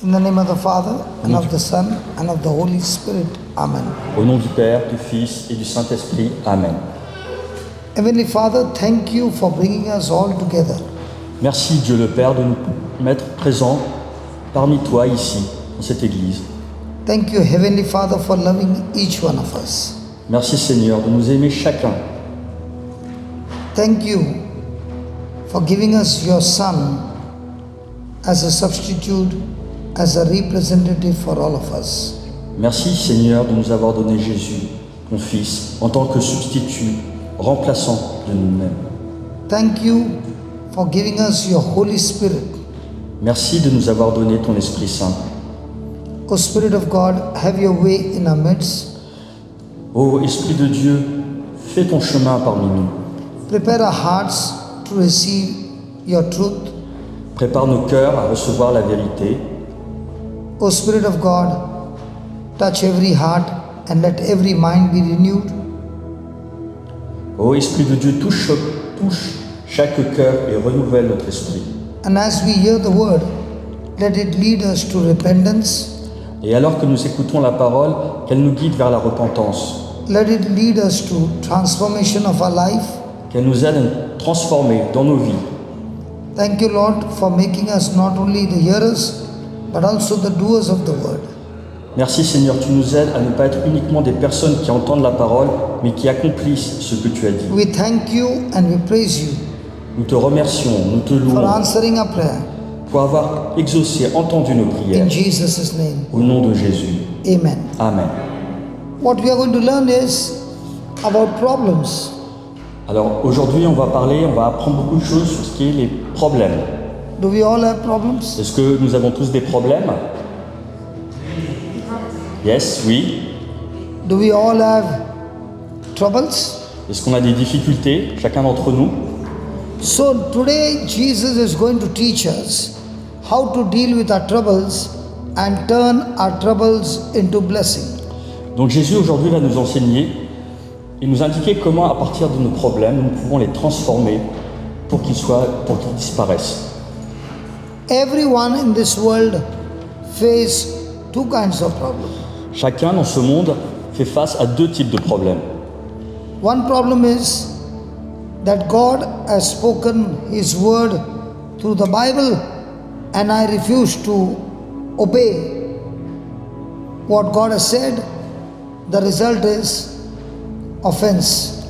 In the name of the Father, and of the Son, and of the Holy Spirit. Amen. Au nom du Père, du Fils et du Saint-Esprit. Amen. Heavenly Father, thank you for bringing us all together. Merci Dieu le Père de nous mettre présents parmi toi ici, dans cette église. Thank you, Heavenly Father, for loving each one of us. Merci Seigneur de nous aimer chacun. Thank you for giving us your Son as a substitute, as a representative for all of us. Merci Seigneur de nous avoir donné Jésus, ton Fils, en tant que substitut, remplaçant de nous-mêmes. Thank you for giving us your Holy Spirit. Merci de nous avoir donné ton Esprit Saint. O Spirit of God, have your way in our midst. Ô Esprit de Dieu, fais ton chemin parmi nous. Prepare our hearts to receive your truth. Prépare nos cœurs à recevoir la vérité. O Spirit of God, touch every heart and let every mind be renewed. Ô Esprit de Dieu, touche chaque cœur et renouvelle notre esprit. And as we hear the word, let it lead us to repentance. Et alors que nous écoutons la parole, qu'elle nous guide vers la repentance, Let it lead us to transformation of our life. qu'elle nous aide à nous transformer dans nos vies. Thank you, Lord, for making us not only the hearers, but also the doers of the word. Merci Seigneur, tu nous aides à ne pas être uniquement des personnes qui entendent la parole, mais qui accomplissent ce que tu as dit. We thank you and we praise you Nous te remercions, nous te for louons answering our prayer. pour avoir exaucé, entendu nos prières. In Jesus' name, Au nom de Jésus. amen. Amen. What we are going to learn is about problems. Alors aujourd'hui, on va apprendre beaucoup de choses sur ce qui est les problèmes. Do we all have problems? Est-ce que nous avons tous des problèmes? Yes, oui. Do we all have troubles? Est-ce qu'on a des difficultés, chacun d'entre nous? So today Jesus is going to teach us how to deal with our troubles and turn our troubles into blessing. Donc Jésus aujourd'hui va nous enseigner et nous indiquer comment à partir de nos problèmes, nous pouvons les transformer pour qu'ils disparaissent. Everyone in this world face two kinds of problems. Chacun dans ce monde fait face à deux types de problèmes. One problem is that God has spoken His word through the Bible and I refuse to obey what God has said. The result is offense.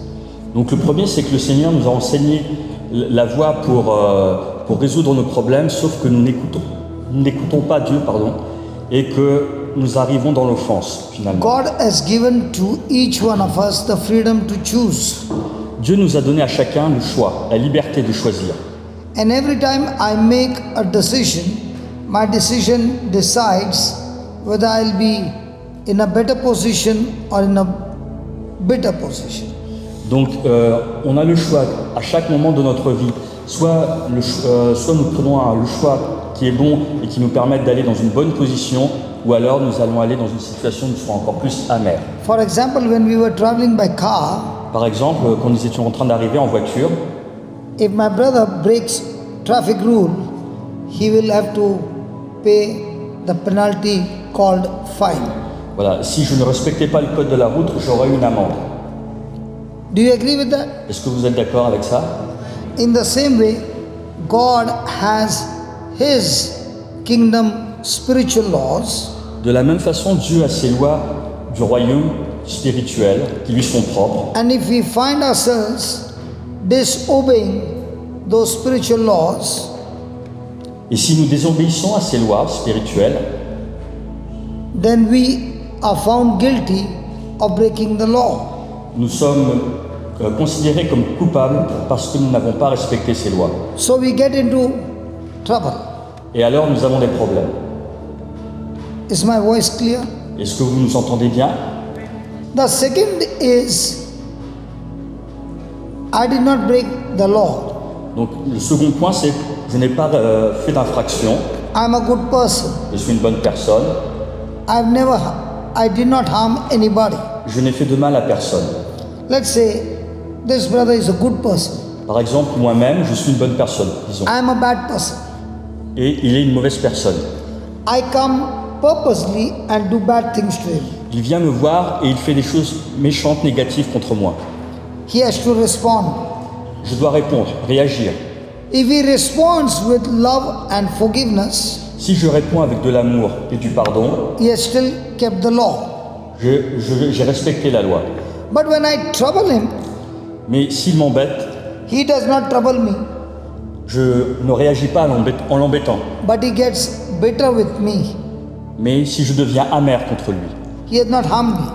Donc le premier, c'est que le Seigneur nous a enseigné la voie pour résoudre nos problèmes, sauf que nous n'écoutons pas Dieu, et que nous arrivons dans l'offense finalement. God has given to each one of us the freedom to choose. Dieu nous a donné à chacun le choix, la liberté de choisir. And every time I make a decision, my decision decides whether I'll be in a better position or in a bitter position. Donc on a le choix à chaque moment de notre vie. Soit nous prenons le choix qui est bon et qui nous permet d'aller dans une bonne position, ou alors nous allons aller dans une situation où nous serons encore plus amers. For example, when we were traveling by car, Par exemple, quand nous étions en train d'arriver en voiture, if my brother breaks traffic rule, he will have to pay the penalty called fine. voilà, si je ne respectais pas le code de la route, j'aurais une amende. Do you agree with that? Est-ce que vous êtes d'accord avec ça? In the same way, God has His kingdom spiritual laws, De la même façon, Dieu a ses lois du royaume spirituel qui lui sont propres. and if we find ourselves disobeying those spiritual laws, Et si nous désobéissons à ces lois spirituelles, then we are found guilty of breaking the law. nous sommes considérés comme coupables parce que nous n'avons pas respecté ces lois. So we get into trouble. Et alors nous avons des problèmes. Is my voice clear? Est-ce que vous nous entendez bien? The second is I did not break the law. Donc le second point, c'est que je n'ai pas fait d'infraction, I'm a good person. je suis une bonne personne, I did not harm anybody. je n'ai fait de mal à personne. Let's say this brother is a good person. Par exemple, moi-même, je suis une bonne personne, disons, I am a bad person. et il est une mauvaise personne. I come purposely and do bad things to him. Il vient me voir et il fait des choses méchantes, négatives contre moi. He has to respond. Je dois répondre, réagir. If he responds with love and forgiveness, Si je réponds avec de l'amour et du pardon, he has still kept the law. j'ai respecté la loi. But when I trouble him, Mais s'il m'embête, he does not trouble me, je ne réagis pas en l'embêtant. but he gets bitter with me. Mais si je deviens amer contre lui, He has not harmed me.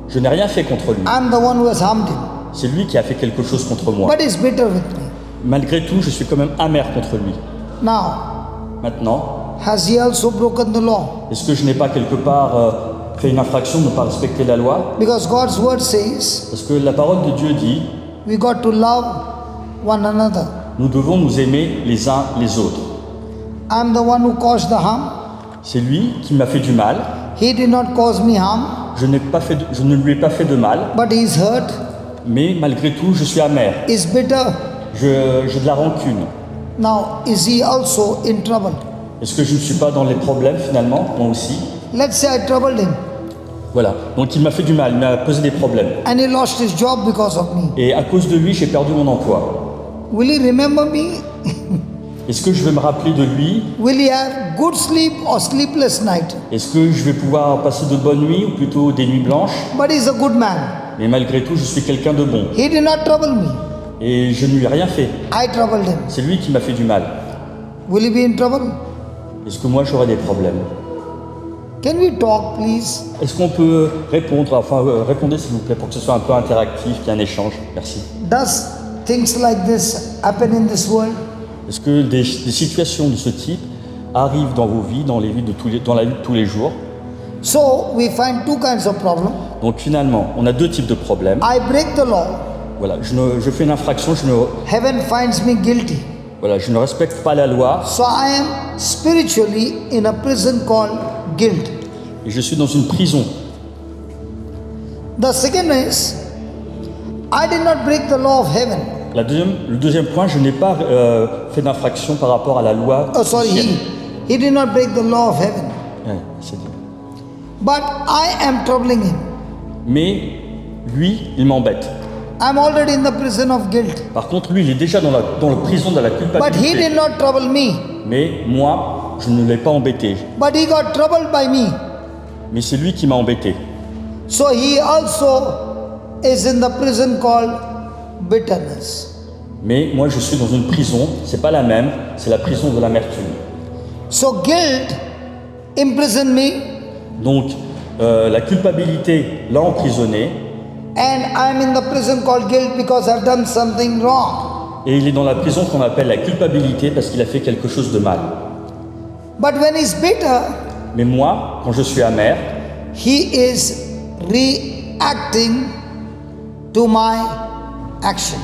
je n'ai rien fait contre lui. I'm the one who has harmed him. C'est lui qui a fait quelque chose contre moi. But he's bitter with me. Malgré tout, je suis quand même amer contre lui. Now, Maintenant, has he also broken the law? est-ce que je n'ai pas quelque part fait une infraction de ne pas respecter la loi? Because God's word says Parce que la parole de Dieu dit, we got to love one another. nous devons nous aimer les uns les autres. I'm the one who caused the harm. C'est lui qui m'a fait du mal. He did not cause me harm, Je ne lui ai pas fait de mal, but he's hurt, mais malgré tout, je suis amer. is bitter. J'ai de la rancune. Now, is he also in trouble? Est-ce que je ne suis pas dans les problèmes finalement, moi aussi? Let's say I troubled him Voilà. Donc il m'a fait du mal, il m'a posé des problèmes. and he lost his job because of me. Et à cause de lui, j'ai perdu mon emploi. Will he remember me? Est-ce que je vais me rappeler de lui? Will he have good sleep or sleepless night? Est-ce que je vais pouvoir passer de bonnes nuits ou plutôt des nuits blanches? But he's a good man. Mais malgré tout, je suis quelqu'un de bon. He did not trouble me. Et je ne lui ai rien fait. I troubled him. C'est lui qui m'a fait du mal. Will he be in trouble? Est-ce que moi j'aurai des problèmes? Can we talk, please? Est-ce qu'on peut répondre? Enfin, répondez s'il vous plaît pour que ce soit un peu interactif, qu'il y ait un échange. Merci. Does things like this happen in this world? Est-ce que des situations de ce type arrivent dans vos vies, dans la vie de tous les jours? So we find two kinds of problems. Donc finalement, on a deux types de problèmes. I break the law. Voilà, je fais une infraction, Heaven finds me guilty. je ne respecte pas la loi So I am spiritually in a prison called guilt. et je suis dans une prison. The second is, I did not break the law of heaven. Le deuxième point, je n'ai pas fait d'infraction par rapport à la loi. Oh, sorry, du ciel. he did not break the law of heaven. Ouais, c'est dit. But I am troubling him. Mais lui, il m'embête. I'm already in the prison of guilt. Par contre, lui, il est déjà dans la prison de la But he culpabilité. did not trouble me. Mais moi, je ne l'ai pas embêté. But he got troubled by me. Mais c'est lui qui m'a embêté. So he also is in the prison called bitterness. Mais moi, je suis dans une prison, c'est pas la même, c'est la prison de l'amertume. So guilt imprisoned me Donc, la culpabilité l'a emprisonné and I'm in the prison called guilt because I've done something wrong. et il est dans la prison qu'on appelle la culpabilité parce qu'il a fait quelque chose de mal. But when he's bitter, Mais moi, quand je suis amer, he is reacting to my action.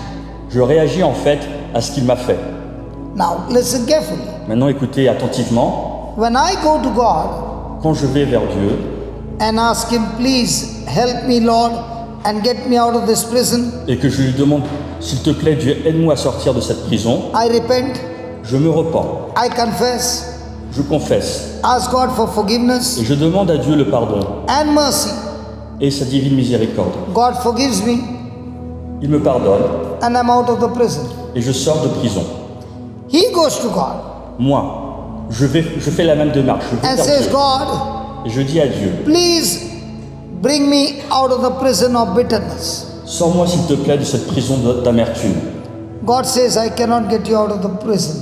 je réagis en fait à ce qu'il m'a fait. Now listen carefully. Maintenant, écoutez attentivement. When I go to God Quand je vais vers Dieu and ask him, please help me, Lord, and get me out of this prison, et que je lui demande, s'il te plaît, Dieu, aide-moi à sortir de cette prison, I repent, je me repens, I confess, je confesse ask God for forgiveness et je demande à Dieu le pardon and mercy. et sa divine miséricorde. God forgives me Il me pardonne and I'm out of the prison. et je sors de prison. He goes to God Moi, je fais la même démarche. Je vais and vers says, Dieu God, et je dis à Dieu, please bring me out of the prison of bitterness. sors-moi s'il te plaît de cette prison d'amertume. God says, I cannot get you out of the prison.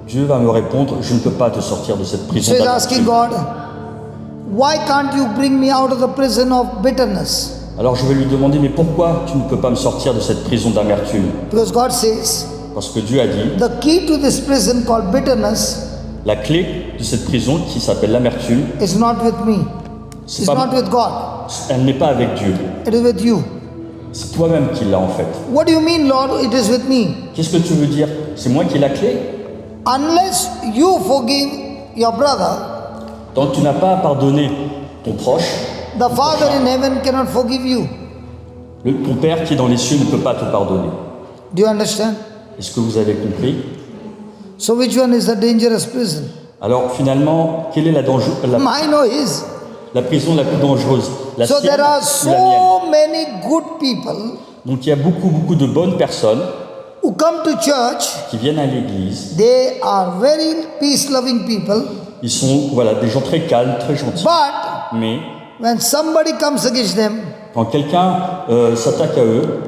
Dieu va me répondre, je ne peux pas te sortir de cette prison So he's asking d'amertume. God, why can't you bring me out of the prison of bitterness? Alors je vais lui demander, mais pourquoi tu ne peux pas me sortir de cette prison d'amertume? Because God says, Parce que Dieu a dit, the key to this prison called bitterness la clé de cette prison qui s'appelle l'amertume, is not with me. C'est It's pas- not with God. elle n'est pas avec Dieu. It is with you. C'est toi-même qui l'as en fait. What do you mean, Lord? It is with me. Qu'est-ce que tu veux dire? C'est moi qui ai la clé? Unless you forgive your brother, Tant que tu n'as pas pardonné ton proche, the Father in heaven cannot forgive you. ton Père qui est dans les cieux ne peut pas te pardonner. Do you understand? Est-ce que vous avez compris? So which one is the dangerous prison? Alors finalement, quelle est Mine or his? la prison la plus dangereuse? La So sienne there are ou la mienne? so many good people Donc il y a beaucoup de bonnes personnes who come to church. qui viennent à l'église. They are very peace-loving people. Ils sont des gens très calmes, très gentils. But Mais when somebody comes against them, quand quelqu'un s'attaque à eux,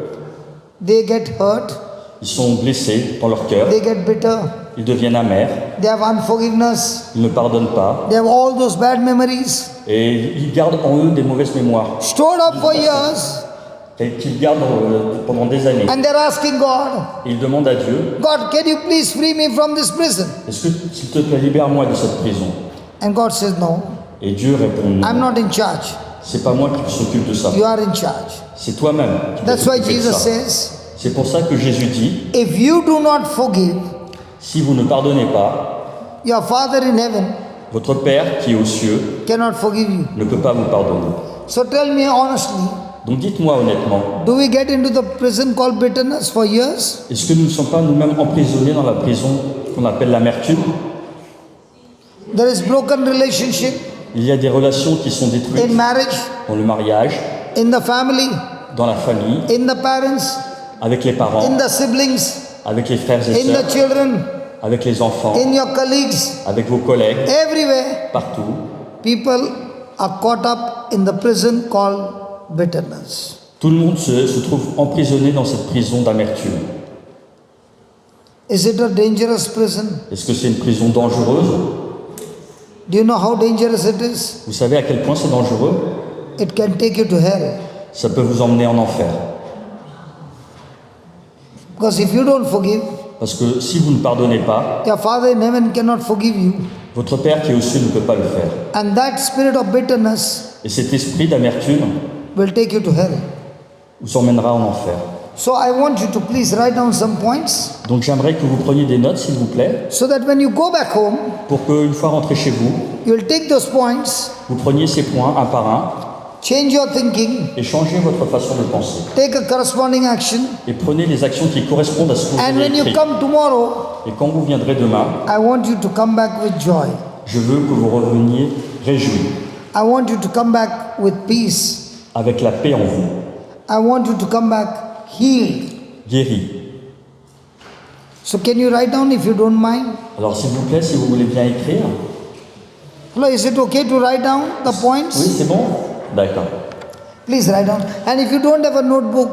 they get hurt, ils sont blessés dans leur cœur, they get bitter, ils deviennent amers, they have unforgiveness, ils ne pardonnent pas they have all those bad memories et ils gardent en eux des mauvaises mémoires stored up for years, et qu'ils gardent pendant des années. and they're asking God, Et ils demandent à Dieu, God, can you please free me from this prison? est-ce que s'il te plaît, libère-moi de cette prison? And God says, no, Et Dieu répond, non, I'm not in charge. c'est pas moi qui s'occupe de ça, You are in charge. c'est toi-même qui dois That's why t'occuper de Jesus ça. says, C'est pour ça que Jésus dit, if you do not forgive, si vous ne pardonnez pas, your Father in heaven votre Père qui est aux cieux cannot forgive you. ne peut pas vous pardonner. So tell me honestly, Donc dites-moi honnêtement, do we get into the prison called bitterness for years? est-ce que nous ne sommes pas nous-mêmes emprisonnés dans la prison qu'on appelle l'amertume? There is broken relationship Il y a des relations qui sont détruites in marriage, dans le mariage, in the family, dans la famille, in the parents, avec les parents, in the siblings, avec les frères et in sœurs, the children, avec les enfants, in your colleagues, avec vos collègues, everywhere. partout. People are caught up in the prison called bitterness. Tout le monde se trouve emprisonné dans cette prison d'amertume. Is it a dangerous prison? Est-ce que c'est une prison dangereuse? Do you know how dangerous it is? Vous savez à quel point c'est dangereux? It can take you to hell. Ça peut vous emmener en enfer. Because if you don't forgive, Parce que si vous ne pardonnez pas, your Father in heaven cannot forgive you. votre Père qui est au ciel ne peut pas le faire. And that spirit of bitterness Et cet esprit d'amertume will take you to hell. vous emmènera en enfer. So I want you to please write down some points Donc j'aimerais que vous preniez des notes, s'il vous plaît, so that when you go back home, pour qu'une fois rentré chez vous, you will take those points, vous preniez ces points un par un change your thinking, et changez votre façon de penser. take a corresponding action, Et prenez les actions qui correspondent à ce que vous and avez when you écrit. come tomorrow, Et quand vous viendrez demain, I want you to come back with joy. je veux que vous reveniez réjouis, I want you to come back with peace. avec la paix en vous, I want you to come back healed. guéris. So can you write down if you don't mind? Alors s'il vous plaît, si vous voulez bien écrire. Hello, is it okay to write down the Oui, points? c'est bon? D'accord. Please write down. And if you don't have a notebook,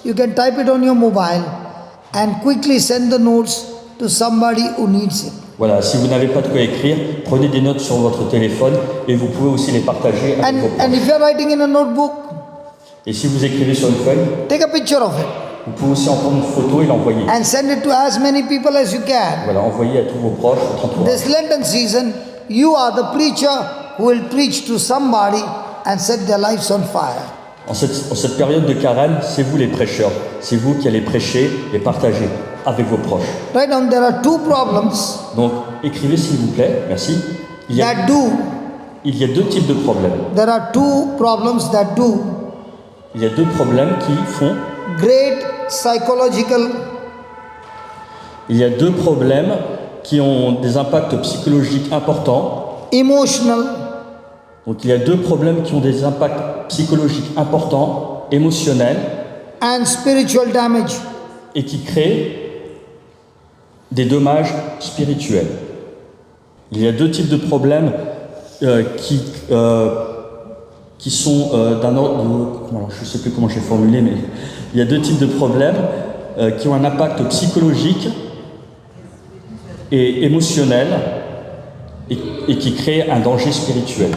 you can type it on your mobile and quickly send the notes to somebody who needs it. Voilà, si vous n'avez pas de quoi écrire, prenez des notes sur votre téléphone et vous pouvez aussi les partager avec vos And proches. if you're writing in a notebook, Et si vous écrivez sur une feuille, take a picture of it vous pouvez aussi en prendre une photo et l'envoyer. and send it to as many people as you can. Voilà, envoyez à tous vos proches, votre entourage. This Lenten season, you are the preacher who will preach to somebody and set their lives on fire. En cette période de carême, c'est vous les prêcheurs. C'est vous qui allez prêcher et partager avec vos proches. Right now, there are two problems Donc, écrivez s'il vous plaît. Merci. Il y that do. a deux types de problèmes. There are two problems that do Il y a deux problèmes qui font. great psychological Il y a deux problèmes qui ont des impacts psychologiques importants. emotional Donc, il y a deux problèmes qui ont des impacts psychologiques importants, émotionnels, and spiritual damage. et qui créent des dommages spirituels. Il y a deux types de problèmes qui sont d'un ordre. Je ne sais plus comment j'ai formulé, mais il y a deux types de problèmes qui ont un impact psychologique et émotionnel et qui créent un danger spirituel.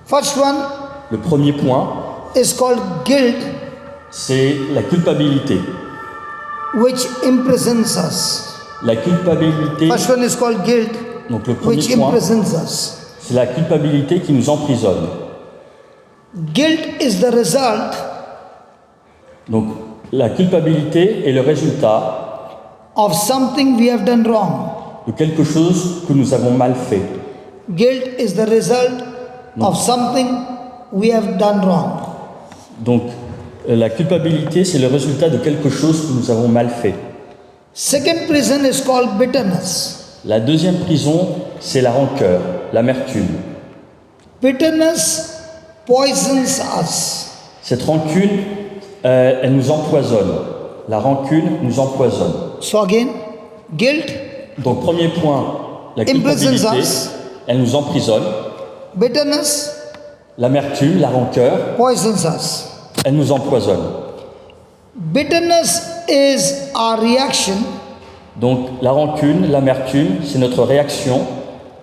First one Le premier point, is called guilt, c'est la culpabilité. which imprisons us. La culpabilité, First one is called guilt, donc le premier which point, imprisons us. c'est la culpabilité qui nous emprisonne. Guilt is the result Donc la culpabilité est le résultat of something we have done wrong. de quelque chose que nous avons mal fait. Guilt is the result of something we have done wrong. Donc la culpabilité, c'est le résultat de quelque chose que nous avons mal fait. Second prison is called bitterness. La deuxième prison, c'est la rancœur, l'amertume. Bitterness poisons us. Cette rancune, elle nous empoisonne. La rancune nous empoisonne. So again, guilt, Donc premier point, la Imprisons culpabilité, us. elle nous emprisonne. bitterness L'amertume, la rancœur, poisons us. elle nous empoisonne. Bitterness is our reaction. Donc la rancune, l'amertume, c'est notre réaction.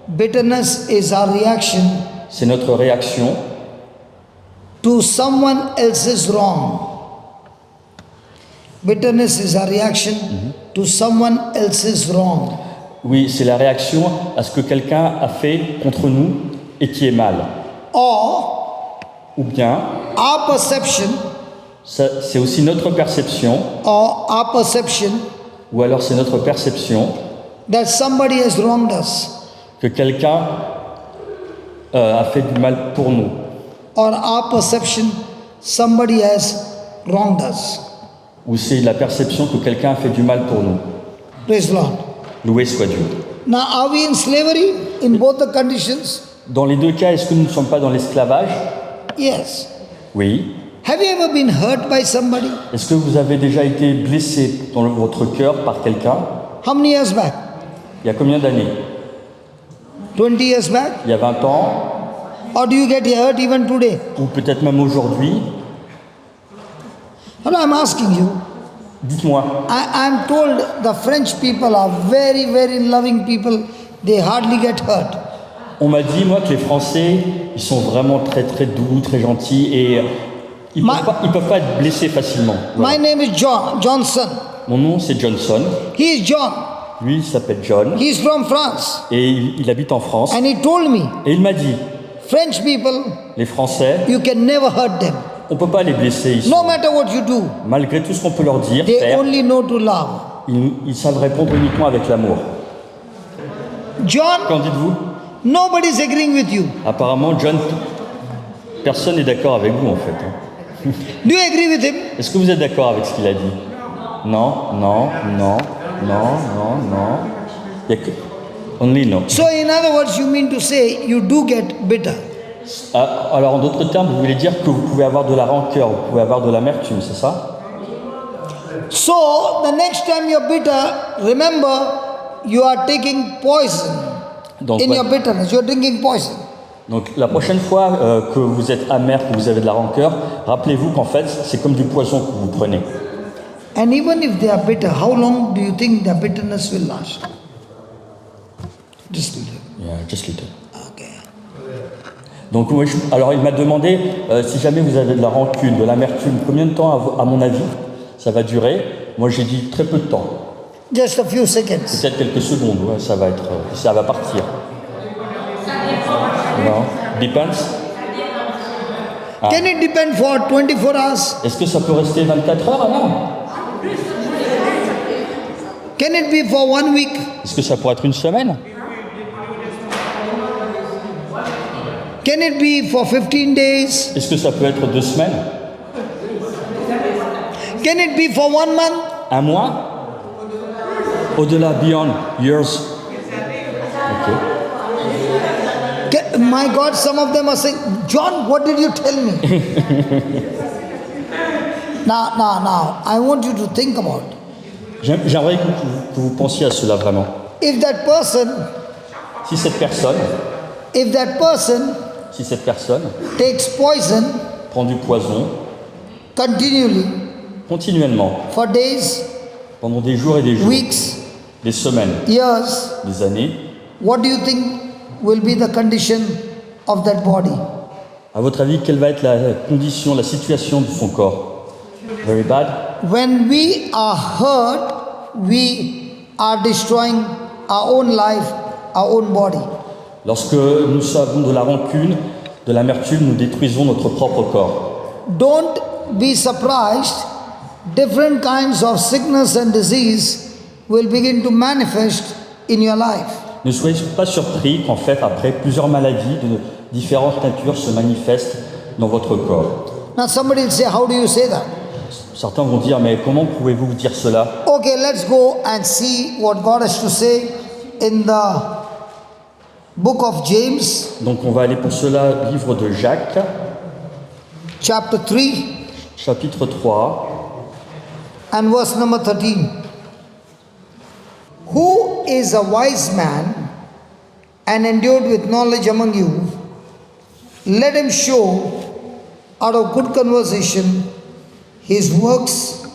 Bitterness is our reaction C'est notre réaction to someone else's wrong. Bitterness is our reaction to someone else's wrong. Oui, c'est la réaction à ce que quelqu'un a fait contre nous et qui est mal. Or, Ou bien, our perception, c'est aussi notre perception, ou alors c'est notre perception that somebody has wronged us, que quelqu'un a fait du mal pour nous. or our perception somebody has wronged us. Ou c'est la perception que quelqu'un a fait du mal pour nous. Praise the Lord. Loué soit Dieu. Now, are we in slavery in both the conditions? Dans les deux cas, est-ce que nous ne sommes pas dans l'esclavage? Yes. Oui. Have you ever been hurt by somebody? Est-ce que vous avez déjà été blessé dans votre cœur par quelqu'un? How many years back? Il y a combien d'années? 20 years back? Il y a 20 ans? Or do you get hurt even today? Ou peut-être même aujourd'hui? Well, I'm asking you. Dites-moi. I'm told the French people are very, very loving people. They hardly get hurt. On m'a dit, moi, que les Français, ils sont vraiment très très doux, très gentils et ils ne peuvent pas être blessés facilement. Voilà. My name is Johnson. Mon nom, c'est Johnson. He is John. Lui, il s'appelle John He is from France. et il habite en France. And he told me, Et il m'a dit, French people, les Français, you can never hurt them. on ne peut pas les blesser ici. No matter what you do, Malgré tout ce qu'on peut leur dire, they faire, only know to love. ils savent répondre uniquement avec l'amour. John, Qu'en dites-vous? nobody's agreeing with you. Apparemment, John, personne n'est d'accord avec vous en fait. Hein. Do you agree with him? Est-ce que vous êtes d'accord avec ce qu'il a dit? Non, non, non, non, non, non. Il y a que... Only no. So, in other words, you mean to say you do get bitter. Ah, alors en d'autres termes, vous voulez dire que vous pouvez avoir de la rancœur, vous pouvez avoir de l'amertume, c'est ça? So, the next time you're bitter, remember you are taking poison Donc, in ouais. your bitterness. You're drinking poison. Donc la prochaine fois que vous êtes amer, que vous avez de la rancœur, rappelez-vous qu'en fait, c'est comme du poison que vous prenez. And even if they are bitter, how long do you think their bitterness will last? Just a little. Yeah, just little. Okay. Donc oui, alors il m'a demandé si jamais vous avez de la rancune, de l'amertume, combien de temps à mon avis ça va durer? Moi j'ai dit très peu de temps, Just a few seconds. peut-être quelques secondes, ouais, ça va partir. Non, depends. Ah. Can it depend for 24 hours? Est-ce que ça peut rester 24 heures? Ah non. Can it be for 1 week? Est-ce que ça pourrait être une semaine? Can it be for 15 days? Est-ce que ça peut être 2 semaines? Can it be for 1 month? Un mois? Au-delà, beyond, years. Ok. My God, some of them are saying, John, what did you tell me? Now, I want you to think about it. J'aimerais que vous pensiez à cela vraiment. If that person Si cette personne takes poison prend du poison continually continuellement, for days, pendant des jours et des jours, weeks, des semaines, years, des années, what do you think will be the condition of that body? à votre avis, quelle va être la condition, la situation de son corps? Very bad. When we are hurt, we are destroying our own life, our own body. Lorsque nous avons de la rancune, de l'amertume, nous détruisons notre propre corps. Don't be surprised, different kinds of sickness and disease will begin to manifest in your life. Ne soyez pas surpris qu'en fait, après, plusieurs maladies de différentes natures se manifestent dans votre corps. Now somebody will say, how do you say that? Certains vont dire, mais comment pouvez-vous dire cela? Okay, let's go and see what God has to say in the book of James, Donc on va aller pour cela, livre de Jacques, chapter 3 chapitre 3, and verse number 13. Who is a wise man and endued with knowledge among you? Let him show out of good conversation his works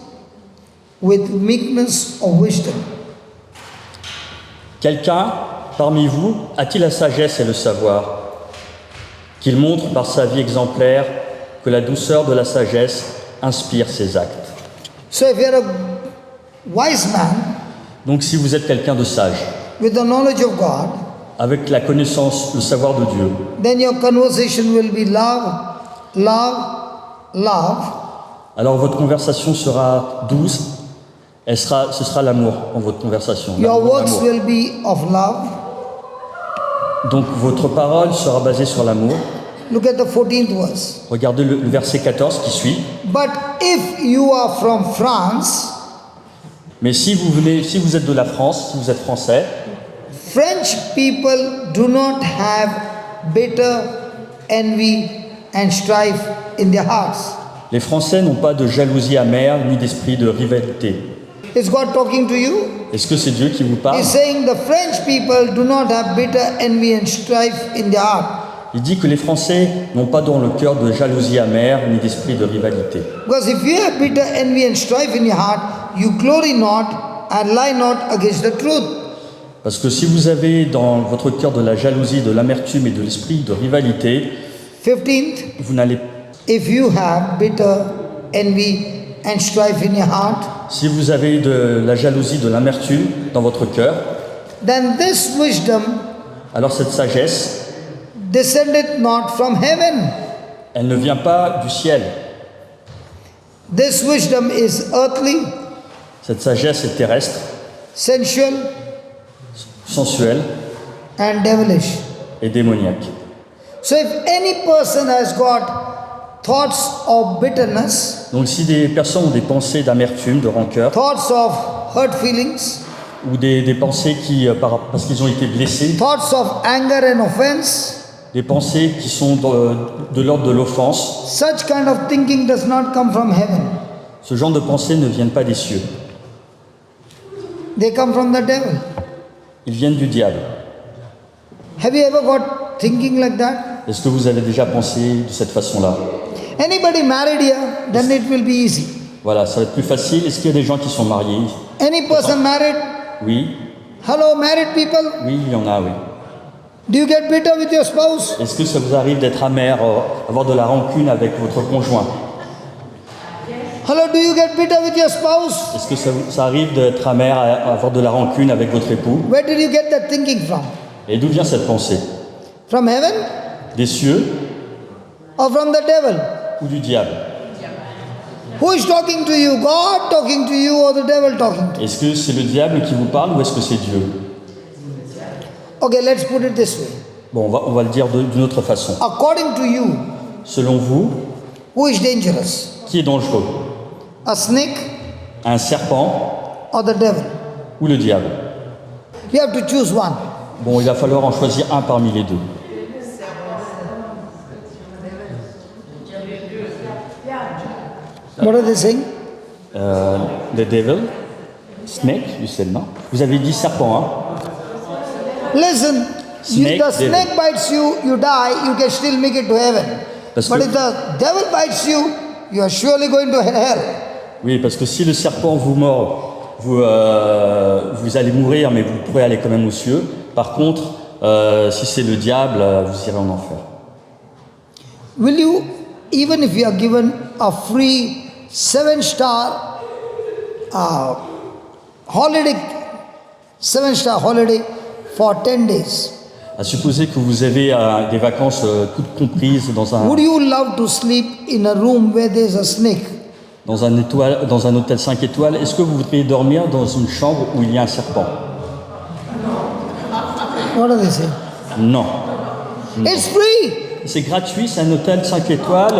with meekness of wisdom. Quelqu'un parmi vous a-t-il la sagesse et le savoir, qu'il montre par sa vie exemplaire que la douceur de la sagesse inspire ses actes. So if you're a wise man Donc si vous êtes quelqu'un de sage, with the knowledge of God, avec la connaissance, le savoir de Dieu, then your conversation will be love, love, love, alors votre conversation sera douce, ce sera l'amour en votre conversation. your l'amour, works l'amour. will be of love. Donc votre parole sera basée sur l'amour. Look at the 14th verse. Regardez le verset 14 qui suit. But if you are from France, Mais si vous êtes de la France, si vous êtes français, French people do not have bitter envy and strife in their hearts. les Français n'ont pas de jalousie amère ni d'esprit de rivalité. Is God talking to you? Est-ce que c'est Dieu qui vous parle? He's saying the French people do not have bitter envy and strife in their heart. Il dit que les Français n'ont pas dans le cœur de jalousie amère ni d'esprit de rivalité. Because if you have bitter envy and strife in your heart, you glory not and lie not against the truth. Parce que si vous avez dans votre cœur de la jalousie, de l'amertume et de l'esprit de rivalité, 15th, vous n'allez, if you have bitter envy and strife in your heart, si vous avez de la jalousie, de l'amertume dans votre cœur, then this wisdom alors cette sagesse, descendeth not from heaven. elle ne vient pas du ciel. This wisdom is earthly, Cette sagesse est terrestre, sensual, sensuelle and devilish. et démoniaque. So if any person has got thoughts of bitterness, Donc si des personnes ont des pensées d'amertume, de rancœur, thoughts of hurt feelings, ou des pensées qui, parce qu'ils ont été blessés, thoughts of anger and offense, des pensées qui sont de l'ordre de l'offense, such kind of thinking does not come from heaven. ce genre de pensées ne viennent pas des cieux. They come from the devil. Ils viennent du diable. Have you ever got thinking like that? Est-ce que vous avez déjà pensé de cette façon-là? Anybody married here, then it will be easy. Voilà, ça va être plus facile. Est-ce qu'il y a des gens qui sont mariés? Any person married? Oui, Hello, married people? oui, il y en a, oui. Do you get bitter with your spouse? Est-ce que ça vous arrive d'être amer, avoir de la rancune avec votre conjoint? Hello, do you get bitter with your spouse? Est-ce que ça arrive d'être amer, avoir de la rancune avec votre époux? Where did you get that thinking from? Et d'où vient cette pensée? From heaven Des cieux or from the devil? ou du diable? Who is talking to you? God talking to you or the devil talking to you? Est-ce que c'est le diable qui vous parle ou est-ce que c'est Dieu? Okay, let's put it this way. Bon, on va le dire d'une autre façon. According to you, Selon vous, who is dangerous? qui est dangereux? A snake Un serpent or the devil? ou le diable? You have to choose one. Bon, il va falloir en choisir un parmi les deux. What are they saying? The devil, snake, you said, non? Vous avez dit serpent, hein? Listen, Snake, if the devil. snake bites you, you die, you can still make it to heaven. Parce But que- if the devil bites you, you are surely going to hell. Oui, parce que si le serpent vous mord, vous allez mourir, mais vous pourrez aller quand même aux cieux. Par contre, si c'est le diable, vous irez en enfer. Will you, even if you are given a free 7-star holiday, 7-star holiday for 10 days, À supposer que vous avez des vacances toutes comprises would you love to sleep in a room where there is a snake? dans un hôtel 5 étoiles, est-ce que vous voudriez dormir dans une chambre où il y a un serpent? What do they say? Non. It's free. C'est gratuit, c'est un hôtel 5 étoiles,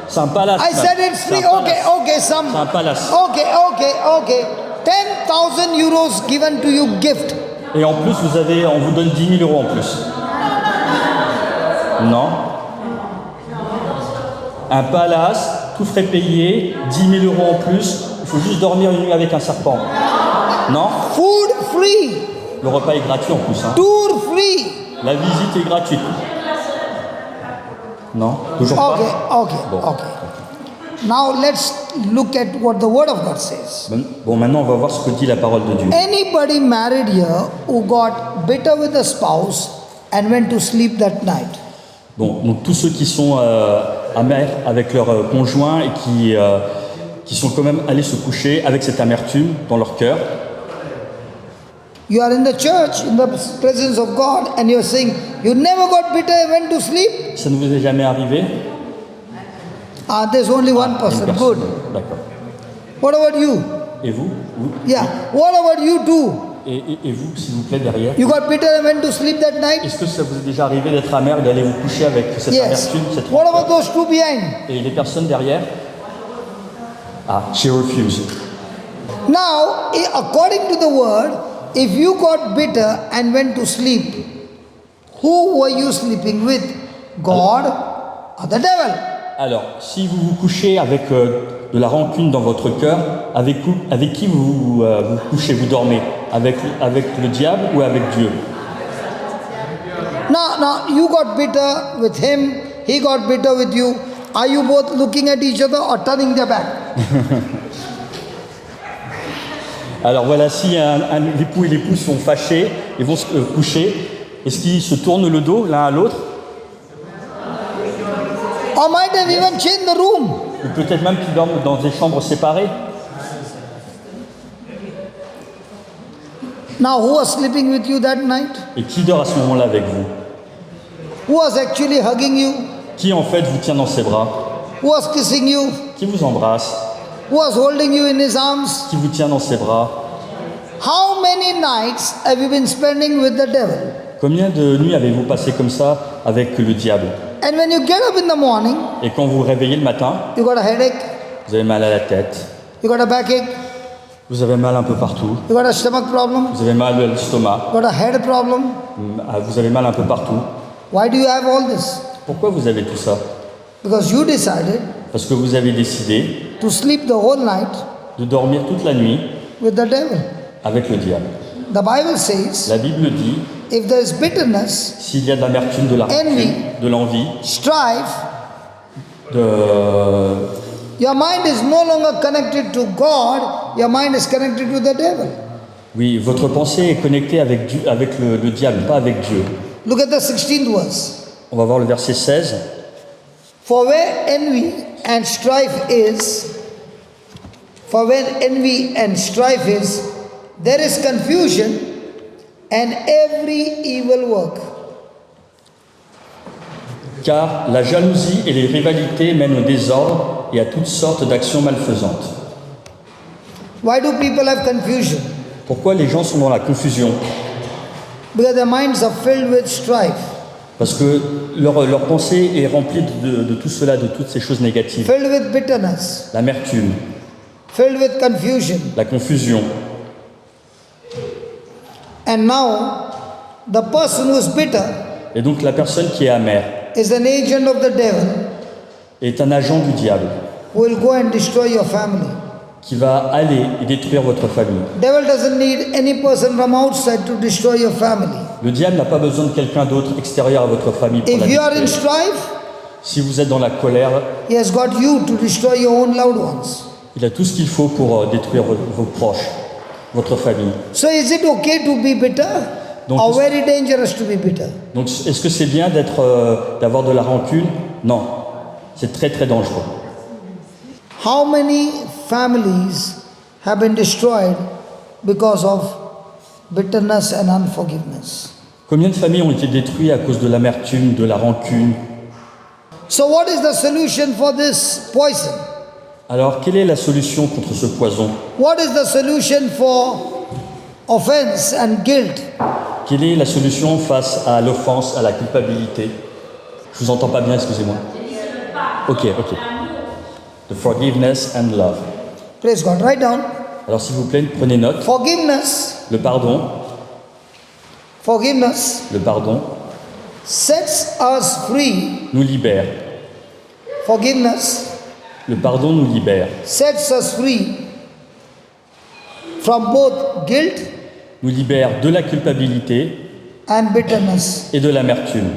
c'est un palace. I said it's C'est un free. palace. Okay, some. C'est un palace. Okay. 10,000 euros given to you gift. Et en plus, on vous donne 10 000 € en plus. Non. Un palace, tout frais payé, 10 000 € en plus. Il faut juste dormir une nuit avec un serpent. Non. Food free. Le repas est gratuit en plus. Hein. Tour free. La visite est gratuite. Non. Toujours pas. Okay. Bon. Now let's look at what the word of God says. Bon, maintenant on va voir ce que dit la parole de Dieu. Anybody married here who got bitter with a spouse and went to sleep that night? Bon, donc tous ceux qui sont amers avec leur conjoint et qui sont quand même allés se coucher avec cette amertume dans leur cœur. You are in the church, in the presence of God, and you are saying, you never got bitter and went to sleep? Ça ne vous est jamais arrivé? There's only one person. Good. D'accord. What about you? Et vous? Yeah. What about you too? Et vous, s'il vous plaît, derrière? You got bitter and went to sleep that night? Est-ce que ça vous est déjà arrivé d'être amer, d'aller vous coucher avec cette amertume, cette What about those two behind? Et les personnes derrière? She refused. Now, according to the word, if you got bitter and went to sleep, who were you sleeping with? God or the devil? Alors, si vous vous couchez avec de la rancune dans votre cœur, avec qui vous couchez, vous dormez? Avec le diable ou avec Dieu? Now, you got bitter with him, he got bitter with you. Are you both looking at each other or turning their back? Alors voilà, si l'époux et l'épouse sont fâchés et vont se coucher, est-ce qu'ils se tournent le dos l'un à l'autre? Or might have even changed the room. Ou peut-être même qu'ils dorment dans des chambres séparées. Now, who was sleeping with you that night? Et qui dort à ce moment-là avec vous? Who was actually hugging you? Qui en fait vous tient dans ses bras? Who was kissing you? Qui vous embrasse? Who was holding you in his arms? Qui vous tient dans ses bras? How many nights have you been spending with the devil? Combien de nuits avez-vous passé comme ça avec le diable? And when you get up in the morning, Et quand vous vous réveillez le matin, you got a headache, vous avez mal à la tête, you got a backache, vous avez mal un peu partout, you got a stomach problem, vous avez mal à l'estomac, you got a head problem. vous avez mal un peu partout. Why do you have all this? Pourquoi vous avez tout ça? Because you decided Parce que vous avez décidé to sleep the whole night de dormir toute la nuit with the devil. avec le diable. The Bible says, La Bible dit, if there is bitterness, s'il y a de l'amertume, de la rancune, Envy. de l'envie, strife, de... your mind is no longer connected to God, your mind is connected to the devil. Oui, votre pensée est connectée avec le diable, pas avec Dieu. Look at the 16th verse. On va voir le verset 16. For where envy and strife is, for where envy and strife is, there is confusion and every evil work. Car la jalousie et les rivalités mènent au désordre et à toutes sortes d'actions malfaisantes. Why do people have confusion? Pourquoi les gens sont dans la confusion? Because their minds are filled with strife, Parce que leur pensée est remplie de tout cela, de toutes ces choses négatives. filled with bitterness, L'amertume, filled with confusion. la confusion. And now, the person who is bitter Et donc la personne qui est amère is an agent of the devil est un agent du diable who will go and destroy your family. qui va aller et détruire votre famille. Devil doesn't need any person from outside to destroy your family. Le diable n'a pas besoin de quelqu'un d'autre extérieur à votre famille pour la If you are in détruire. strife, Si vous êtes dans la colère, he has got you to destroy your own loved ones. il a tout ce qu'il faut pour détruire vos proches, votre famille. So is it okay to be bitter? Donc, Or very dangerous to be bitter? Donc est-ce que c'est bien d'avoir de la rancune? Non, c'est très très dangereux. How many families have been destroyed because of bitterness and unforgiveness? Combien de familles ont été détruites à cause de l'amertume, de la rancune? So what is the solution for this poison? Alors, quelle est la solution contre ce poison? What is the solution for offense and guilt? Quelle est la solution face à l'offense, à la culpabilité? Je vous entends pas bien, excusez-moi. Ok. The forgiveness and love. Praise God. Write down. Alors, s'il vous plaît, prenez note. Forgiveness Le pardon Forgiveness le pardon, sets us free. nous libère. Forgiveness Le pardon nous libère. sets us free from both guilt Nous libère de la culpabilité and bitterness. et de l'amertume.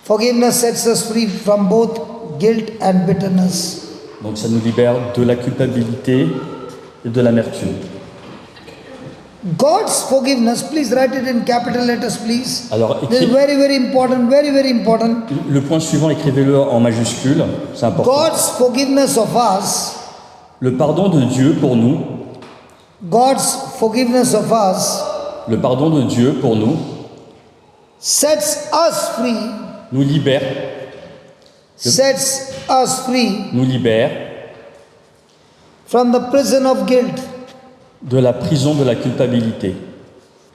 Forgiveness sets us free from both guilt and bitterness. Donc ça nous libère de la culpabilité et de l'amertume. God's forgiveness, please write it in capital letters, please. Alors, This is very, very important, very, very important. Le point suivant, écrivez-le en majuscule, c'est important. God's forgiveness of us, Le pardon de Dieu pour nous, God's forgiveness of us le pardon de Dieu pour nous, sets us free, nous libère, sets us free nous libère from the prison of guilt. de la prison de la culpabilité.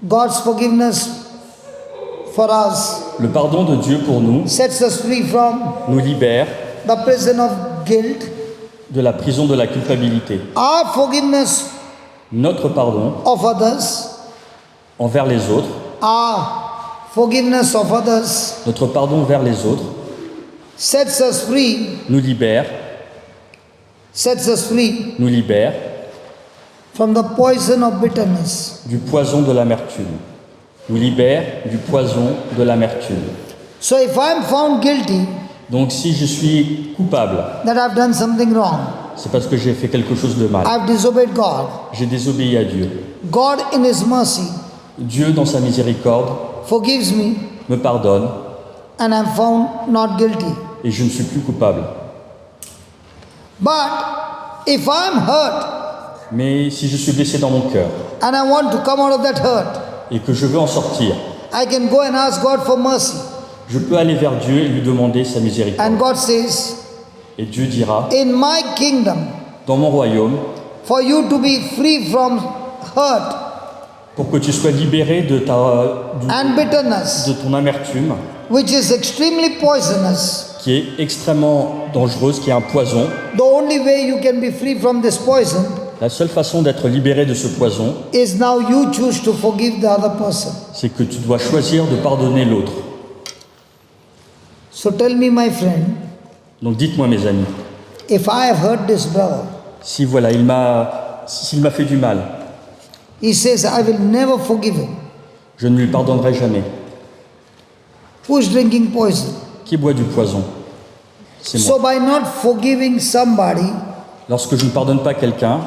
God's forgiveness for us Le pardon de Dieu pour nous sets us free from nous libère the prison of guilt. de la prison de la culpabilité. Our forgiveness Notre pardon of others, envers les autres, our forgiveness of others notre pardon vers les autres, sets us free, nous libère, nous libère from the poison of bitterness. du poison de l'amertume. Nous libère du poison de l'amertume. So if I am found guilty Donc si je suis coupable, that I've done something wrong, c'est parce que j'ai fait quelque chose de mal. I've disobeyed God, J'ai désobéi à Dieu. God in His mercy Dieu, dans sa miséricorde, forgives me me pardonne and I'm found not guilty. et je ne suis plus coupable. But if I'm hurt Mais si je suis blessé dans mon cœur and I want to come out of that hurt, et que je veux en sortir, I can go and ask God for mercy. je peux aller vers Dieu et lui demander sa miséricorde. And God says, Et Dieu dira, in my kingdom, dans mon royaume, for you to be free from hurt pour que tu sois libéré de and bitterness, de ton amertume, which is extremely poisonous, qui est extrêmement dangereuse, qui est un poison. the only way you can be free from this poison La seule façon d'être libéré de ce poison, is now you choose to forgive the other person. c'est que tu dois choisir de pardonner l'autre. So tell me, my friend, Donc dites-moi, mes amis, if I have hurt this brother, si voilà, s'il m'a fait du mal, he says, I will never forgive him. je ne lui pardonnerai jamais. Who is drinking poison? Qui boit du poison? C'est moi. So by not forgiving somebody, Lorsque je ne pardonne pas quelqu'un,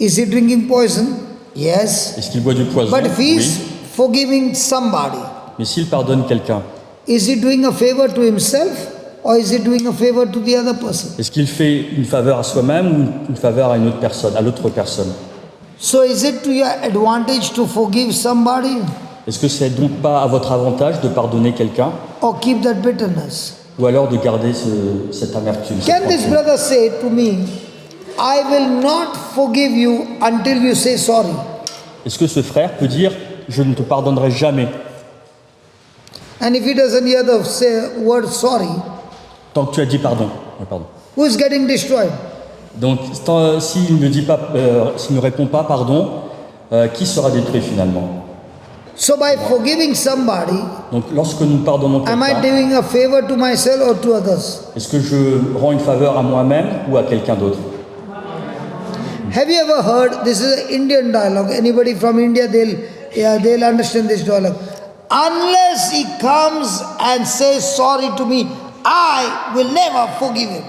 is he drinking poison? Yes. est-ce qu'il boit du poison? But if he is Oui. forgiving somebody, Mais s'il pardonne quelqu'un, is he doing a favor to himself or is he doing a favor to the other person? est-ce qu'il fait une faveur à soi-même ou une faveur à une autre personne, à l'autre personne? So is it to your advantage to forgive somebody Est-ce que c'est donc pas à votre avantage de pardonner quelqu'un or keep that bitterness? ou alors de garder cette amertume? cette Can this rancune? brother say to me, I will not forgive you until you say sorry? Est-ce que ce frère peut dire je ne te pardonnerai jamais And if he doesn't hear the word sorry, tant que tu as dit pardon? Pardon. who is getting destroyed? Donc s'il ne dit pas, s'il ne répond pas pardon, qui sera détruit finalement? So by forgiving somebody, Donc lorsque nous pardonnons am I quelqu'un, doing a favor to myself or to others? est-ce que je rends une faveur à moi-même ou à quelqu'un d'autre? Have you ever heard, this is an Indian dialogue, anybody from India, they'll understand this dialogue. Unless he comes and says sorry to me, I will never forgive him.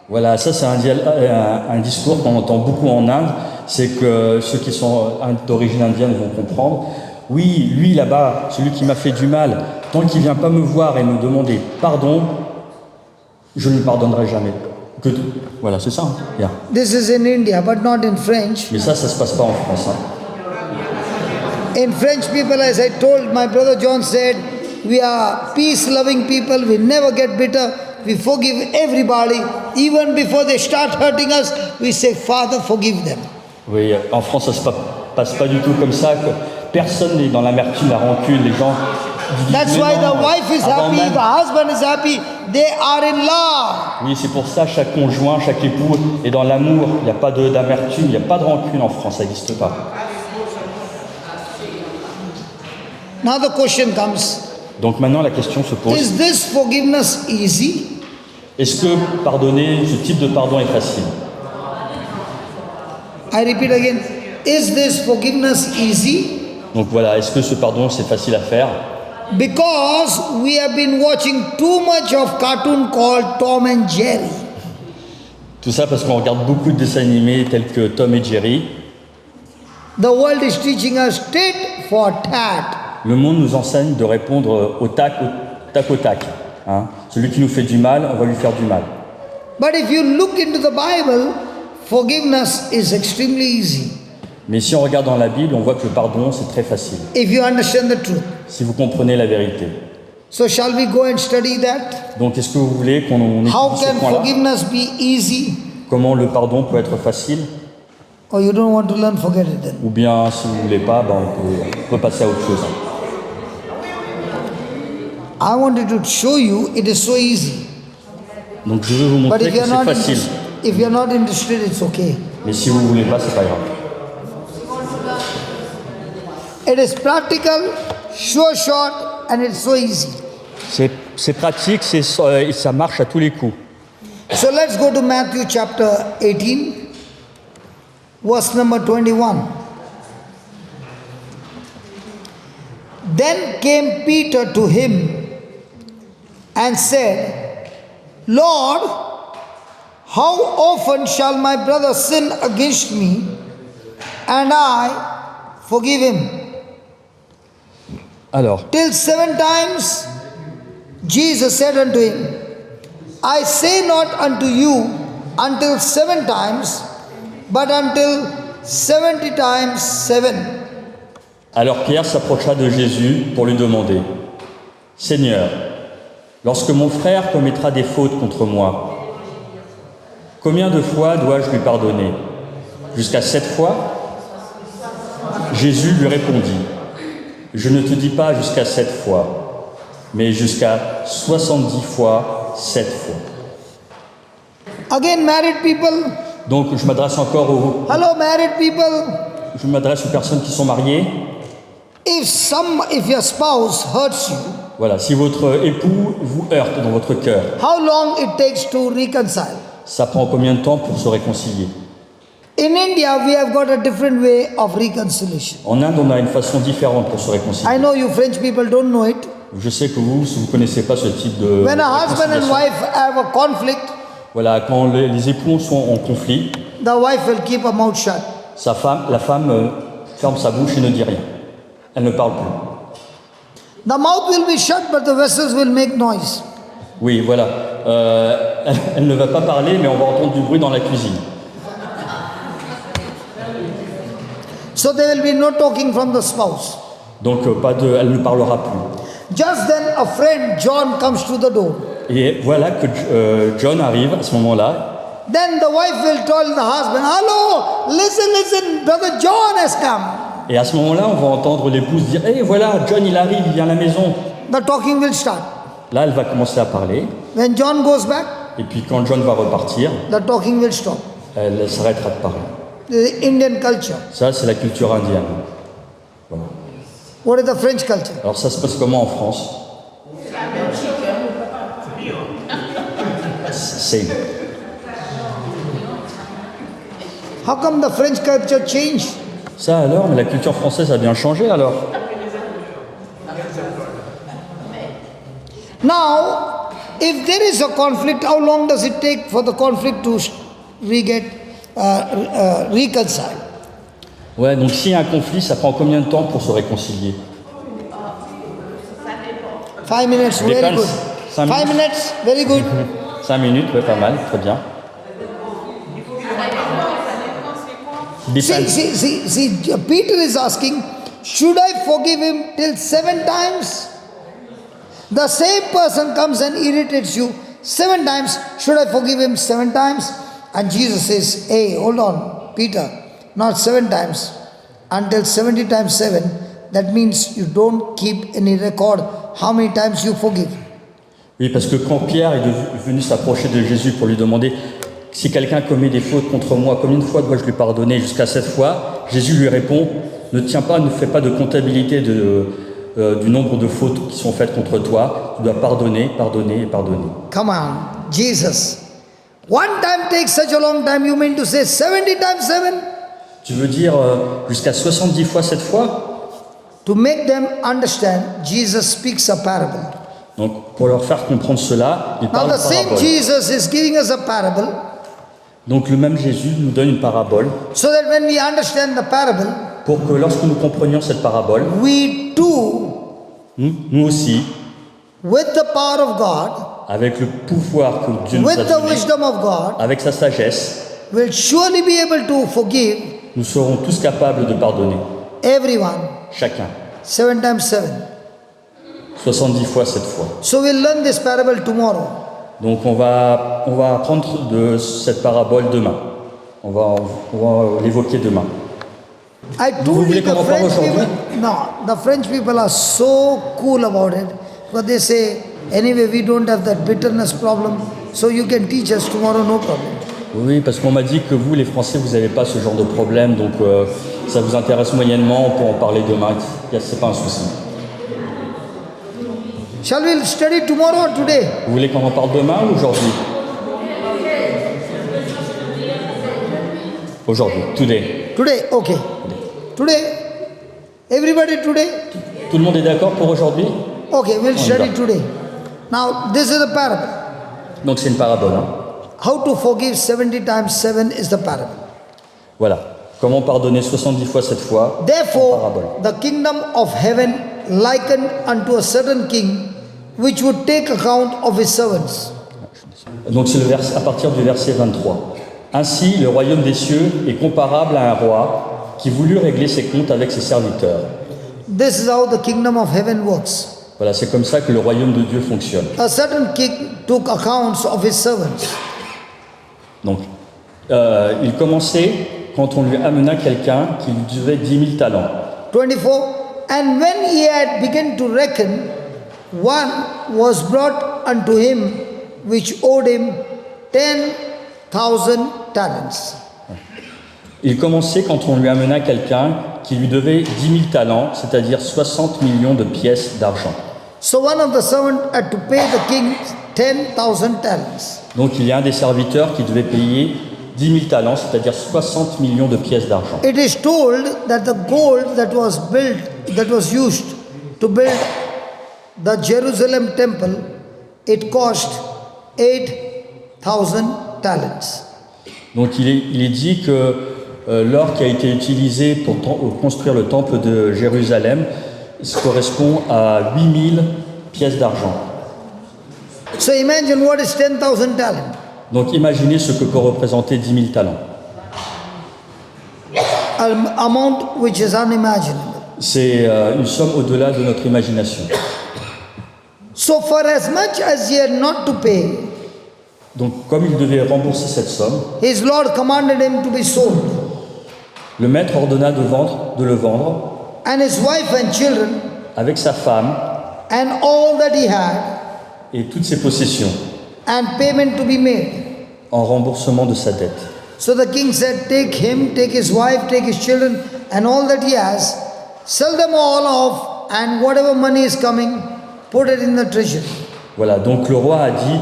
Voilà, ça c'est un discours qu'on entend beaucoup en Inde, c'est que ceux qui sont d'origine indienne vont comprendre. Oui, lui là-bas, celui qui m'a fait du mal, tant qu'il vient pas me voir et me demander pardon, je ne le pardonnerai jamais. Voilà, c'est ça. Hein. Yeah. This is in India, but not in French. Mais ça se passe pas en France. Hein. In French people, as I told my brother John said, we are peace-loving people, we never get bitter, we forgive everybody. Even before they start hurting us, we say, Father, forgive them. Oui, en France, ça se passe pas du tout comme ça. Que personne n'est dans l'amertume, la rancune. Les gens. That's why the wife is avant happy, même- the husband is happy, they are in love. Oui, c'est pour ça chaque conjoint, chaque époux est dans l'amour. Il n'y a pas d'amertume, il n'y a pas de rancune en France, ça n'existe pas. Now the question comes, Donc maintenant la question se pose, is this forgiveness easy? est-ce que pardonner, ce type de pardon est facile? I repeat again, is this forgiveness easy? Donc voilà, est-ce que ce pardon c'est facile à faire? Because we have been watching too much of cartoon called Tom and Jerry. Tout ça parce qu'on regarde beaucoup de dessins animés tels que Tom et Jerry. The world is teaching us tit for tat. Le monde nous enseigne de répondre au tac au tac. Hein. Celui qui nous fait du mal, on va lui faire du mal. But if you look into the Bible, forgiveness is extremely easy. Mais si on regarde dans la Bible, on voit que le pardon, c'est très facile. If you understand the truth. Si vous comprenez la vérité. So shall we go and study that? Donc est-ce que vous voulez qu'on How étudie ce can point-là? forgiveness be easy? Comment le pardon peut être facile? Or you don't want to learn, forget it then. Ou bien si vous ne voulez pas, ben, on peut passer à autre chose. I wanted to show you it is so easy. Donc je veux vous But montrer if que you're c'est not facile. if you're not interested, it's okay. Mais si vous ne voulez pas, c'est pas grave. It is practical, sure shot, and it's so easy. C'est pratique, ça marche à tous les coups. So let's go to Matthew chapter 18, verse number 21. Then came Peter to him and said, Lord, how often shall my brother sin against me and I forgive him? Alors, Till 7 times? Jesus said unto him, I say not unto you until 7 times, but until 70 times 7. alors Pierre s'approcha de Jésus pour lui demander, Seigneur, lorsque mon frère commettra des fautes contre moi, combien de fois dois-je lui pardonner? Jusqu'à 7 fois? Jésus lui répondit, je ne te dis pas jusqu'à 7 fois, mais jusqu'à 70 fois 7 fois. Again, married people. Donc je m'adresse encore Hello, married people. je m'adresse aux personnes qui sont mariées. If your spouse hurts you, Voilà, si votre époux vous heurte dans votre cœur, how long it takes to reconcile? ça prend combien de temps pour se réconcilier? In India, we have got a different way of reconciliation. En Inde, on a une façon différente pour se réconcilier. I know you French people don't know it. Je sais que vous, si vous ne connaissez pas ce type de When a husband and réconciliation, wife have a conflict, voilà, quand les époux sont en conflit, the wife will keep her mouth shut. la femme ferme sa bouche et ne dit rien. Elle ne parle plus. The mouth will be shut, but the vessels will make noise. Oui, voilà. Elle ne va pas parler, mais on va entendre du bruit dans la cuisine. So there will be no talking from the spouse. Donc, elle ne parlera plus. Just then, a friend, John, comes to the door. Et voilà que John arrive à ce moment-là. Then the wife will tell the husband, Hello, listen, brother John has come. Et à ce moment-là, on va entendre l'épouse dire « Hé, voilà, John, il arrive, il vient à la maison. The talking will start. » Là, elle va commencer à parler. When John goes back, Et puis, quand John va repartir, the talking will stop. elle s'arrêtera de parler. The Indian culture. Ça, c'est la culture indienne. Voilà. What is the French culture? Alors, ça se passe comment en France? Same. How come the French culture changed? Ça alors, mais la culture française a bien changé alors. Now, if there is a conflict, how long does it take for the conflict to reconcile? Ouais, donc s'il y a un conflit, ça prend combien de temps pour se réconcilier? 5 minutes, very Depends. good. 5 5 minutes, very good. 5 minutes, ouais, pas mal, très bien. Depends. See, Peter is asking, should I forgive him till 7 times? The same person comes and irritates you 7 times. Should I forgive him 7 times? And Jesus says, hey, hold on, Peter, not 7 times, until 70 times 7. That means you don't keep any record how many times you forgive. Oui, parce que quand Pierre est venu s'approcher de Jésus pour lui demander si quelqu'un commet des fautes contre moi, combien de fois dois-je lui pardonner? Jusqu'à 7 fois. Jésus lui répond, ne fais pas de comptabilité du nombre de fautes qui sont faites contre toi. Tu dois pardonner, pardonner et pardonner. Come on, Jesus. One time takes such a long time, you mean to say 70 times 7? Tu veux dire jusqu'à 70 fois cette fois? To make them understand, Jesus speaks a parable. Donc pour leur faire comprendre cela, il Now parle the de same parabole. Jesus is giving us a parable Donc le même Jésus nous donne une parabole so that when we understand the parable, pour que lorsque nous comprenions cette parabole, we too, nous aussi, with the power of God, avec le pouvoir que Dieu nous a with the donné, wisdom of God, avec sa sagesse, will surely be able to forgive nous serons tous capables de pardonner. everyone Chacun. 7 times 7. 70 fois cette fois. So we'll learn this parable tomorrow. Donc on va apprendre de cette parabole demain. On va l'évoquer demain. I Vous told you voulez the qu'on en parle French aujourd'hui? people, no, the French people are so cool about it, but they say, anyway, we don't have that bitterness problem, so you can teach us tomorrow, no problem. Oui, parce qu'on m'a dit que vous, les Français, vous n'avez pas ce genre de problème, donc ça vous intéresse moyennement, on peut en parler demain, c'est pas un souci. Shall we study tomorrow or today? Vous voulez qu'on en parle demain ou aujourd'hui? Aujourd'hui, today. Today, okay. Today? Everybody today? Tout le monde est d'accord pour aujourd'hui? Okay, we'll y study va. today. Now, this is a parable. Donc c'est une parabole. Hein. How to forgive 70 times 7 is the parable. Voilà. Comment pardonner 70 fois cette fois? En Therefore, parabole. the kingdom of heaven likened unto a certain king, which would take account of his servants. Donc c'est à partir du verset 23. Ainsi, le royaume des cieux est comparable à un roi qui voulut régler ses comptes avec ses serviteurs. This is how the kingdom of heaven works. Voilà, c'est comme ça que le royaume de Dieu fonctionne. A certain king took accounts of his servants. Donc, il commençait quand on lui amena quelqu'un qui lui devait 10 000 talents. 24. And when he had begun to reckon, one was brought unto him which owed him 10,000 talents. Il commençait quand on lui amena quelqu'un qui lui devait 10 000 talents, c'est-à-dire 60 millions de pièces d'argent. So one of the servants had to pay the king 10,000 talents. Donc il y a un des serviteurs qui devait payer 10 000 talents, c'est-à-dire 60 millions de pièces d'argent. It is told that the gold that was used to build the Jerusalem temple, it cost 8,000 talents. Donc il est dit que l'or qui a été utilisé pour construire le temple de Jérusalem correspond à 8 000 pièces d'argent. So imagine what is 10,000 talents. Donc imaginez ce que peut représenter 10 000 talents. An amount which is unimaginable. C'est une somme au-delà de notre imagination. So for as much as he had not to pay, Donc comme il devait rembourser cette somme, his Lord commanded him to be sold, le maître ordonna de le vendre and his wife and children, avec sa femme and all that he had, et toutes ses possessions and payment to be made. en remboursement de sa dette. So the king said, take him, take his wife, take his children, and all that he has, sell them all off, and whatever money is coming, put it in the treasury. Voilà, donc le roi a dit,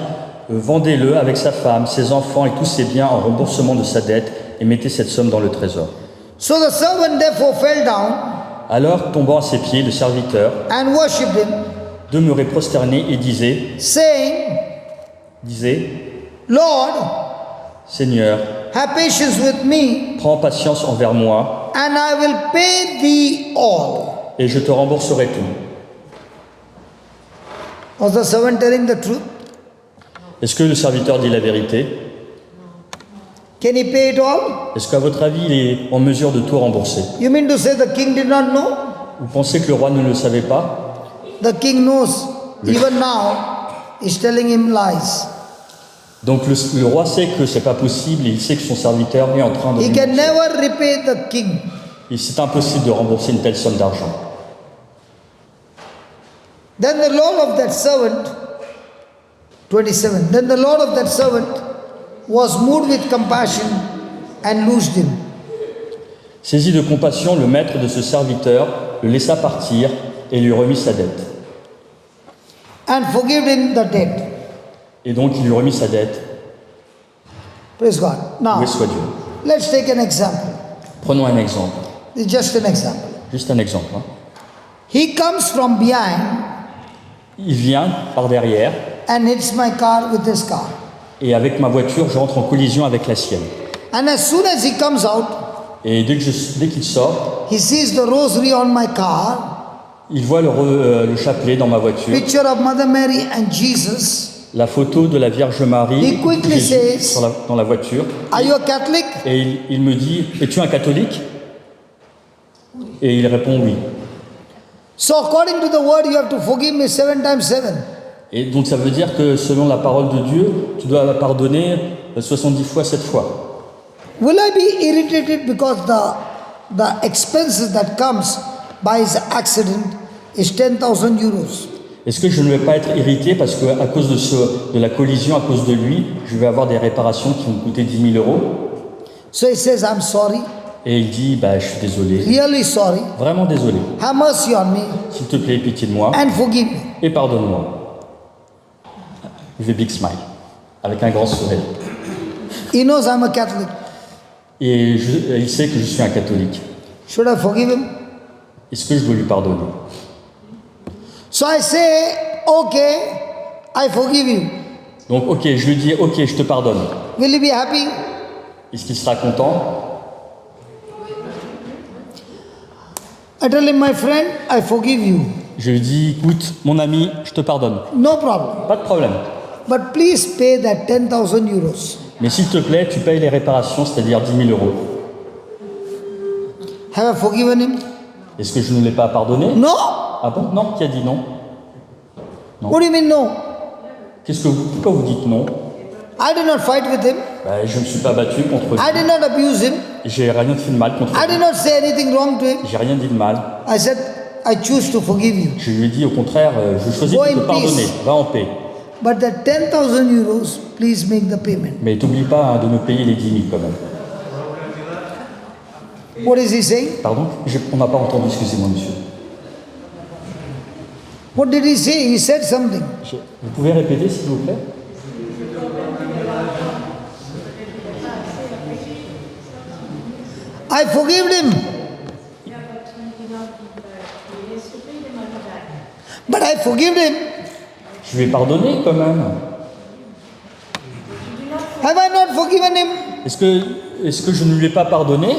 vendez-le avec sa femme, ses enfants et tous ses biens en remboursement de sa dette et mettez cette somme dans le trésor. So the servant therefore fell down Alors, tombant à ses pieds, le serviteur and worshipped him, demeurait prosterné et disait, saying, Lord, Seigneur, have patience with me, prends patience envers moi and I will pay thee all. et je te rembourserai tout. Was the servant telling the truth? Est-ce que le serviteur dit la vérité? Can he pay it all? Est-ce qu'à votre avis, il est en mesure de tout rembourser? You mean to say the king did not know? Vous pensez que le roi ne le savait pas? The king knows. Even now, he's telling him lies. Donc le roi sait que c'est pas possible et il sait que son serviteur est en train de He lui can mentir. never repay the king. Et c'est impossible de rembourser une telle somme d'argent. Then the Lord of that servant, 27, then the Lord of that servant was moved with compassion and loosed him. Saisi de compassion, le maître de ce serviteur le laissa partir et lui remit sa dette. and forgave him the debt. Et donc il lui remit sa dette. Praise God. Now, Loué soit Dieu. let's take an example. Prenons un exemple. It's just an example. Juste un exemple. Hein. He comes from behind Il vient par derrière and hits my car with his car. et avec ma voiture, je rentre en collision avec la sienne. And as soon as he comes out, Et dès qu'il sort, he sees the rosary on my car, il voit le chapelet dans ma voiture, picture of Mother Mary and Jesus. la photo de la Vierge Marie He quickly Jésus says, dans la voiture. Are you a Catholic? Et il me dit, es-tu un catholique? Et il répond oui. So according to the word, you have to forgive me 7 times 7. Et donc ça veut dire que selon la parole de Dieu, tu dois pardonner 70 fois 7 fois. Will I be irritated because the expenses that comes by his accident is 10,000 euros? Est-ce que je ne vais pas être irrité parce qu'à cause de la collision, à cause de lui, je vais avoir des réparations qui vont coûter 10 000 euros? So he says, I'm sorry, Et il dit, bah, je suis désolé, really sorry. vraiment désolé. Have mercy on me S'il te plaît, pitié de moi and forgive me. et pardonne-moi. With a big smile, avec un grand sourire. He knows I'm a Catholic. Et il sait que je suis un catholique. Should I forgive him? Est-ce que je dois lui pardonner? So I say, okay, I forgive you. Donc, ok, je lui dis, ok, je te pardonne. Will he be happy? Est-ce qu'il sera content? I tell him, my friend, I forgive you. Je lui dis, écoute, mon ami, je te pardonne. No problem. Pas de problème. But please pay that 10,000 euros. Mais s'il te plaît, tu payes les réparations, c'est-à-dire 10 000 euros. Have I forgiven him? Est-ce que je ne l'ai pas pardonné? No. Ah bon? Non, qui a dit non? What do you mean no? Pourquoi vous dites non? I did not fight with him. Ben, je ne me suis pas battu contre lui. I did not abuse him. J'ai rien fait de mal contre I lui. did not say anything wrong to him. J'ai rien dit de mal. I said, I choose to forgive you. Je lui ai dit au contraire, je choisis Go de te in pardonner. peace. Va en paix. But that 10,000 euros, please make the payment. Mais t'oublie pas hein, de me payer les 10 000 quand même. What is he saying? Pardon? On n'a pas entendu, excusez-moi monsieur. What did he say? He said something. Vous pouvez répéter s'il vous plaît? I forgave him. But I forgive him. Je lui ai pardonné quand même. Have I not forgiven him? Est-ce que je ne lui ai pas pardonné?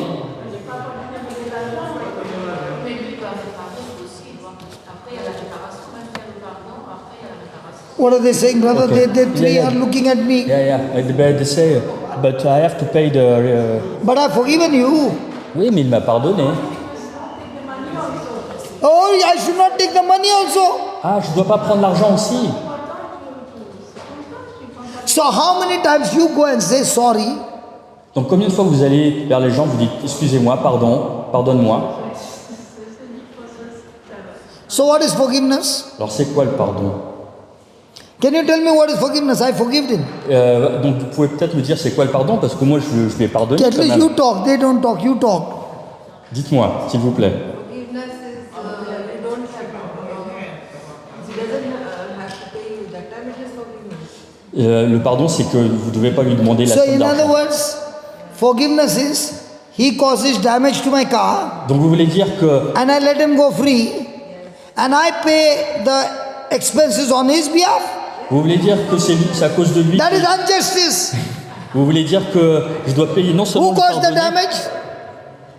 What are they saying, brother? Okay. They three Yeah. are looking at me. Yeah. They say, but I have to pay the. But I've forgiven you. Oui, mais il m'a pardonné. Oh, I should not take the money also. Ah, je dois pas prendre l'argent aussi. So how many times you go and say sorry? Donc combien de fois vous allez vers les gens, vous dites excusez-moi, pardonne-moi. So what is forgiveness? Alors c'est quoi le pardon? Can you tell me what is forgiveness? I forgive him. Donc vous pouvez peut-être me dire c'est quoi le pardon parce que moi je lui ai pardonné At quand least même. you talk. They don't talk. You talk. Dites-moi, s'il vous plaît. Forgiveness is you don't have he doesn't have to pay you that time. It is forgiveness. Le pardon, c'est que vous ne devez pas lui demander la So somme in other d'argent. words, forgiveness is he causes damage to my car Donc vous voulez dire que and I let him go free and I pay the expenses on his behalf. c'est à cause de lui. That is injustice. Vous voulez dire que je dois payer non seulement Who lui caused the pardonner, damage?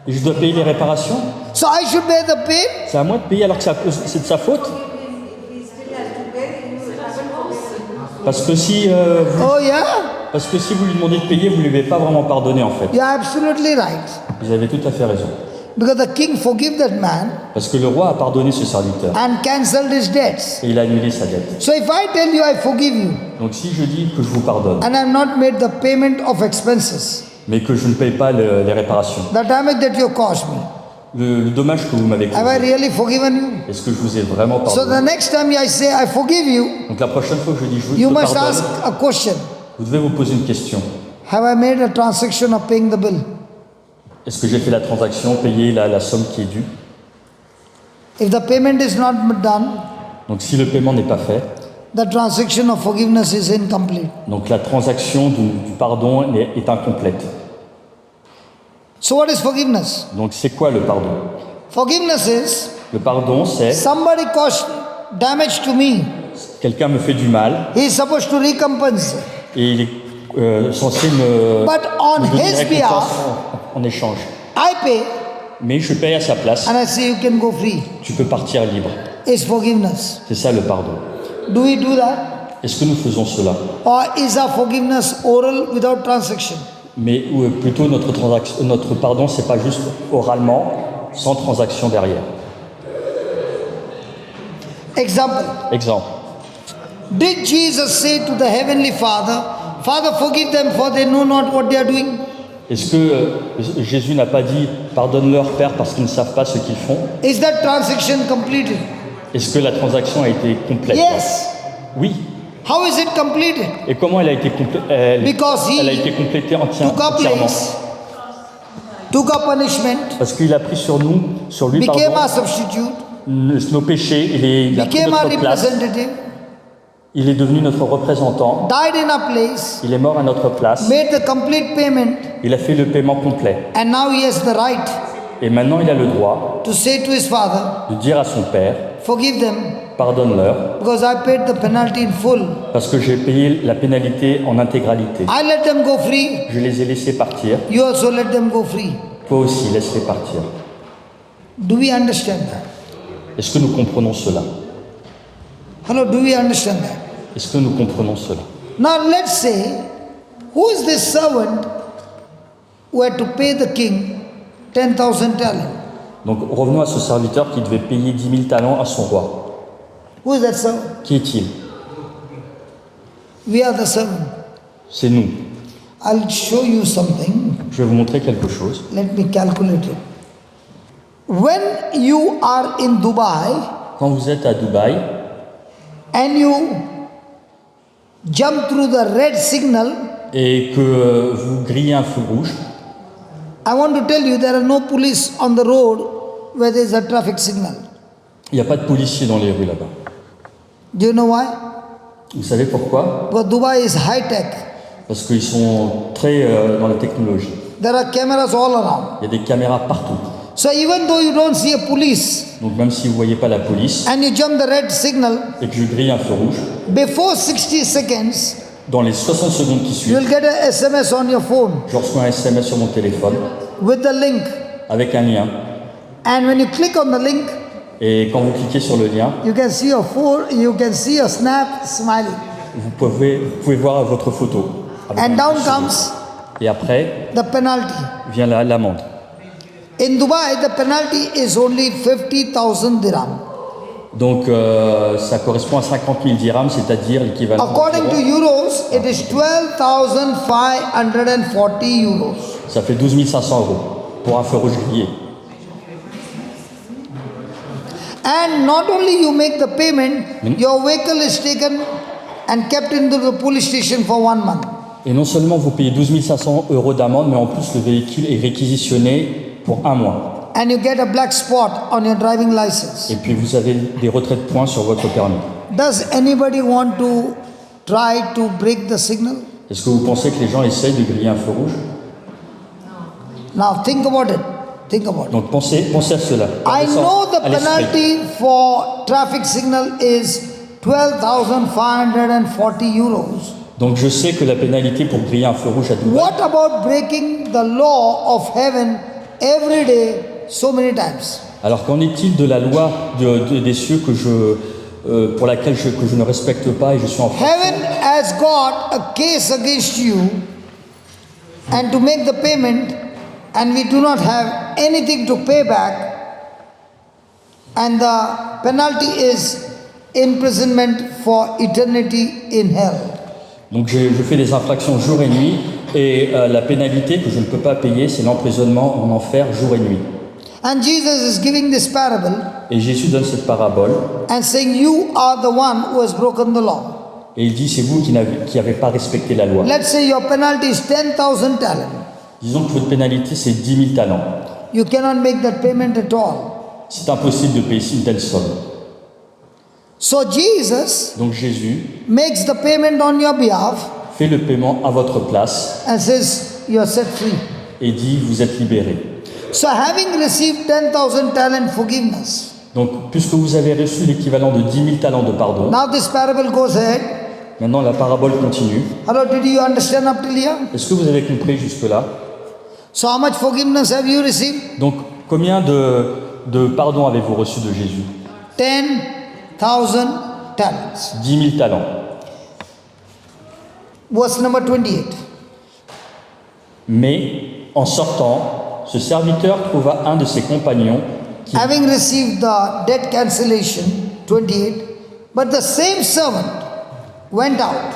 et je dois payer les réparations. So I should pay the pain. C'est à moi de payer alors que c'est de sa faute. If he still has to pay, you haven't forgiven. Parce que si Oh yeah, vous lui demandez de payer, vous ne lui avez pas vraiment pardonné en fait. you're absolutely right. Vous avez tout à fait raison. Because the king forgave that man Parce que le roi a pardonné ce serviteur and cancelled his debts. et il a annulé sa dette. So if I tell you I forgive you Donc si je dis que je vous pardonne, and I've not made the payment of expenses, mais que je ne paye pas les réparations, the damage that you caused me, le dommage que vous m'avez have I causé, really forgiven you? est-ce que je vous ai vraiment So the pardonné? next time I say I forgive you, Donc la prochaine fois que je dis je you vous must pardonne, ask a question. vous devez vous poser une question. Have I made a transaction of paying the bill? Est-ce que j'ai fait la transaction, payé la somme qui est due? If the payment is not done, Donc si le paiement n'est pas fait, the transaction of forgiveness is incomplete. donc la transaction du pardon est incomplète. So what is forgiveness? Donc c'est quoi le pardon? Forgiveness is Le pardon, c'est somebody caused damage to me. quelqu'un me fait du mal He is supposed to recompense. et il est censé me But on me donner une his récompense behalf, en échange. I pay Mais je paye à sa place, and I say you can go free. tu peux partir libre. Is forgiveness. C'est ça le pardon. Do we do that? Est-ce que nous faisons cela? Or is our forgiveness oral without transaction? Mais plutôt notre pardon, c'est pas juste oralement, sans transaction derrière. Example. Exemple. Did Jesus say to the heavenly Father, Father, forgive them for they know not what they are doing? Est-ce que Jésus n'a pas dit pardonne-leur Père parce qu'ils ne savent pas ce qu'ils font? Is that transaction completed? Est-ce que la transaction a été complète? Yes. Oui. How is it completed? Et comment elle a été Because he elle a été complétée took our entièrement? place, took our punishment, Parce qu'il a pris sur lui became pardon, our substitute, nos péchés, il a pris became our notre place, representative, il est devenu notre représentant, died in our place, il est mort à notre place, made the complete payment, il a fait le paiement complet. and now he has the right Et maintenant il a le droit to say to his Father, de dire à son Père, forgive them pardonne-leur, because I paid the penalty in full. parce que j'ai payé la pénalité en intégralité. I let them go free, Je les ai laissés partir, you also let them go free. toi aussi laisse-les partir. Do we understand that? Est-ce que nous comprenons cela? Hello, do we understand that? Est-ce que nous comprenons cela? Now let's say, who is this servant who had to pay the king 10,000 talents? Donc revenons à ce serviteur qui devait payer 10 000 talents à son roi. Who is that servant? Qui est-il? We are the servant. C'est nous. I'll show you something. Je vais vous montrer quelque chose. Let me calculate it. When you are in Dubai Quand vous êtes à Dubaï and you jump through the red signal, et que vous grillez un feu rouge, I want to tell you there are no police on the road where there is a traffic signal. il n'y a pas de policiers dans les rues là-bas. Do you know why? Vous savez pourquoi? Because Dubai is high tech. Parce qu'ils sont très dans la technologie. There are cameras all around. Il y a des caméras partout. So even though you don't see a police Donc même si vous ne voyez pas la police and you jump the red signal, et que je grille un feu rouge, before 60 seconds, dans les 60 secondes qui you suivent, will get a SMS on your phone je reçois un SMS sur mon téléphone with the link. avec un lien. And when you click on the link, Et quand vous cliquez sur le lien, you can see your snap smiling. vous pouvez voir votre photo. avec And un down sourire. comes Et après the penalty. vient l'amende. In Dubai, the penalty is only 50,000 dirham. Donc ça correspond à 50 000 dirhams, c'est-à-dire l'équivalent. According to euros, it is 12,540 euros. Ça fait 12 500 € pour un feu rouge grillé. And not only you make the payment, your vehicle is taken and kept into the police station for 1 month. Et non seulement vous payez 12 500 € d'amende, mais en plus le véhicule est réquisitionné pour 1 mois. And you get a black spot on your driving license. Et puis vous avez des retraits de points sur votre permis. Does anybody want to try to break the signal? Est-ce que vous pensez que les gens essayent de griller un feu rouge? Now think about it. Think about it. Donc pensez à cela. I Gardez ça know the à l'esprit. penalty for traffic signal is 12,540 euros. Donc je sais que la pénalité pour griller un feu rouge à Dubaï, What about breaking the law of heaven every day so many times? alors qu'en est-il de la loi des cieux pour laquelle que je ne respecte pas et je suis en faute? Heaven has got a case against you and to make the payment and we do not have anything to pay back and the penalty is imprisonment for eternity in hell. Donc je fais des infractions jour et nuit et la pénalité que je ne peux pas payer, c'est l'emprisonnement en enfer jour et nuit. And Jesus is giving this parable Et Jésus donne cette parabole and saying, you are the one who has broken the law. et il dit c'est vous qui n'avez pas respecté la loi. Let's say your penalty is 10,000 talents. Disons que votre pénalité c'est 10 000 talents. You cannot make that payment at all. c'est impossible de payer une telle somme. So Jesus Donc Jésus makes the payment on your behalf fait le paiement à votre place and says, you are set free. et dit vous êtes libérés. So having received 10,000 talent forgiveness, Donc puisque vous avez reçu l'équivalent de 10 000 talents de pardon, now this parable goes ahead. maintenant la parabole continue. Hello, did you understand up till here? Est-ce que vous avez compris jusque-là? So how much forgiveness have you received? Donc combien de pardon avez-vous reçu de Jésus? 10,000 talents. 10 000 talents. Verse number 28. Mais en sortant, ce serviteur trouva un de ses compagnons qui, Having received the debt cancellation, 28, but the same servant went out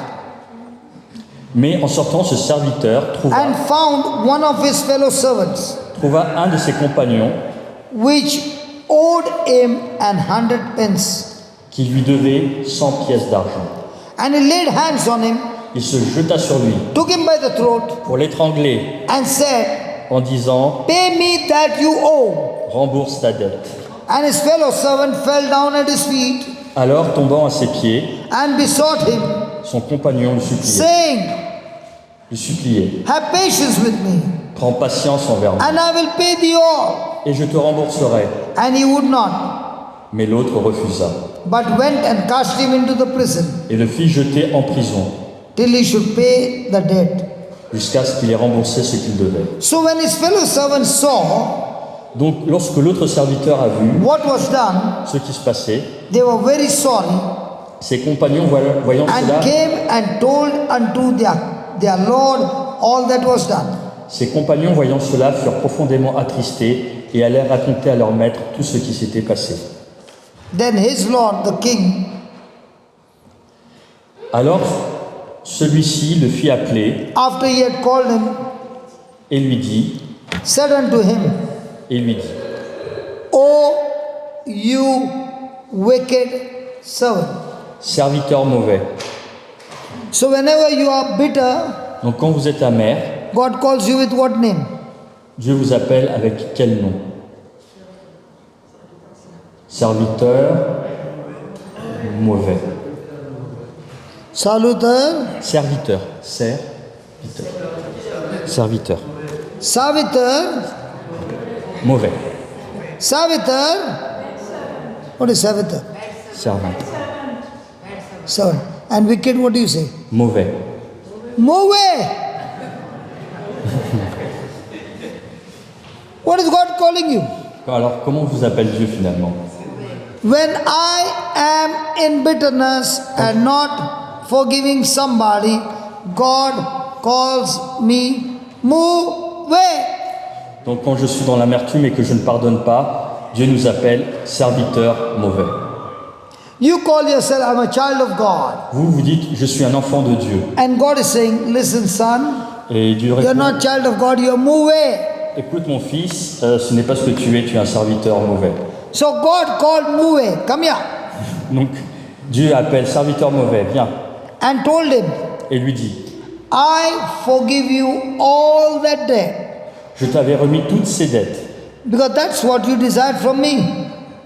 mais en sortant, ce serviteur and found one of his fellow servants, trouva un de ses compagnons which owed him 100 pence. qui lui devait 100 pièces d'argent. And he laid hands on him, Il se jeta sur lui took him by the throat, pour l'étrangler and said, en disant pay me that you owe. « Rembourse ta dette ». And his fellow servant fell down at his feet Alors, tombant à ses pieds, and besought him, son compagnon saying, lui suppliait have patience with me, « Prends patience envers moi, and I will pay thee all. et je te rembourserai. And he would not, » Mais l'autre refusa but went and cast him into the prison, et le fit jeter en prison till he should pay the debt. jusqu'à ce qu'il ait remboursé ce qu'il devait. So when his fellow servants saw Donc, lorsque l'autre serviteur a vu what was done, ce qui se passait, they were very sorry, ses compagnons, voyant cela, and came and told unto their Lord all that was done. ses compagnons, voyant cela, furent profondément attristés et allèrent raconter à leur maître tout ce qui s'était passé. Then his Lord, the king, Alors, celui-ci le fit appeler after he had called him, et lui dit, said unto him, O you wicked servant. serviteur mauvais. So whenever you are bitter, Donc quand vous êtes amer, God calls you with what name? Dieu vous appelle avec quel nom? Serviteur mauvais. Salutar, Serviteur. Serviteur. Serviteur. Savitar, Mauvais. Savitar. What is Savitar? Servant. Servant. And wicked, what do you say? Mauvais. Move away. What is God calling you? Alors comment vous appelle Dieu finalement? When I am in bitterness and not forgiving somebody, God calls me, move away. Donc quand je suis dans l'amertume et que je ne pardonne pas, Dieu nous appelle serviteur mauvais. You call yourself, I'm a child of God. Vous vous dites, je suis un enfant de Dieu. And God is saying, listen son, Et Dieu you're répond, not child of God, you're move away. écoute mon fils, ce n'est pas ce que tu es un serviteur mauvais. So God called move away, come here, Donc Dieu appelle serviteur mauvais, viens, and told him, et lui dit, I forgive you all that debt, je t'avais remis toutes ces dettes, because that's what you desired from me.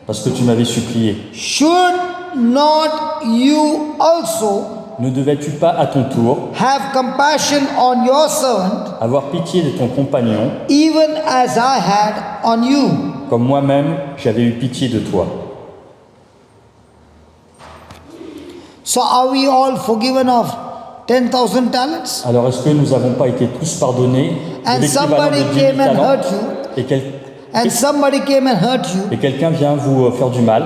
parce que tu m'avais supplié. Should not you also Ne devais-tu pas à ton tour have compassion on your servant, avoir pitié de ton compagnon, even as I had on you? comme moi-même j'avais eu pitié de toi? So are we all forgiven of 10,000 talents? Alors est-ce que nous n'avons pas été tous pardonnés de And l'équivalent somebody de 10 came 000 and talents hurt you, et, and somebody came and hurt you, et quelqu'un vient vous faire du mal,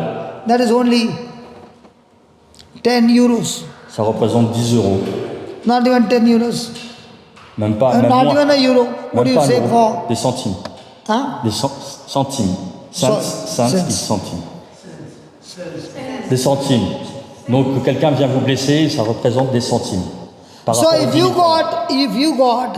that is only 10 euros. ça représente 10 euros, Not even 10 euros. même pas, même Not moins, even a euro. What do même you pas un say euro, for? des centimes, Huh? des centimes, cents, Cents. centimes, des centimes. Donc quelqu'un vient vous blesser, et ça représente des centimes. Par So rapport aux 10 000. if you got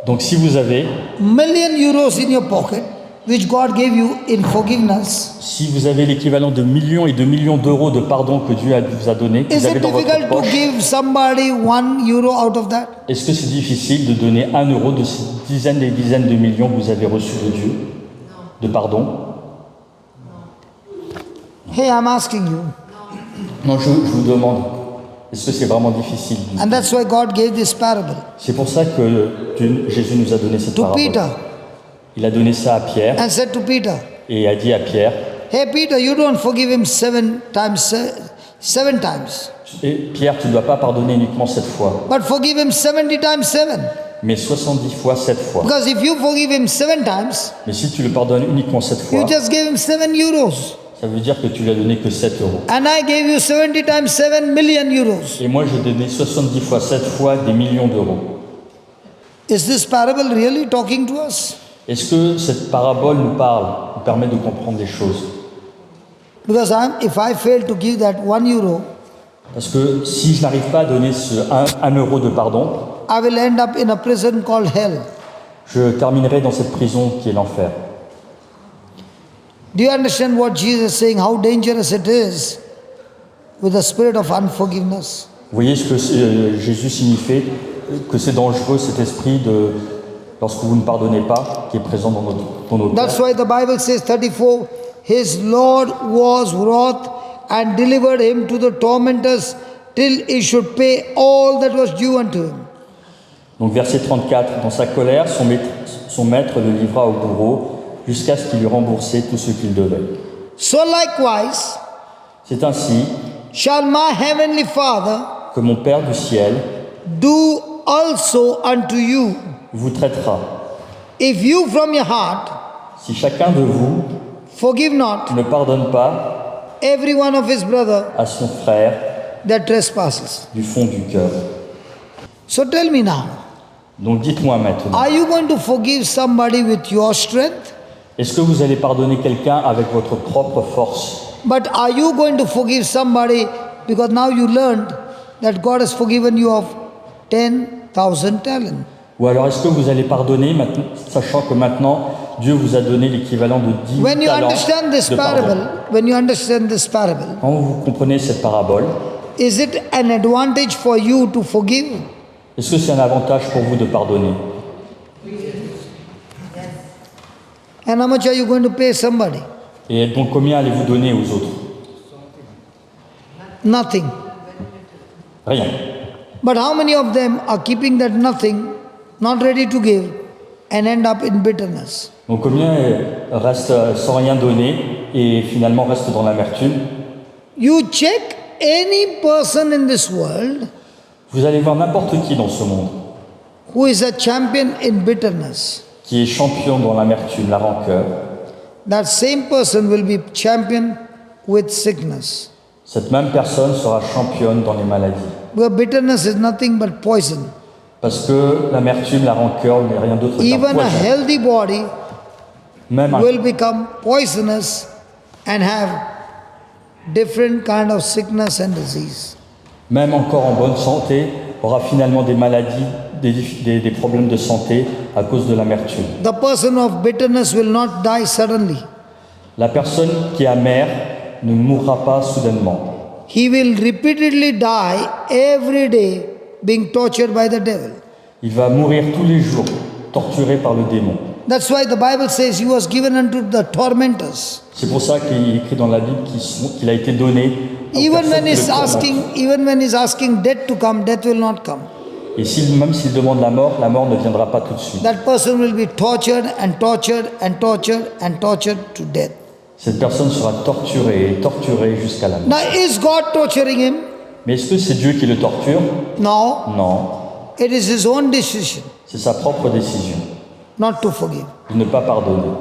Donc si vous avez, million euros in your pocket, which God gave you in forgiveness, si vous avez l'équivalent de millions et de millions d'euros de pardon que Dieu vous a donné, que is vous avez it dans votre difficult to poche, give somebody 1 euro out of that? est-ce que c'est difficile de donner 1 euro de ces dizaines et dizaines de millions que vous avez reçus de Dieu, de pardon? Hey, I'm asking you. Non, je vous demande, est-ce que c'est vraiment difficile? And that's why God gave this parable C'est pour ça que Jésus nous a donné cette to parabole. Peter Il a donné ça à Pierre and said to Peter, et a dit à Pierre, hey Peter, you don't forgive him seven times. et Pierre, tu ne dois pas pardonner uniquement 7 fois, But forgive him 70 times 7. mais 70 fois 7 fois. Because if you forgive him 7 times, Mais si tu le pardonnes uniquement 7 fois, you just gave him 7 euros. ça veut dire que tu lui as donné que 7 euros. And I gave you 70 times 7 million euros. Et moi, j'ai donné 70 fois 7 fois des millions d'euros. Is this parable really talking to us? Est-ce que cette parabole nous parle, nous permet de comprendre des choses? Because if I fail to give that 1 euro, Parce que si je n'arrive pas à donner ce 1 euro de pardon, I will end up in a prison called hell. je terminerai dans cette prison qui est l'enfer. Do you understand what Jesus is saying? How dangerous it is with the spirit of unforgiveness? Vous voyez ce que Jésus signifie, que c'est dangereux cet esprit de lorsque vous ne pardonnez pas qui est présent dans nos That's cœurs. why the Bible says 34, his Lord was wroth and delivered him to the tormentors till he should pay all that was due unto him. Donc verset 34, dans sa colère, son maître le livra au bourreau jusqu'à ce qu'il lui remboursait tout ce qu'il devait. So likewise C'est ainsi shall my heavenly Father que mon Père du ciel do also unto you, vous traitera. if you from your heart Si chacun de vous forgive not ne pardonne pas every one of his brother à son frère that trespasses. du fond du cœur. So tell me now, Donc dites-moi maintenant, are you going to forgive somebody with your strength? est-ce que vous allez pardonner quelqu'un avec votre propre force? But are you going to forgive somebody because now you learned that God has forgiven you of 10,000 talents? Ou alors est-ce que vous allez pardonner, maintenant, sachant que maintenant Dieu vous a donné l'équivalent de 10 When you talents understand this de pardon? parable, Quand vous comprenez cette parabole, is it an advantage for you to forgive? est-ce que c'est un avantage pour vous de pardonner? And how much are you going to pay somebody? Et donc combien allez-vous donner aux autres? Nothing. Rien. But how many of them are keeping that nothing, not ready to give, and end up in bitterness? Donc combien restent sans rien donner et finalement restent dans l'amertume? You check any person in this world Vous allez voir n'importe qui dans ce monde who is a champion in bitterness. qui est champion dans l'amertume, la rancœur. That same person will be champion with sickness. Cette même personne sera championne dans les maladies. Where bitterness is nothing but poison. Parce que l'amertume, la rancœur n'est rien d'autre qu'un Even a poison. healthy body Même un, will become poisonous and have different kind of sickness and disease. même encore en bonne santé aura finalement des maladies, des problèmes de santé à cause de l'amertume. The person of bitterness will not die suddenly. La personne qui est amère ne mourra pas soudainement. He will repeatedly die every day being tortured by the devil. Il va mourir tous les jours, torturé par le démon. That's why the Bible says he was given unto the tormentors. C'est pour ça qu'il est écrit dans la Bible qu'il a été donné aux personnes qui le tourmentent. Even when he's asking death to come, death will not come. Et même s'il demande la mort ne viendra pas tout de suite. That person will be tortured and tortured and tortured and tortured to death. Cette personne sera torturée et torturée jusqu'à la mort. Now, is God torturing him? Mais est-ce que c'est Dieu qui le torture? No. Non, It is his own decision c'est sa propre décision not to forgive. de ne pas pardonner.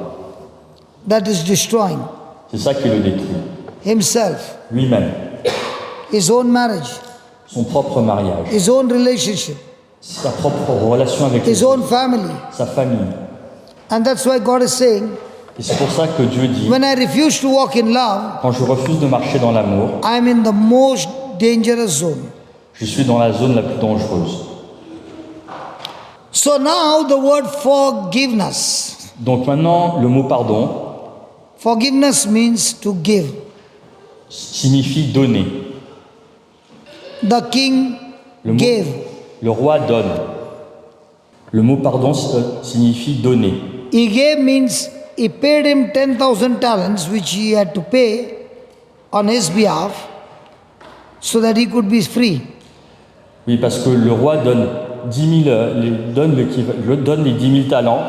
That is destroying C'est ça qui le détruit. himself, Lui-même, his own marriage, son propre mariage, his own relationship, sa propre relation avec his les autres, own family. sa famille. And that's why God is saying, Et c'est pour ça que Dieu dit, when I refuse to walk in love, quand je refuse de marcher dans l'amour, I am in the most dangerous zone. je suis dans la zone la plus dangereuse. So now the word forgiveness. Donc maintenant, le mot pardon Forgiveness means to give. signifie donner. The king Le, mot- gave. le roi donne. Le mot pardon signifie donner. He gave means he paid him 10,000 talents, which he had to pay on his behalf so that he could be free. Oui, parce que le roi donne 10 000, donne les 10 000 talents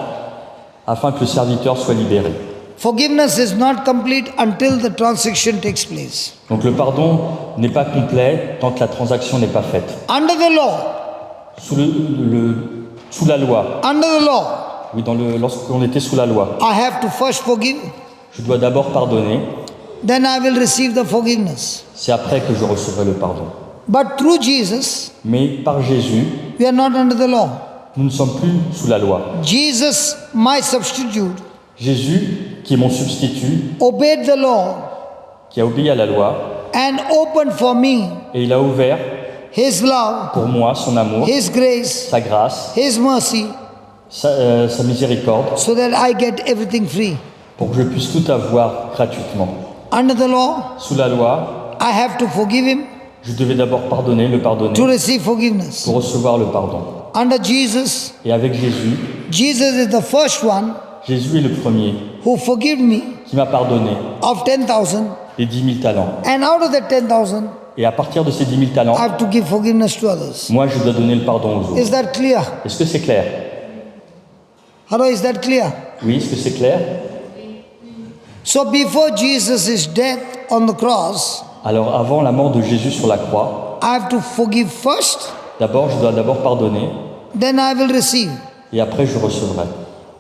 afin que le serviteur soit libéré. Forgiveness is not complete until the transaction takes place. Donc le pardon n'est pas complet tant que la transaction n'est pas faite. Under the law, Sous la loi, under the law, oui, lorsqu'on était sous la loi, I have to first forgive, je dois d'abord pardonner, then I will receive the forgiveness. c'est après que je recevrai le pardon. But through Jesus, Mais par Jésus, we are not under the law. nous ne sommes plus sous la loi. Jesus, my substitute, Jésus, qui est mon substitut, obeyed the law qui a obéi à la loi, and opened for me et il a ouvert his love, pour moi son amour, his grace, sa grâce, his mercy, sa miséricorde, so that I get everything free. pour que je puisse tout avoir gratuitement. Under the law, Sous la loi, I have to forgive him je devais d'abord pardonner, le pardonner, to receive forgiveness. pour recevoir le pardon. Under Jesus, Et avec Jésus, Jesus is the first one Jésus est le premier who forgave me qui m'a pardonné of 10,000, les 10 000 talents. and out of that 10,000, Et à partir de ces 10 000 talents, I have to give forgiveness to others. moi je dois donner le pardon aux autres. Is that clear? Est-ce que c'est clair? Hello, is that clear? Oui, est-ce que c'est clair? So before Jesus' death on the cross, Alors avant la mort de Jésus sur la croix, I have to forgive first, d'abord je dois d'abord pardonner then I will receive. et après je recevrai.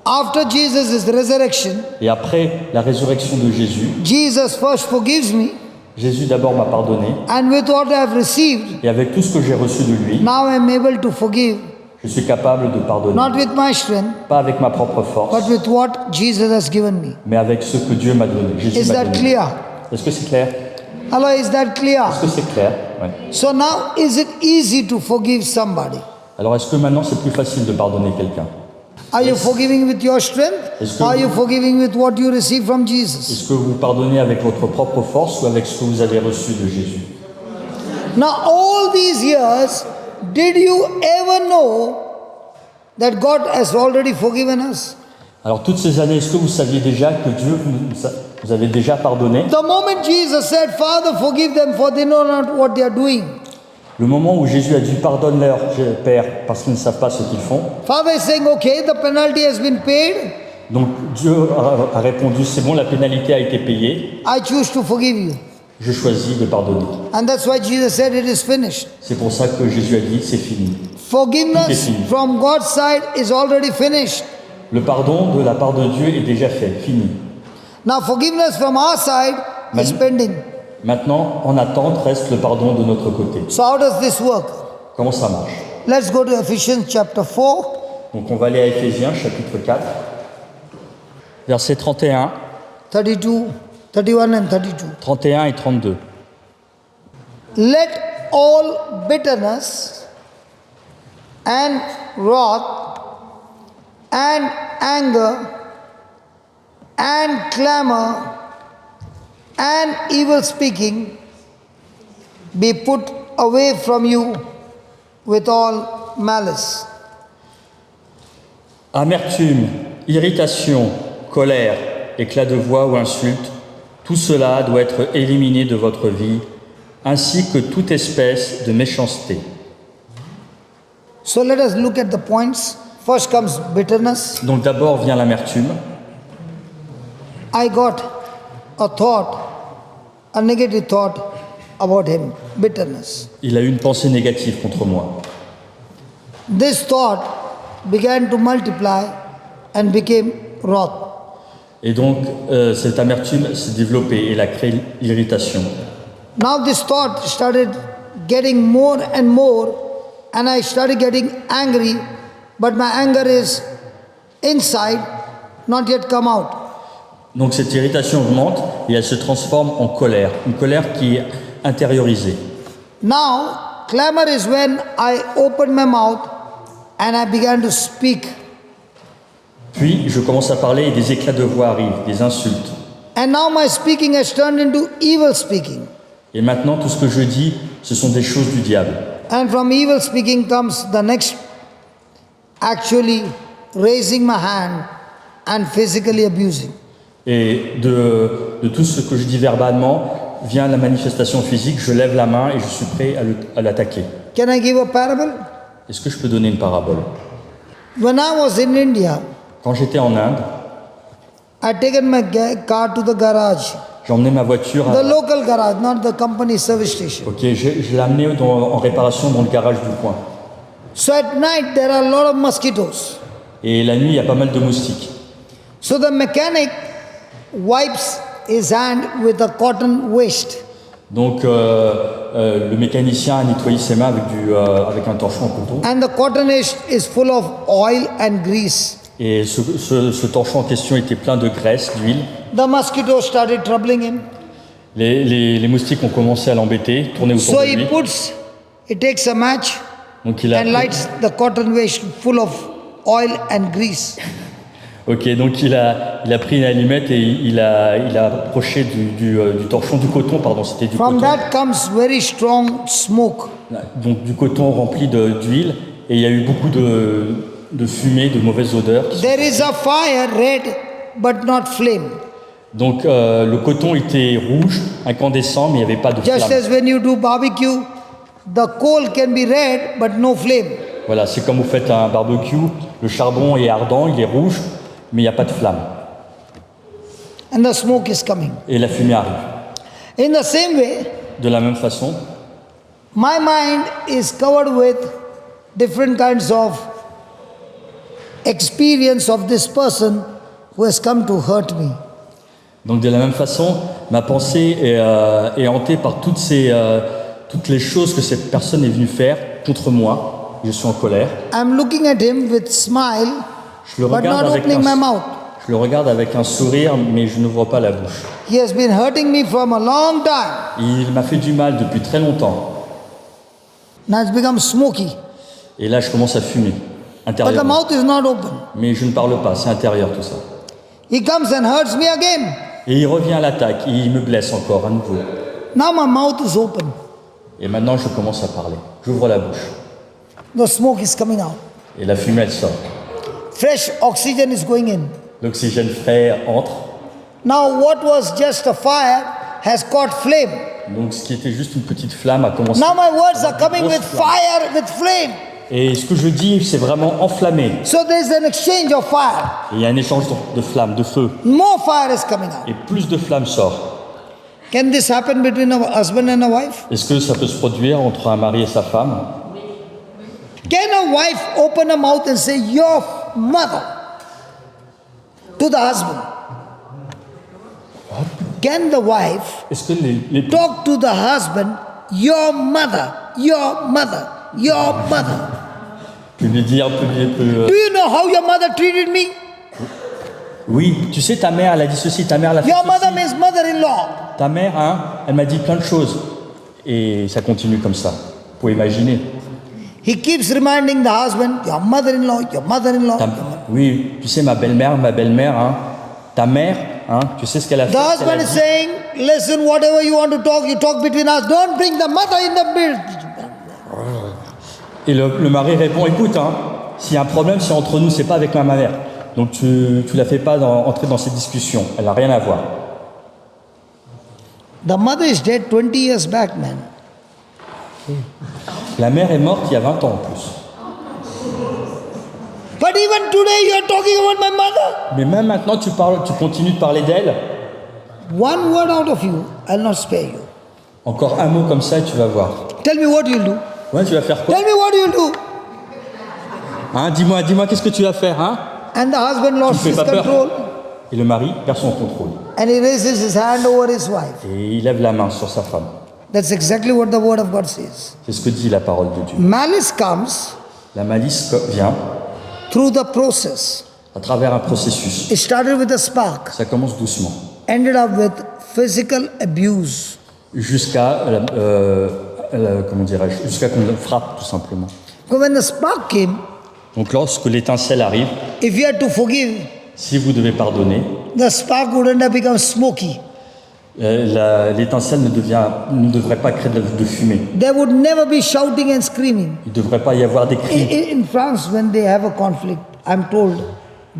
After Jesus' resurrection, Et après la résurrection de Jésus, Jesus first forgives me, Jésus d'abord m'a pardonné and with what I have received, et avec tout ce que j'ai reçu de lui, now I am able to forgive, je suis capable de pardonner. not with my strength, Pas avec ma propre but force, with what Jesus has given me. mais avec ce que Dieu m'a donné. Jésus Is m'a that donné. clear? Est-ce que c'est clair? Hello, is that clear? Est-ce que c'est clair? Ouais. So now, is it easy to forgive somebody? Alors est-ce que maintenant c'est plus facile de pardonner quelqu'un? Are you forgiving with your strength? Est-ce que- Or are you forgiving with what you receive from Jesus? Est-ce que vous pardonnez avec votre propre force ou avec ce que vous avez reçu de Jésus? Now, all these years, did you ever know that God has already forgiven us? Alors toutes ces années, est-ce que vous saviez déjà que Dieu vous avait déjà pardonné? The moment Jesus said, Father, forgive them, for they know not what they are doing. Le moment où Jésus a dit pardonne-leur, Père, parce qu'ils ne savent pas ce qu'ils font. Father is saying, okay, the penalty has been paid. Donc Dieu a répondu, c'est bon, la pénalité a été payée, I choose to forgive you. je choisis de pardonner. And that's why Jesus said, it is finished. C'est pour ça que Jésus a dit, c'est fini. Forgiveness from God's side is already finished. Le pardon de la part de Dieu est déjà fait, fini. Now, forgiveness from our side is pending. Maintenant, en attente, reste le pardon de notre côté. So, how does this work? Comment ça marche? Let's go to Ephesians chapter 4. Donc on va aller à Éphésiens, chapitre 4, versets 31, 32, 31 and 32. 31 et 32. Let all bitterness and wrath and anger and clamor and evil speaking be put away from you with all malice. Amertume, irritation, colère, éclat de voix ou insulte, tout cela doit être éliminé de votre vie, ainsi que toute espèce de méchanceté. So let us look at the points. First comes bitterness. Donc d'abord vient l'amertume. I got a thought, a negative thought about him, bitterness. Il a eu une pensée négative contre moi. This thought began to multiply and became wrath. Et donc cette amertume s'est développée et elle a créé l'irritation. Now this thought started getting more and more, and I started getting angry, but my anger is inside, not yet come out. Donc cette irritation augmente et elle se transforme en colère, une colère qui est intériorisée. Now, clamor is when I opened my mouth and I began to speak. Puis je commence à parler et des éclats de voix arrivent, des insultes. And now my speaking has turned into evil speaking. Et maintenant tout ce que je dis, ce sont des choses du diable. And from evil speaking comes the next, actually raising my hand and physically abusing. Et de tout ce que je dis verbalement vient la manifestation physique, je lève la main et je suis prêt à l'attaquer. Can I give a parable? Est-ce que je peux donner une parabole? When I was in India, Quand j'étais en Inde, I'd taken my car to the garage, j'ai emmené ma voiture the local garage, not the company service station. Ok, je l'ai amené en réparation dans le garage du coin. So at night there are a lot of mosquitoes. Et la nuit, il y a pas mal de moustiques. So the mechanic wipes his hand with a cotton waste. Donc le mécanicien a nettoyé ses mains avec un torchon en coton. And the cotton waste is full of oil and grease. Et ce torchon en question était plein de graisse, d'huile. The mosquitoes started troubling him. Les moustiques ont commencé à l'embêter, tourner autour So de lui. he takes a match Donc il a, and lights the cotton waste full of oil and grease. donc il a pris une allumette et il a approché du torchon, du coton, pardon, c'était du From coton. that comes very strong smoke. Donc du coton rempli d'huile et il y a eu beaucoup de fumée, de mauvaises odeurs. There is a fire red but not flame. Donc le coton était rouge, incandescent, mais il n'y avait pas de Just flamme. as when you do barbecue, the coal can be red but no flame. Voilà, c'est comme vous faites un barbecue, le charbon est ardent, il est rouge, mais il n'y a pas de flamme. And the smoke is coming. Et la fumée arrive. In the same way, De la même façon, my mind is covered with different kinds of experience of this person who has come to hurt me. donc de la même façon, ma pensée est hantée par toutes les choses que cette personne est venue faire contre moi. Je suis en colère. I'm looking at him with smile, Je le but regarde not avec opening my mouth. je le regarde avec un sourire, mais je n'ouvre pas la bouche. He has been hurting me from a long time. Il m'a fait du mal depuis très longtemps. Now it's become smoky. Et là, je commence à fumer, But the intérieurement. mouth is not open. Mais je ne parle pas, c'est intérieur tout ça. He comes and hurts me again. Et il revient à l'attaque, et il me blesse encore à nouveau. Now my mouth is open. Et maintenant, je commence à parler. J'ouvre la bouche. The smoke is coming out. Et la fumée, elle sort. Fresh oxygen is going in. L'oxygène frais entre. Now what was just a fire has caught flame. Donc, ce qui était juste une petite flamme a commencé. Now my words are coming Grosse with flamme. fire, with flame. Et ce que je dis, c'est vraiment enflammé. So there's an exchange of fire. Et il y a un échange de flammes, de feu. More fire is coming out. Et plus de flammes sort. Can this happen between a husband and a wife? Est-ce que ça peut se produire entre un mari et sa femme? Can a wife open her mouth and say, your mother, to the husband? Can the wife Est-ce que les talk to the husband, your mother, your mother, your mother? peut lui dire, Do you know how your mother treated me? oui, tu sais, ta mère, elle a dit ceci, ta mère, elle a fait Your mother ceci. means mother-in-law. Ta mère, hein, elle m'a dit plein de choses. Et ça continue comme ça. Vous pouvez imaginer. He keeps reminding the husband, your mother-in-law, your mother-in-law. Oui, tu sais, ma belle-mère, hein, ta mère, hein, tu sais ce qu'elle a fait. The ce qu'elle a husband is dit. saying, listen, whatever you want to talk, you talk between us. Don't bring the mother in the build. Et le mari répond, écoute, hein, s'il y a un problème, c'est entre nous, c'est pas avec ma mère. Donc tu la fais pas entrer dans cette discussion. Elle n'a rien à voir. The mother is dead 20 years back, man. La mère est morte il y a 20 ans en plus. But even today you are talking about my mother. Mais même maintenant, tu continues de parler d'elle. One word out of you, I'll not spare you. Encore un mot comme ça et tu vas voir. Tell me what you'll do. Ouais, tu vas faire quoi? Tell me what you'll do. Hein, dis-moi, qu'est-ce que tu vas faire, hein? And the husband Tu lost me his fais pas peur. control Et le mari perd son contrôle. and he raises his hand over his wife. Et il lève la main sur sa femme. That's exactly what the word of God says. C'est ce que dit la parole de Dieu. Malice comes La malice vient through the process. à travers un processus. It started with a spark, Ça commence doucement. ended up with physical abuse. Jusqu'à, comment dirais-je, jusqu'à qu'on le frappe tout simplement. Because when the spark came, Donc lorsque l'étincelle arrive, if you had to forgive, si vous devez pardonner, the spark would end up become smoky. l'étincelle ne devrait pas créer de fumée. There would never be shouting and screaming. Il ne devrait pas y avoir des cris. In France, when they have a conflict, I'm told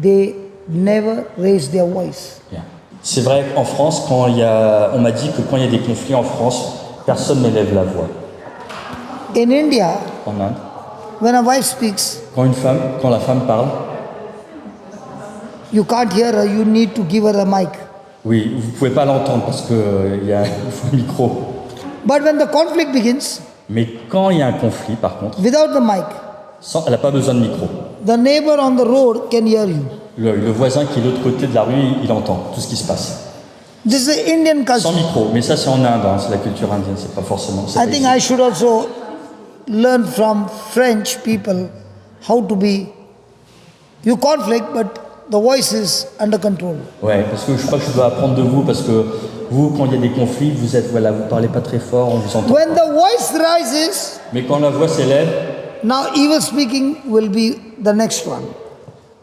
they never raise their voice. Yeah. C'est vrai qu'en France, on m'a dit que quand il y a des conflits en France, personne n'élève la voix. In India, En Inde, when a wife speaks, quand la femme parle, you can't hear her, you need to give her a mic. oui, vous pouvez pas l'entendre parce que il faut un micro. But when the conflict begins, Mais quand il y a un conflit, par contre, without the mic, elle n'a pas besoin de micro. the neighbor on the road can hear you. Le voisin qui est de l'autre côté de la rue, il entend tout ce qui se passe. This is Indian Sans culture. micro, mais ça c'est en Inde, hein, c'est la culture indienne, c'est pas forcément. c'est I pas think ici. I should also learn from French people how to be. You conflict, but the voice is under control. Ouais, parce que je crois que je dois apprendre de vous, parce que vous, quand il y a des conflits, vous parlez pas très fort, on vous entend. When pas. the voice rises, Mais quand la voix s'élève, now evil speaking will be the next one.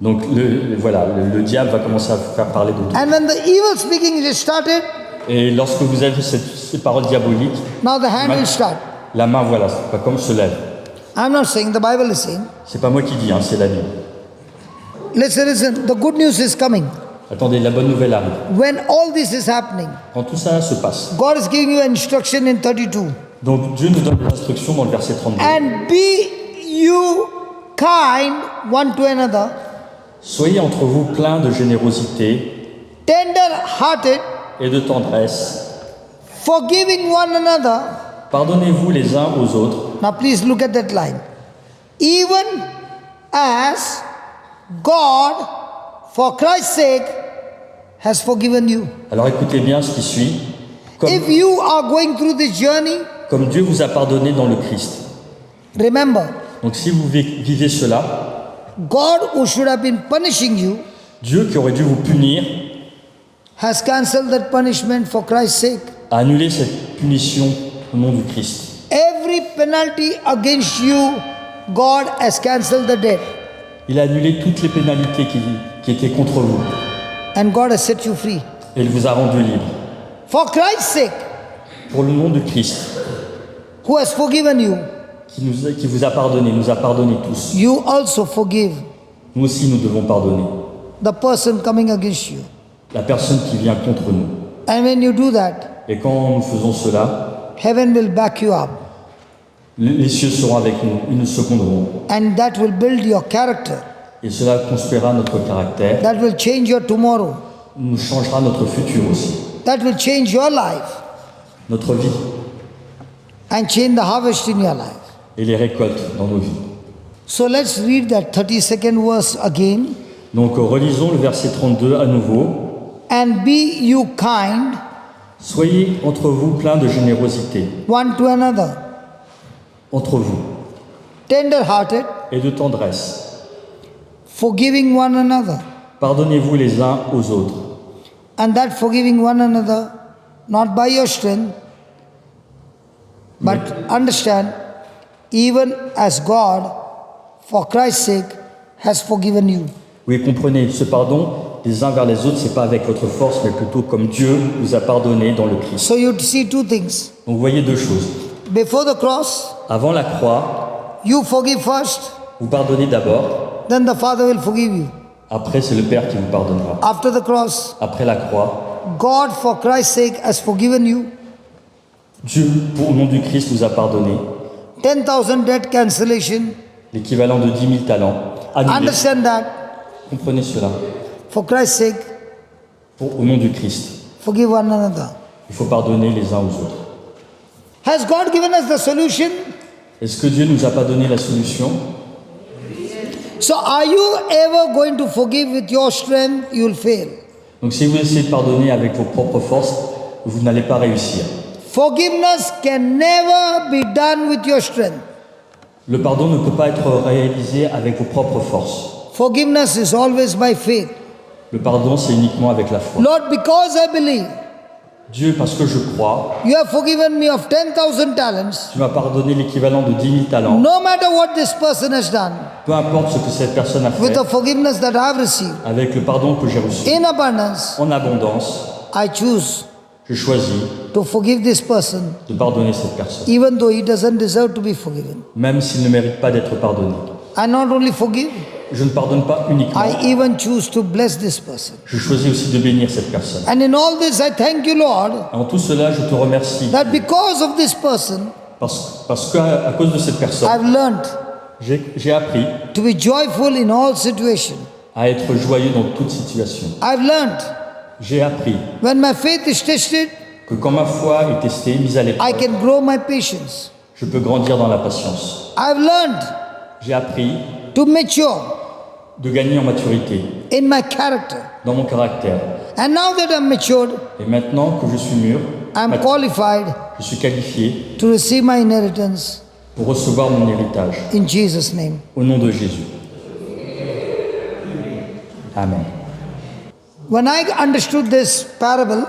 donc le diable va commencer à faire parler de tout. And when the evil speaking is started, Et lorsque vous avez ces paroles diaboliques, now the hand will start. la main, voilà, va comme se lève. I'm not saying, the Bible is saying. C'est pas moi qui dis, hein, c'est la Bible. Listen, the good news is coming. Attendez, la bonne nouvelle arrive. When all this is happening, Quand tout ça se passe, God is giving you instruction in 32. donc Dieu nous donne des instructions dans le verset 32. And be you kind one to another, Soyez entre vous pleins de générosité tender-hearted, et de tendresse. forgiving one another. Pardonnez-vous les uns aux autres, Now please look at that line. Even as God, for Christ's sake, has forgiven you. alors écoutez bien ce qui suit. If you are going through this journey, Comme Dieu vous a pardonné dans le Christ. remember, Donc si vous vivez cela, God, who should have been punishing you, Dieu qui aurait dû vous punir has cancelled that punishment for Christ's sake. a annulé cette punition au nom du Christ. Every penalty against you, God has cancelled the debt. Il a annulé toutes les pénalités qui étaient contre vous And God has set you free. et il vous a rendu libre. For Christ's sake, Pour le nom de Christ, who has forgiven you, qui vous a pardonné, nous a pardonné tous. you also forgive Nous aussi, nous devons pardonner the person coming against you. la personne qui vient contre nous. And when you do that, Et quand nous faisons cela, heaven will back you up. les cieux seront avec nous, ils nous seconderont. And that will build your character. Et cela construira notre caractère, That will change your tomorrow. nous changera notre futur aussi, That will change your life notre vie and change the harvest in your life. et les récoltes dans nos vies. So let's read that 32nd verse again. Donc relisons le verset 32 à nouveau. And be you kind Soyez entre vous pleins de générosité, one to another, entre vous, tender-hearted, et de tendresse. forgiving one another. Pardonnez-vous les uns aux autres. And that forgiving one another, not by your strength, but understand, even as God, for Christ's sake, has forgiven you. Oui, comprenez, ce pardon des uns vers les autres, c'est pas avec votre force, mais plutôt comme Dieu vous a pardonné dans le Christ. So you see two things. Donc vous voyez deux choses. Before the cross, Avant la croix, you forgive first, vous pardonnez d'abord, then the Father will forgive you. après c'est le Père qui vous pardonnera. After the cross, Après la croix, God, for Christ's sake, has forgiven you. Dieu, au nom du Christ, vous a pardonné. 10,000 debt cancellation. L'équivalent de 10 000 talents. Annulé. Understand that. Comprenez cela. For Christ's sake, Au nom du Christ, forgive one another. il faut pardonner les uns aux autres. Has God given us the solution? Est-ce que Dieu nous a pas donné la solution? So are you ever going to forgive with your strength? You will fail. Donc si vous essayez de pardonner avec vos propres forces, vous n'allez pas réussir. Forgiveness can never be done with your strength. Le pardon ne peut pas être réalisé avec vos propres forces. Forgiveness is always by faith. Le pardon, c'est uniquement avec la foi. Lord, because I believe Dieu, parce que je crois, you have forgiven me of 10,000 talents, tu m'as pardonné l'équivalent de 10 000 talents. no matter what this person has done, Peu importe ce que cette personne a with fait, the forgiveness that I have received, avec le pardon que j'ai reçu, in abundance, en abondance, I choose je choisis to forgive this person, de pardonner cette personne, even though he doesn't deserve to be forgiven. même s'il ne mérite pas d'être pardonné. I not only forgive, je ne pardonne pas uniquement. I even choose to bless this person. Je choisis aussi de bénir cette personne. And in all this, I thank you, Lord, Et en tout cela, je te remercie that because of this person, parce qu'à cause de cette personne, I've learned j'ai appris to be joyful in all situations. à être joyeux dans toute situation. I've learned J'ai appris when my faith is tested, que quand ma foi est testée, mise à I l'épreuve, can grow my patience. je peux grandir dans la patience. I've learned J'ai appris to mature de gagner en maturité in my character. dans mon caractère. And now that I'm matured, Et maintenant que je suis mûr, I'm qualified je suis qualifié to receive my inheritance pour recevoir mon héritage. in Jesus' name. Au nom de Jésus. Amen. When I understood this parable,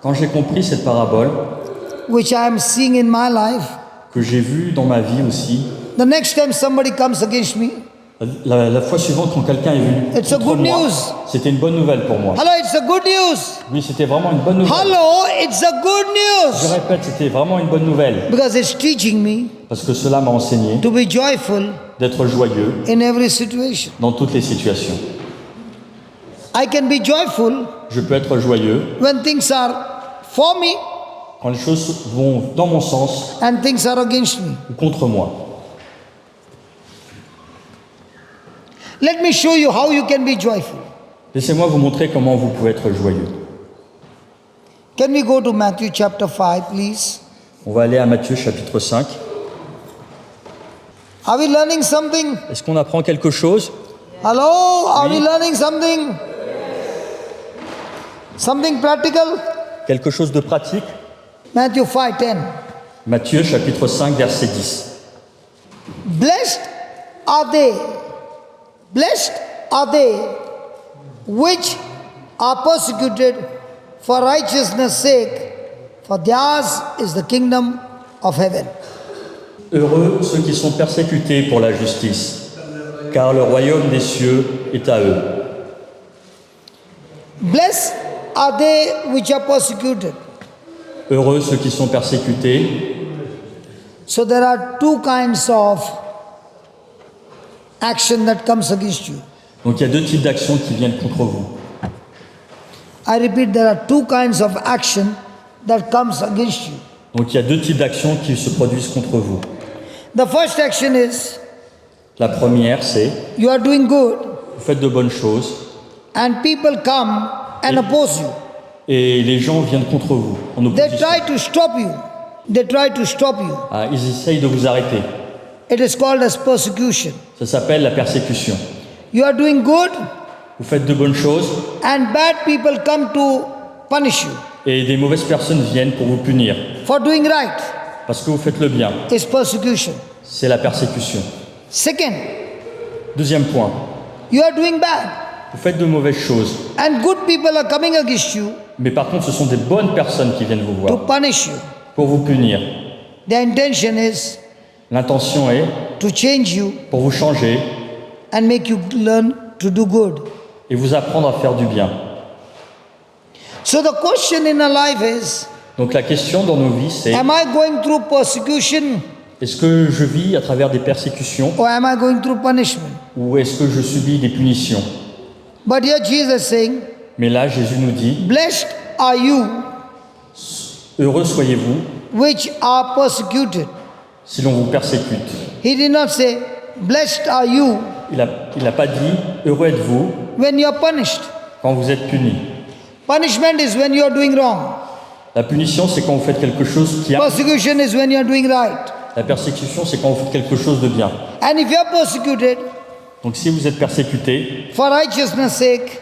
Quand j'ai compris cette parabole, which I am seeing in my life, que j'ai vue dans ma vie aussi, the next time somebody comes against me, la fois suivante quand quelqu'un est venu It's a contre good moi, news. c'était une bonne nouvelle pour moi. hello, it's a good news. Oui, c'était vraiment une bonne nouvelle. Hello, it's a good Je news. répète, c'était vraiment une bonne nouvelle Because it's teaching me parce que cela m'a enseigné to be joyful d'être joyeux in every situation. dans toutes les situations. I can be joyful Je peux être joyeux when things are for me quand les choses vont dans mon sens and things are against me. ou contre moi. Let me show you how you can be joyful. Laissez-moi vous montrer comment vous pouvez être joyeux. Can we go to Matthew chapter 5, please? On va aller à Matthieu chapitre 5. Are we learning something? Est-ce qu'on apprend quelque chose? Hello, are Oui. we learning something? Something practical? Quelque chose de pratique? Matthew 5:10. Matthieu chapitre 5 verset 10. Blessed are they which are persecuted for righteousness' sake, for theirs is the kingdom of heaven. Heureux ceux qui sont persécutés pour la justice, car le royaume des cieux est à eux. Blessed are they which are persecuted. Heureux ceux qui sont persécutés. So there are two kinds of action that comes against you. Donc il y a deux types d'actions qui viennent contre vous. I repeat, there are two kinds of action that comes against you. Donc il y a deux types d'actions qui se produisent contre vous. The first action is La première, c'est you are doing good vous faites de bonnes choses and people come and oppose you. et les gens viennent contre vous en They opposition. try to stop you. They try to stop you. Ah, ils essayent de vous arrêter. It is called as persecution. Ça s'appelle la persécution. You are doing good Vous faites de bonnes choses and bad people come to punish you et des mauvaises personnes viennent pour vous punir for doing right. parce que vous faites le bien. Is persecution. C'est la persécution. Second, Deuxième point, you are doing bad vous faites de mauvaises choses, and good people are coming against you mais par contre ce sont des bonnes personnes qui viennent vous to voir punish you. pour vous punir. The intention is L'intention est to change you pour vous changer and make you learn to do good. et vous apprendre à faire du bien. So the question in our life is, Donc la question dans nos vies, c'est am I going through persecution est-ce que je vis à travers des persécutions or am I going through punishment? ou est-ce que je subis des punitions? But here Jesus is saying, Mais là, Jésus nous dit, blessed are you heureux soyez-vous which are persecuted. si l'on vous persécute. He did not say, blessed are you Il n'a pas dit heureux êtes-vous when you are punished. quand vous êtes puni. Punishment is when you are doing wrong. La punition, c'est quand vous faites quelque chose qui a... Persecution is when you are doing right. La persécution, c'est quand vous faites quelque chose de bien. And if you are persecuted Donc si vous êtes persécuté for righteousness' sake,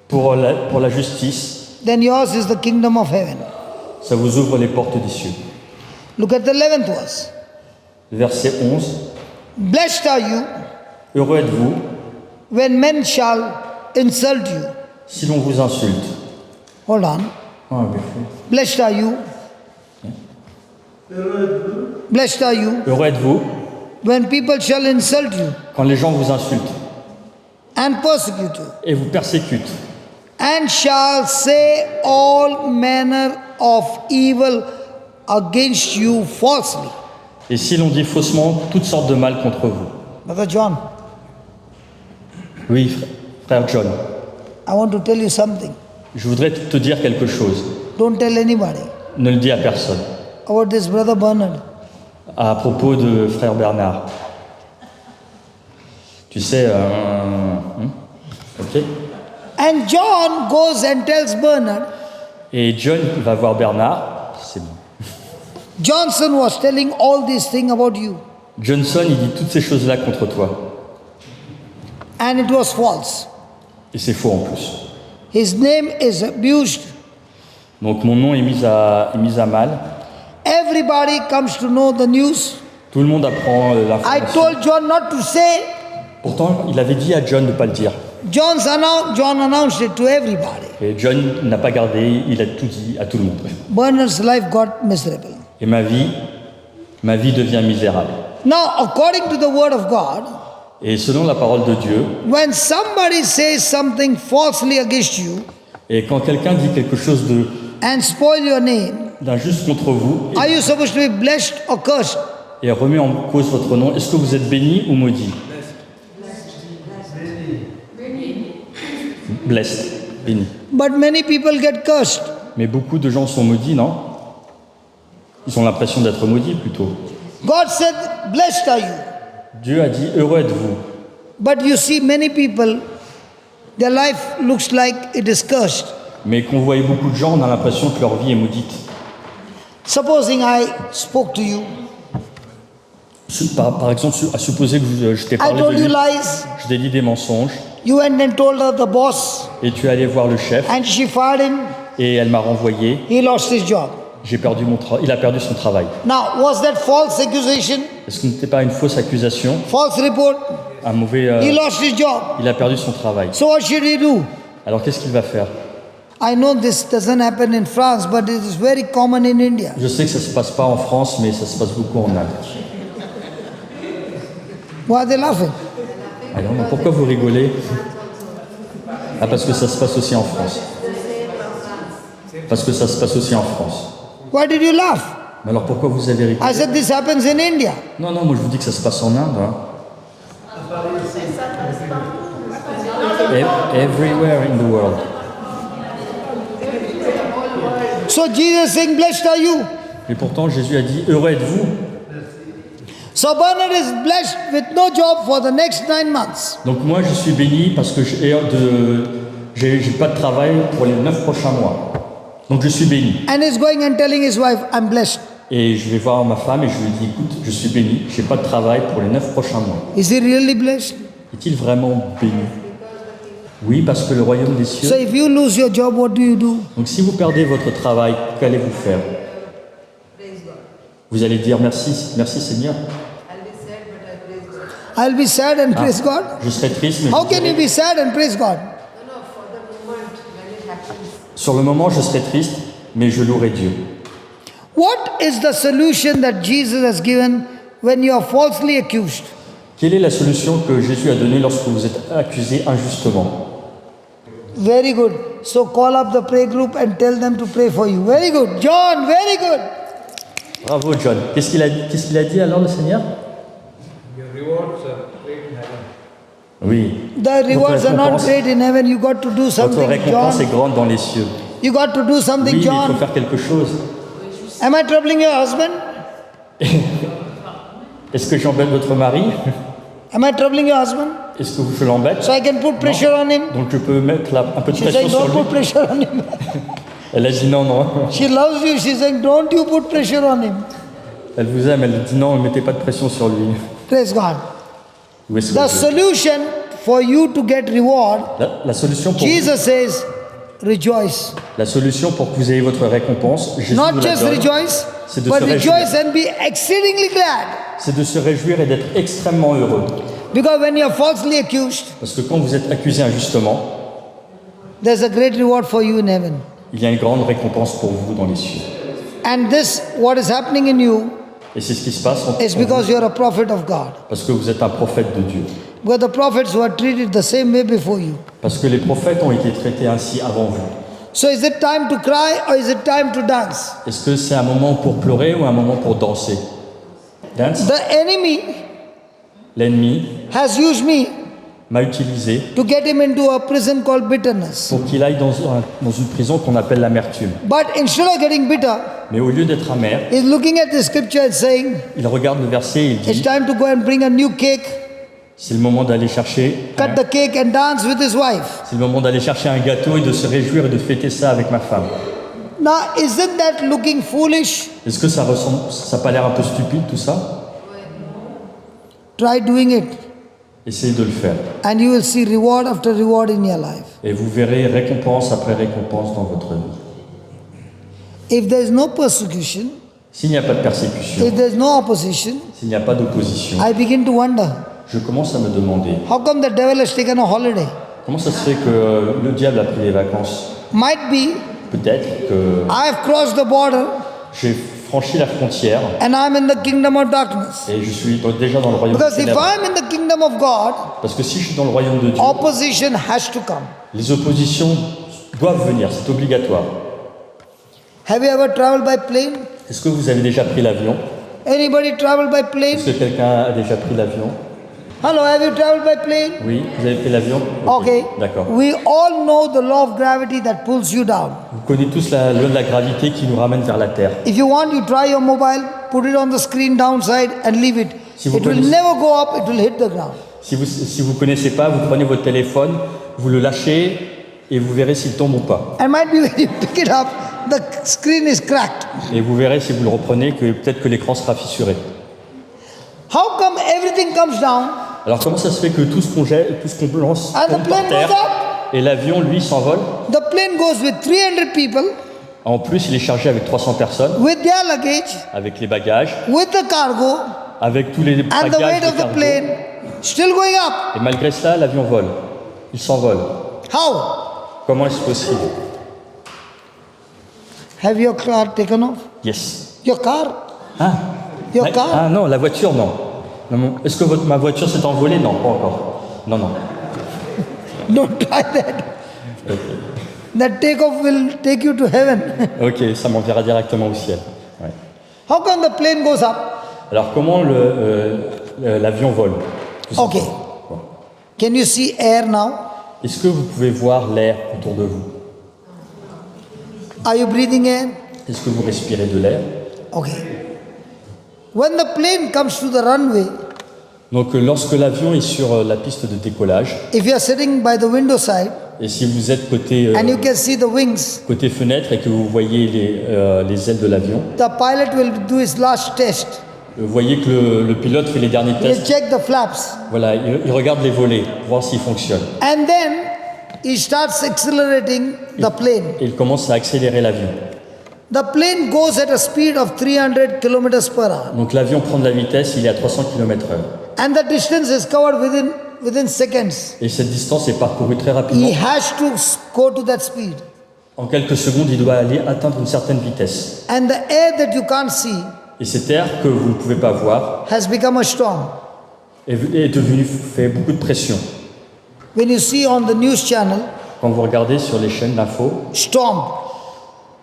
pour la justice, then yours is the kingdom of heaven. ça vous ouvre les portes des cieux. Look at the 11th verse. Verset 11. Blessed are you Heureux êtes-vous when men shall insult you. si l'on vous insulte. Hold on. Ah, bien fait. Blessed are you. Blessed are you Heureux êtes-vous when people shall insult you quand les gens vous insultent and persecute you et vous persécutent and shall say all manner of evil against you falsely. et si l'on dit faussement toutes sortes de mal contre vous. Brother John, Oui, frère John, I want to tell you something. je voudrais te dire quelque chose. Don't tell anybody Ne le dis à personne. about this brother Bernard. À propos de frère Bernard. Tu sais, ok. And John goes and tells Bernard, Et John va voir Bernard. C'est bon. Johnson was telling all these things about you. Johnson, il dit toutes ces choses-là contre toi. And it was false. Et c'est faux en plus. His name is abused. Donc mon nom est mis à mal. Everybody comes to know the news. Tout le monde apprend I l'information. told John not to say. Pourtant, il avait dit à John de ne pas le dire. John announced it to everybody. Et John n'a pas gardé, il a tout dit à tout le monde. Bernard's life got miserable. Et ma vie devient misérable. Now, according to the word of God, Et selon la parole de Dieu, when somebody says something falsely against you et quand quelqu'un dit quelque chose and spoil your name, d'injuste contre vous are you supposed to be blessed or cursed? et remet en cause votre nom, est-ce que vous êtes béni ou maudit? Blessed, béni. But many people get cursed. Mais beaucoup de gens sont maudits, non? Ils ont l'impression d'être maudits plutôt. God said, blessed are you. Dieu a dit, heureux êtes-vous. But you see many people, their life looks like it is cursed. Mais qu'on voit beaucoup de gens, on a l'impression que leur vie est maudite. Supposing I spoke to you, Par exemple, à supposer que je t'ai I parlé told de you lui, lies, je t'ai dit des mensonges, you went and told her the boss, et tu es allé voir le chef, and she fired him, et elle m'a renvoyé, he lost his job. il a perdu son travail. Now, was that false accusation? Est-ce que ce n'était pas une fausse accusation, False report? un mauvais... He lost his job. il a perdu son travail. So what should he do? Alors qu'est-ce qu'il va faire? I know this doesn't happen in France, but it is very common in India. Je sais que ça ne se passe pas en France, mais ça se passe beaucoup en Inde. Why are they laughing? Alors, pourquoi vous rigolez? Ah, parce que ça se passe aussi en France. Parce que ça se passe aussi en France. Why did you laugh? Mais alors pourquoi vous avez rigolé? I said this happens in India. Non, moi je vous dis que ça se passe en Inde. Hein. Everywhere in the world. So Jesus saying, blessed are you. Et pourtant Jésus a dit, heureux êtes-vous. So Bernard is blessed with no job for the next 9 months. Donc moi je suis béni parce que j'ai pas de travail pour les 9 prochains mois. Donc je suis béni. And he's going and telling his wife, I'm blessed. Et je vais voir ma femme et je lui dis, écoute, je suis béni, j'ai pas de travail pour les 9 prochains mois. Is he really blessed? Est-il vraiment béni? Oui, parce que le royaume des cieux... So if you lose your job, what do you do? Donc si vous perdez votre travail, qu'allez-vous faire? Vous allez dire merci Seigneur. I'll be sad and praise God. Je serai triste, mais How can you be sad and praise God? sur le moment, je serai triste, mais je louerai Dieu. What is the solution that Jesus has given when you are falsely accused? Quelle est la solution que Jésus a donnée lorsque vous êtes accusé injustement? Very good. So call up the prayer group and tell them to pray for you. Very good. John, very good. Bravo John. Qu'est-ce qu'il a dit alors le Seigneur? Your rewards are great in heaven. Oui. The rewards are not great in heaven. You got to do Votre something, récompense est John. grande dans les cieux. You got to do Oui, something, mais il faut John. faire quelque chose. Am I troubling your husband? Est-ce que j'embête votre mari? Am I troubling your husband? Est-ce que je l'embête? So I can put pressure on him? Donc je peux mettre un peu de She's pression saying, sur don't lui. put pressure on him. Elle a dit non. She loves you. She's saying, don't you put pressure on him. Elle vous aime, elle dit non, ne mettez pas de pression sur lui. Praise God. Où est-ce que The vous êtes? solution for you to get reward, La solution pour Jesus says, rejoice. La solution pour que vous ayez votre récompense, Jésus vous Not la just donne, rejoice, c'est de but se réjouir. rejoice and be exceedingly glad. C'est de se réjouir et d'être extrêmement heureux. Because when you are falsely accused, Parce que quand vous êtes accusé injustement, there's a great reward for you in heaven. il y a une grande récompense pour vous dans les cieux. And this, what is happening in you, Et c'est ce qui se passe is because you're a prophet of God. parce que vous êtes un prophète de Dieu. Because the prophets were treated the same way before you. Parce que les prophètes ont été traités ainsi avant vous. So is it time to cry or is it time to dance? Est-ce que c'est un moment pour pleurer ou un moment pour danser? Dance. The enemy L'ennemi has used me m'a utilisé to get him into a prison called bitterness. pour qu'il aille dans une prison qu'on appelle l'amertume. But instead of getting bitter, Mais au lieu d'être amer, he's looking at the scripture and saying, il regarde le verset et il it's dit, time to go and bring a new cake, c'est le moment d'aller chercher, cut the cake and dance with his wife. c'est le moment d'aller chercher un gâteau et de se réjouir et de fêter ça avec ma femme. Now, isn't that looking foolish? Est-ce que ça n'a pas l'air un peu stupide tout ça? Try doing it, Essayez de le faire. and you will see reward after reward in your life. Et vous verrez récompense après récompense dans votre vie. If there is no persecution, S'il n'y a pas de persécution, if there is no opposition, s'il n'y a pas d'opposition, I begin to wonder, je commence à me demander, how come the devil has taken a holiday? comment ça se fait que le diable a pris les vacances? Might be Peut-être que I have crossed the border j'ai franchi la frontière and I'm in the kingdom of darkness. et je suis déjà dans le royaume des Because if ténèbres. I'm in the kingdom of God, Parce que si je suis dans le royaume de Dieu, opposition has to come. les oppositions doivent venir, c'est obligatoire. Have you ever traveled by plane? Est-ce que vous avez déjà pris l'avion? Anybody traveled by plane? Est-ce que quelqu'un a déjà pris l'avion? Hello, have you traveled by plane? Oui, vous avez pris l'avion? Okay. D'accord. We all know the law of gravity that pulls you down. Vous connaissez tous la loi de la gravité qui nous ramène vers la Terre. If you want, you try your mobile, put it on the screen downside and leave it. Si vous It will connaissez- never go up, it will hit the ground. Si vous connaissez pas, vous prenez votre téléphone, vous le lâchez et vous verrez s'il tombe ou pas. And might be when you pick it up, the screen is cracked. Et vous verrez si vous le reprenez que peut-être que l'écran sera fissuré. How come everything comes down Alors comment ça se fait que tout ce qu'on jette, tout ce qu'on lance and the tombe par plane terre goes up? et l'avion lui s'envole? The plane goes with 300 people, En plus, il est chargé avec 300 personnes, with their luggage, avec les bagages, with the cargo, avec tous les and the weight bagages of de the cargo. plane still going up. Et malgré cela, l'avion vole. Il s'envole. How? Comment est-ce possible? Have your car taken off? Yes. Your car? Ah, Your la- car? ah non, la voiture, non. Non, est-ce que ma voiture s'est envolée? Non, pas encore. Non, non. Don't try that. That takeoff will take you to heaven. Ok, ça m'enverra directement au ciel. Ouais. How come the plane goes up? Alors comment l'avion vole? Tout Okay. simplement. Can you see air now? Est-ce que vous pouvez voir l'air autour de vous? Are you breathing air? Est-ce que vous respirez de l'air? Okay. When the plane comes to the runway, Donc lorsque l'avion est sur la piste de décollage, if you are sitting by the window side et si vous êtes côté, and you can see the wings, côté fenêtre et que vous voyez les ailes de l'avion, the pilot will do his last test. vous voyez que le pilote fait les derniers He'll tests. check the flaps. Voilà, il regarde les volets, voir s'ils fonctionnent. And then he starts accelerating the plane. Et il commence à accélérer l'avion. The plane goes at a speed of 300 kilometers per hour. Donc l'avion prend de la vitesse, il est à 300 km/h. And the distance is covered within seconds. Et cette distance est parcourue très rapidement. He has to go to that speed. En quelques secondes, il doit aller atteindre une certaine vitesse. And the air that you can't see Et cet air que vous ne pouvez pas voir has become a storm. fait beaucoup de pression. When you see on the news channel, Quand vous regardez sur les chaînes d'infos, storm,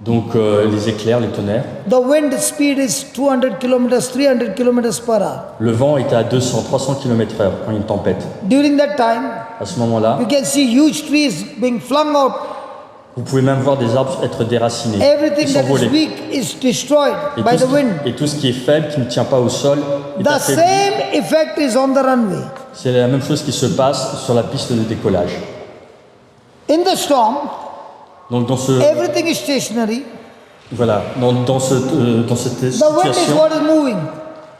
donc les éclairs, les tonnerres, the wind speed is 200 kilometers, 300 kilometers per hour. le vent est à 200, 300 km/h quand il y a une tempête. During that time, À ce moment-là, you can see huge trees being flung out. vous pouvez même voir des arbres être déracinés, Everything et that is s'envoler. weak is destroyed Et by tout, the wind. et tout ce qui est faible, qui ne tient pas au sol, est The affaibli. same effect is on the runway. C'est la même chose qui se passe sur la piste de décollage. In the storm, Donc dans everything is stationary. dans cette The wind is situation, what is moving.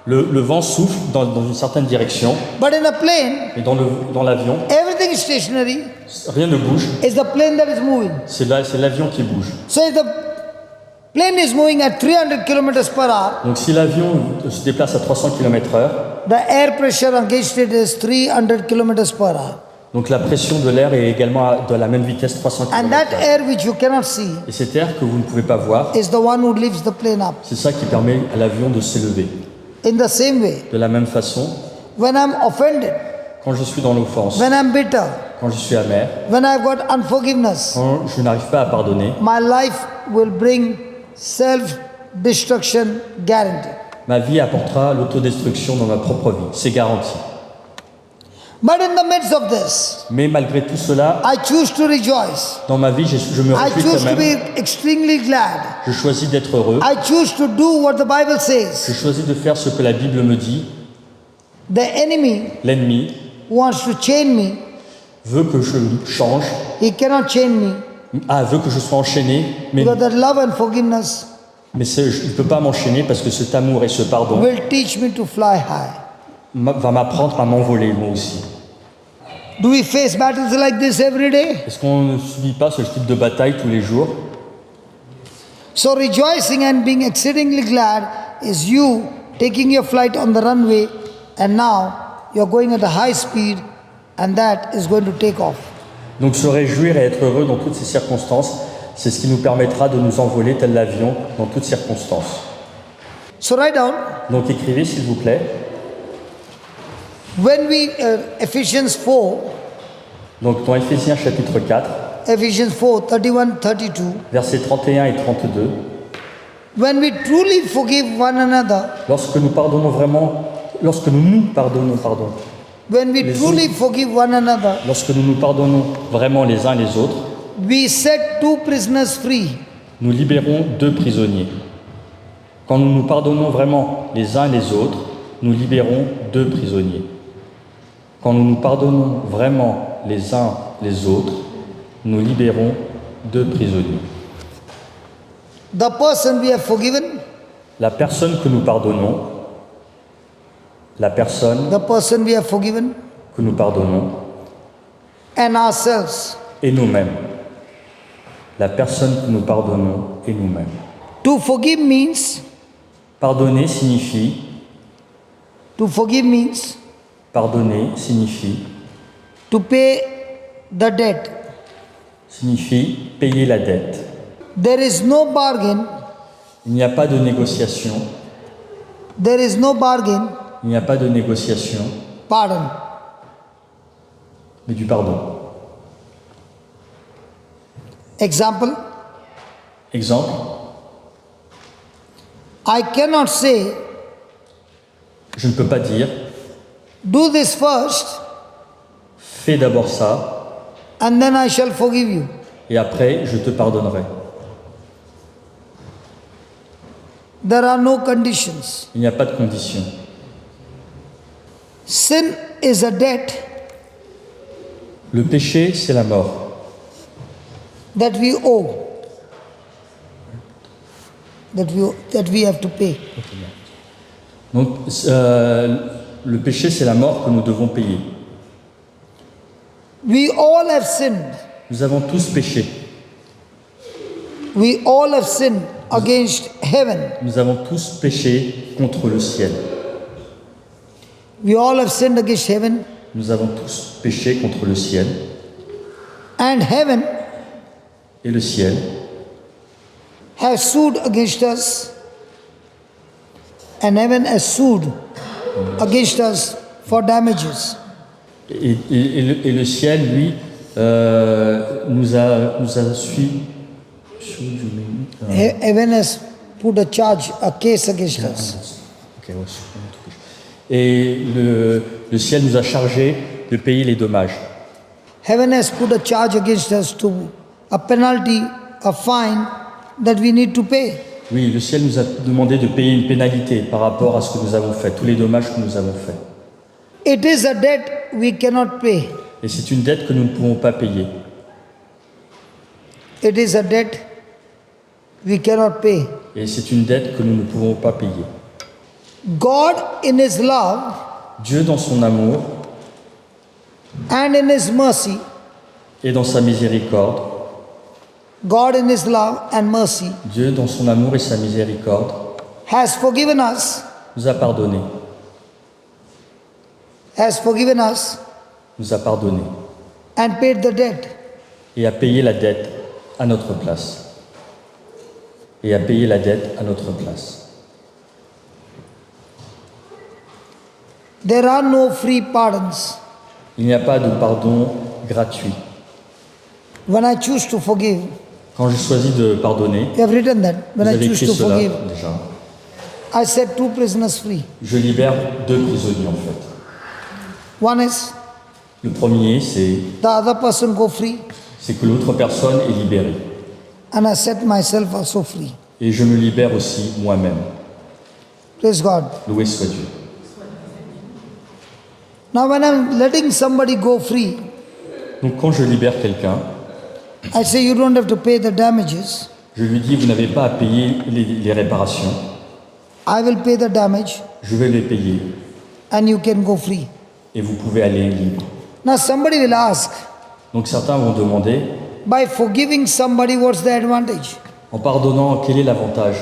le vent souffle dans une certaine direction, But in a plane, et dans l'avion, everything is stationary. rien ne bouge. It's the plane that is moving. C'est l'avion qui bouge. So if the plane is moving at 300 kilometers per hour, Donc si l'avion se déplace à 300 km/h, the air pressure against it is 300 kilometers per hour. donc la pression de l'air est également de la même vitesse, 300 And that km/h. air which you cannot see Et cet air que vous ne pouvez pas voir, is the one who lifts the plane up. c'est ça qui permet à l'avion de s'élever. In the same way, De la même façon, when I'm offended, quand je suis dans l'offense, when I'm bitter, quand je suis amer, when I've got unforgiveness, quand je n'arrive pas à pardonner, my life will bring self-destruction guaranteed. ma vie apportera l'autodestruction dans ma propre vie. C'est garanti. But in the midst of this, Mais malgré tout cela, I choose to rejoice. dans ma vie, je me I réjouis choose quand to même. be extremely glad. Je choisis d'être heureux. I choose to do what the Bible Je says. choisis de faire ce que la Bible me dit. The enemy L'ennemi wants to chain me. veut que je change. He cannot chain me Veut que je sois enchaîné. Mais because that love and forgiveness il ne peut pas m'enchaîner parce que cet amour et ce pardon will teach me to fly high. va m'apprendre à m'envoler moi aussi. Do we face battles like this every day? Est-ce qu'on ne subit pas ce type de bataille tous les jours? So rejoicing and being exceedingly glad is you taking your flight on the runway and now you're going at a high speed and that is going to take off. Donc se réjouir et être heureux dans toutes ces circonstances, c'est ce qui nous permettra de nous envoler tel l'avion dans toutes circonstances. So write down, Donc écrivez s'il vous plaît. when we, Ephesians 4, Donc dans Éphésiens chapitre 4, Ephesians 4, 31, 32, versets 31 et 32, when we truly forgive one another, lorsque nous pardonnons vraiment, lorsque nous nous pardonnons, when we truly forgive one another, lorsque nous nous pardonnons vraiment les uns les autres, we set two prisoners free. nous libérons 2 prisonniers. Quand nous nous pardonnons vraiment les uns les autres, nous libérons 2 prisonniers. Quand nous nous pardonnons vraiment les uns les autres, nous libérons 2 prisonniers. The person we have forgiven, La personne que nous pardonnons, la personne the person we have forgiven, que nous pardonnons, and ourselves. et nous-mêmes. La personne que nous pardonnons et nous-mêmes. To forgive means, Pardonner signifie, pardonner to pay the debt. signifie payer la dette. There is no bargain, Il n'y a pas de négociation, there is no bargain, il n'y a pas de négociation, pardon. mais du pardon. Example, Exemple, I cannot say, je ne peux pas dire, do this first fais d'abord ça, and then I shall forgive you. et après je te pardonnerai. There are no conditions. Il n'y a pas de condition. Sin is a debt Le péché, c'est la mort. that we owe, that we have to pay. Donc, le péché, c'est la mort que nous devons payer. We all have sinned. Nous avons tous péché. We all have sinned against heaven. Nous avons tous péché contre le ciel. We all have sinned against heaven, Nous avons tous péché contre le ciel. and heaven Et le ciel has sued against us, and heaven has sued against us for damages. et le ciel, lui, nous a suivi. Heaven has put a charge, a case against us. Et le ciel nous a chargé de payer les dommages. Heaven has put a charge against us to a penalty, a fine that we need to pay. Oui, le ciel nous a demandé de payer une pénalité par rapport à ce que nous avons fait, tous les dommages que nous avons faits. It is a debt we cannot pay. Et c'est une dette que nous ne pouvons pas payer. It is a debt we cannot pay. Et c'est une dette que nous ne pouvons pas payer. God, in His love Dieu, dans son amour and in His mercy, et dans sa miséricorde, God, in His love and mercy, Dieu, dans son amour et sa miséricorde, has forgiven us, nous a pardonné. Nous a pardonné. And paid the debt. Et a payé la dette à notre place. Et a payé la dette à notre place. There are no free pardons. Il n'y a pas de pardon gratuit. When I choose to forgive, Quand je choisis de pardonner, you have written that. When vous I avez choose écrit to cela forgive, déjà. I set two prisoners free. Je libère 2 prisonniers en fait. One is Le premier, the other person go free, c'est que l'autre personne est libérée. and I set myself also free. Et je me libère aussi moi-même. Praise God. Loué soit Dieu. Now when I'm letting somebody go free, Donc quand je libère quelqu'un, I say you don't have to pay the damages. je lui dis, vous n'avez pas à payer les réparations, I will pay the damage je vais les payer and you can go free. et vous pouvez aller libre. Now somebody will ask, Donc certains vont demander, by forgiving somebody, what's the advantage? en pardonnant, quel est l'avantage?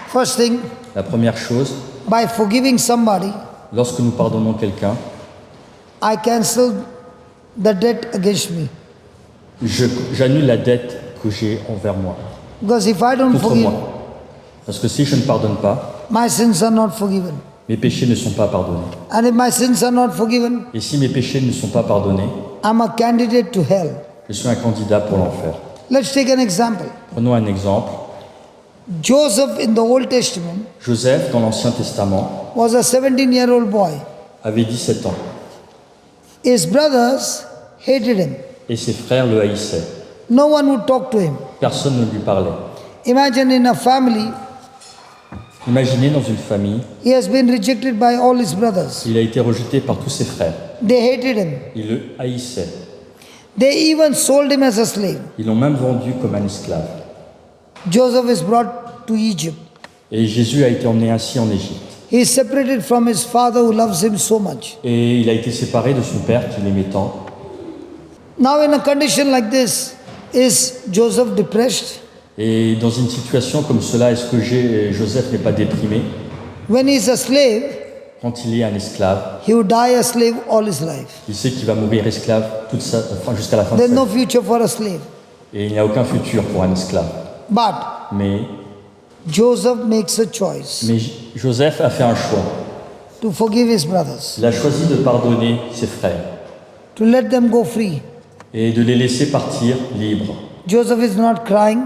First thing, La première chose, by forgiving somebody, lorsque nous pardonnons quelqu'un, I cancel the debt against me. j'annule la dette que j'ai envers moi, Because if I don't contre forgive, moi. Parce que si je ne pardonne pas, my sins are not forgiven. mes péchés ne sont pas pardonnés. And if my sins are not forgiven, Et si mes péchés ne sont pas pardonnés, I'm a candidate to hell. je suis un candidat pour l'enfer. Let's take an example. Prenons un exemple. Joseph in the Old Testament Joseph, dans l'Ancien Testament, was a 17-year-old boy. avait 17 ans His brothers hated him. et ses frères le haïssaient. No one would talk to him. Personne ne lui parlait. Imagine in a family, Imaginez dans une famille, he has been rejected by all his brothers. il a été rejeté par tous ses frères. They hated him. Ils le haïssaient. They even sold him as a slave. Ils l'ont même vendu comme un esclave. Joseph is brought to Egypt. Et Jésus a été emmené ainsi en Égypte. He is separated from his father who loves him so much. Et il a été séparé de son père qui l'aimait tant. Now, in a condition like this, is Joseph depressed? Et dans une situation comme cela, est-ce que Joseph n'est pas déprimé? When he is a slave, Quand il est un esclave, he would die a slave all his life. il sait qu'il va mourir esclave jusqu'à la fin de There's sa no vie. future for a slave. Et il n'y a aucun futur pour un esclave. But Mais Joseph makes a choice Joseph a fait un choix. to forgive his brothers, Il a choisi de pardonner ses frères to let them go free. et de les laisser partir libres. Joseph is not crying,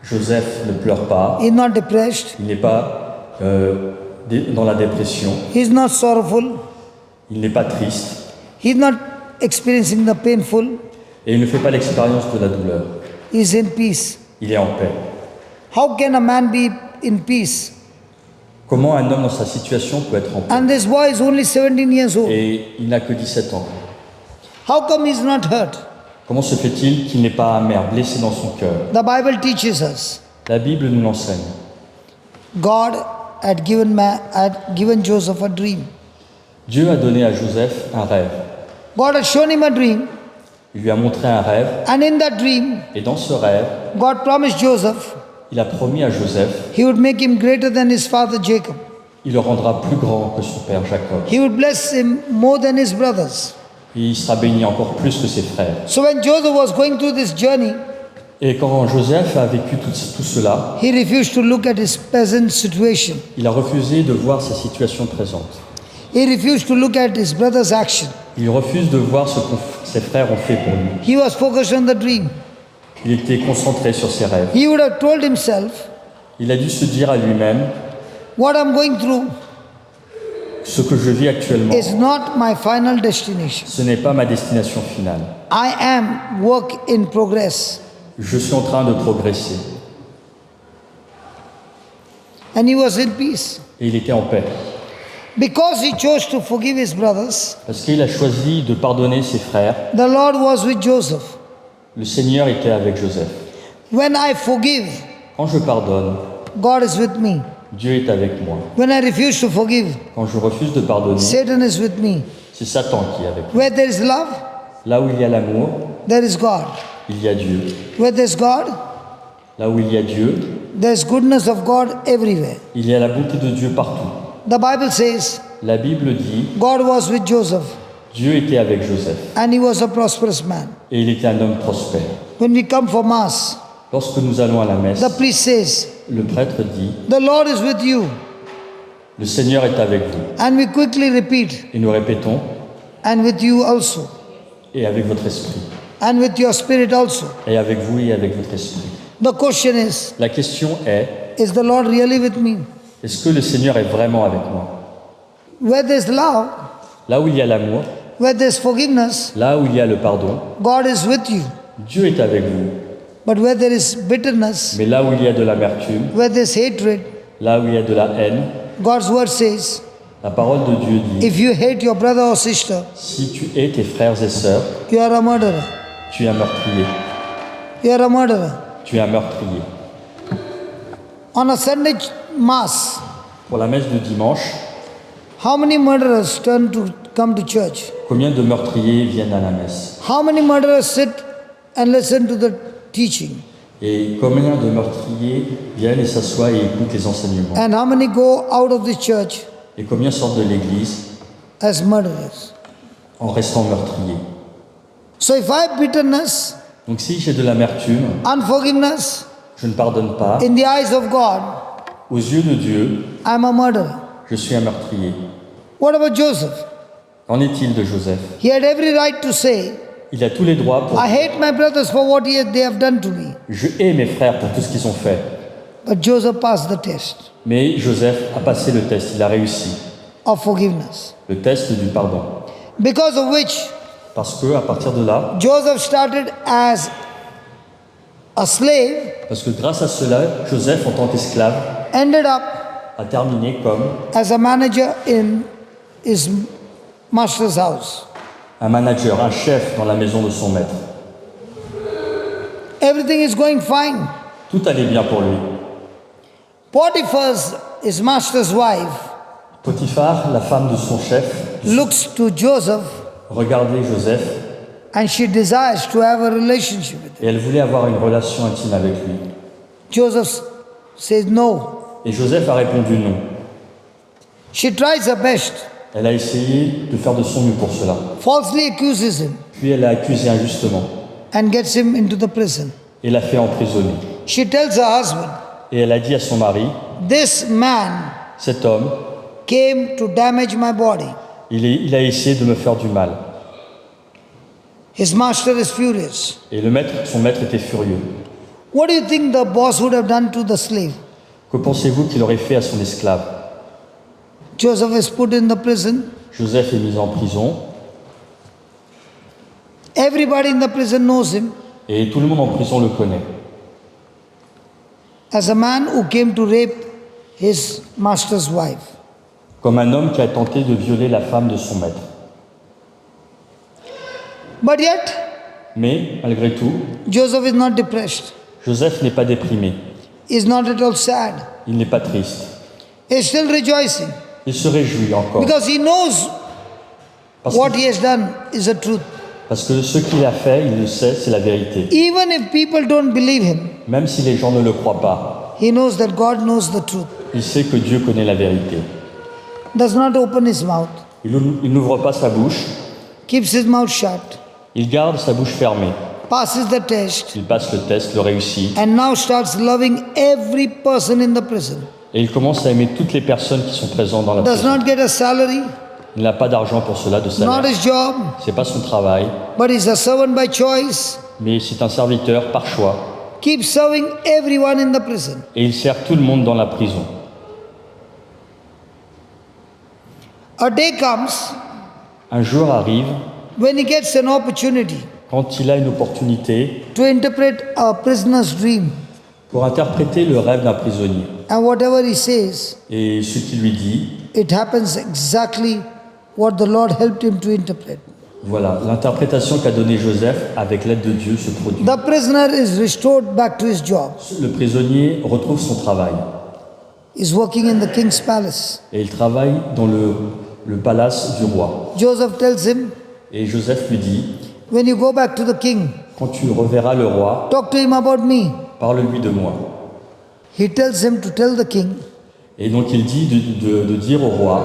Joseph ne pleure pas, he's not depressed, il n'est pas dans la dépression, he's not sorrowful, il n'est pas triste he's not experiencing the painful, et il ne fait pas l'expérience de la douleur. he's in peace. Il est en paix. How can a man be in peace? Comment un homme dans sa situation peut être en paix? And this boy is only 17 years old. Et il n'a que 17 ans. How come he's not hurt? Comment se fait-il qu'il n'est pas amer, blessé dans son cœur? The Bible teaches us La Bible nous l'enseigne. God had given Joseph a dream. Dieu a donné à Joseph un rêve. God had shown him a dream, Il lui a montré un rêve and in that dream, et dans ce rêve, God promised Joseph il a promis à Joseph, he would make him greater than his father Jacob. il le rendra plus grand que son père Jacob. He would bless him more than his brothers. Et il sera béni encore plus que ses frères. So when Joseph was going through this journey, Et quand Joseph a vécu tout cela, he refused to look at his present situation. il a refusé de voir sa situation présente. He refused to look at his brother's action. Il refuse de voir ce que ses frères ont fait pour lui. He was focused on the dream. Il était concentré sur ses rêves. He would have told himself, Il a dû se dire à lui-même, what I'm going through ce que je vis actuellement, is not my final destination. ce n'est pas ma destination finale. I am work in progress. Je suis en train de progresser. And he was in peace. Et il était en paix. Because he chose to forgive his brothers, Parce qu'il a choisi de pardonner ses frères, the Lord was with Joseph. le Seigneur était avec Joseph. When I forgive, Quand je pardonne, God is with me. Dieu est avec moi. When I refuse to forgive, Quand je refuse de pardonner, Satan is with me. c'est Satan qui est avec moi. Where there is love, Là où il y a l'amour, there is God. il y a Dieu. Where there is God, Là où il y a Dieu, there is goodness of God everywhere. il y a la bonté de Dieu partout. The Bible says La Bible dit, God was with Joseph Dieu était avec Joseph and he was a prosperous man. et il était un homme prospère. When we come for Mass, Lorsque nous allons à la messe, the priest says, le prêtre dit, the Lord is with you. le Seigneur est avec vous. And we quickly repeat, Et nous répétons, and with you also, et avec votre esprit. and with your spirit also. Et avec vous et avec votre esprit. The question is La question est, the Lord really with me? est-ce que le Seigneur est vraiment avec moi? Where there's love, Là où il y a l'amour, Where there's forgiveness, là où il y a le pardon, God is with you. Dieu est avec vous. But where there is bitterness, Mais là où il y a de l'amertume, where there's hatred, là où il y a de la haine, God's word says, la parole de Dieu dit, if you hate your brother or sister, si tu hais tes frères et sœurs, you are a murderer. tu es un meurtrier. You are a murderer. Tu es un meurtrier. On a Sunday mass, Pour la messe de dimanche, how many murderers come to church? combien de meurtriers viennent à la messe? How many murderers sit and listen to the teaching? Et combien de meurtriers viennent et s'assoient et écoutent les enseignements? And how many go out of the church Et combien sortent de l'église as murderers? en restant meurtriers? So if I have bitterness, Donc si j'ai de l'amertume, unforgiveness, je ne pardonne pas, in the eyes of God, aux yeux de Dieu, I'm a murderer. je suis un meurtrier. What about Joseph? Qu'en est-il de Joseph? He had every right to say, Il a tous les droits pour... I hate my brothers for what they have done to me. Je hais mes frères pour tout ce qu'ils ont fait. But Joseph passed the test Mais Joseph a passé le test, il a réussi. of forgiveness. Le test du pardon. Because of which Parce que à partir de là, Joseph started as a slave, parce que grâce à cela, Joseph en tant qu'esclave ended up a terminé comme as a manager in his master's house. un manager, un chef dans la maison de son maître. Everything is going fine. Tout allait bien pour lui. Potiphar's, his master's wife, Potiphar, la femme de son chef, looks to Joseph regardait Joseph and she desires to have a relationship with him. et elle voulait avoir une relation intime avec lui. Joseph says no. Et Joseph a répondu non. She tries her best, Elle a essayé de faire de son mieux pour cela. falsely accuses him, Puis elle l'a accusé injustement and gets him into the prison. et l'a fait emprisonner. She tells her husband, Et elle a dit à son mari, this man cet homme, came to damage my body. il a essayé de me faire du mal. His master is furious. Et son maître était furieux. What do you think the boss would have done to the slave? Que pensez-vous qu'il aurait fait à son esclave? Joseph is put in the prison. Joseph est mis en prison Everybody in the prison knows him et tout le monde en prison le connaît. as a man who came to rape his master's wife. Comme un homme qui a tenté de violer la femme de son maître. But yet, Mais, malgré tout, Joseph is not depressed. Joseph n'est pas déprimé. He is not at all sad. Il n'est pas triste. He is still rejoicing Il se réjouit encore. because he knows Parce what que, he has done is the truth. parce que ce qu'il a fait, il le sait, c'est la vérité. Even if people don't believe him, Même si les gens ne le croient pas, he knows that God knows the truth. il sait que Dieu connaît la vérité. Does not open his mouth, Il n'ouvre pas sa bouche, keeps his mouth shut, il garde sa bouche fermée. passes the test, Il passe le test, le réussit. and now starts loving every person in the prison. Et il commence à aimer toutes les personnes qui sont présentes dans la Does prison. not get a salary, Il n'a pas d'argent pour cela, de not salaire. his job, C'est pas son travail, but he's a servant by choice. mais c'est un serviteur par choix. Keeps serving everyone in the prison. Et il sert tout le monde dans la prison. A day comes Un jour arrive, when he gets an opportunity quand il a une opportunité to interpret a prisoner's dream. pour interpréter le rêve d'un prisonnier. And whatever he says, Et ce qu'il lui dit, it happens exactly what the Lord helped him to interpret. voilà, l'interprétation qu'a donnée Joseph avec l'aide de Dieu se produit. The prisoner is restored back to his job. Le prisonnier retrouve son travail He's working in the king's palace. et il travaille dans le palace du roi. Joseph tells him, Et Joseph lui dit, when you go back to the king, quand tu reverras le roi, talk to him about me. parle-lui de moi. He tells him to tell the king Et donc il dit de dire au roi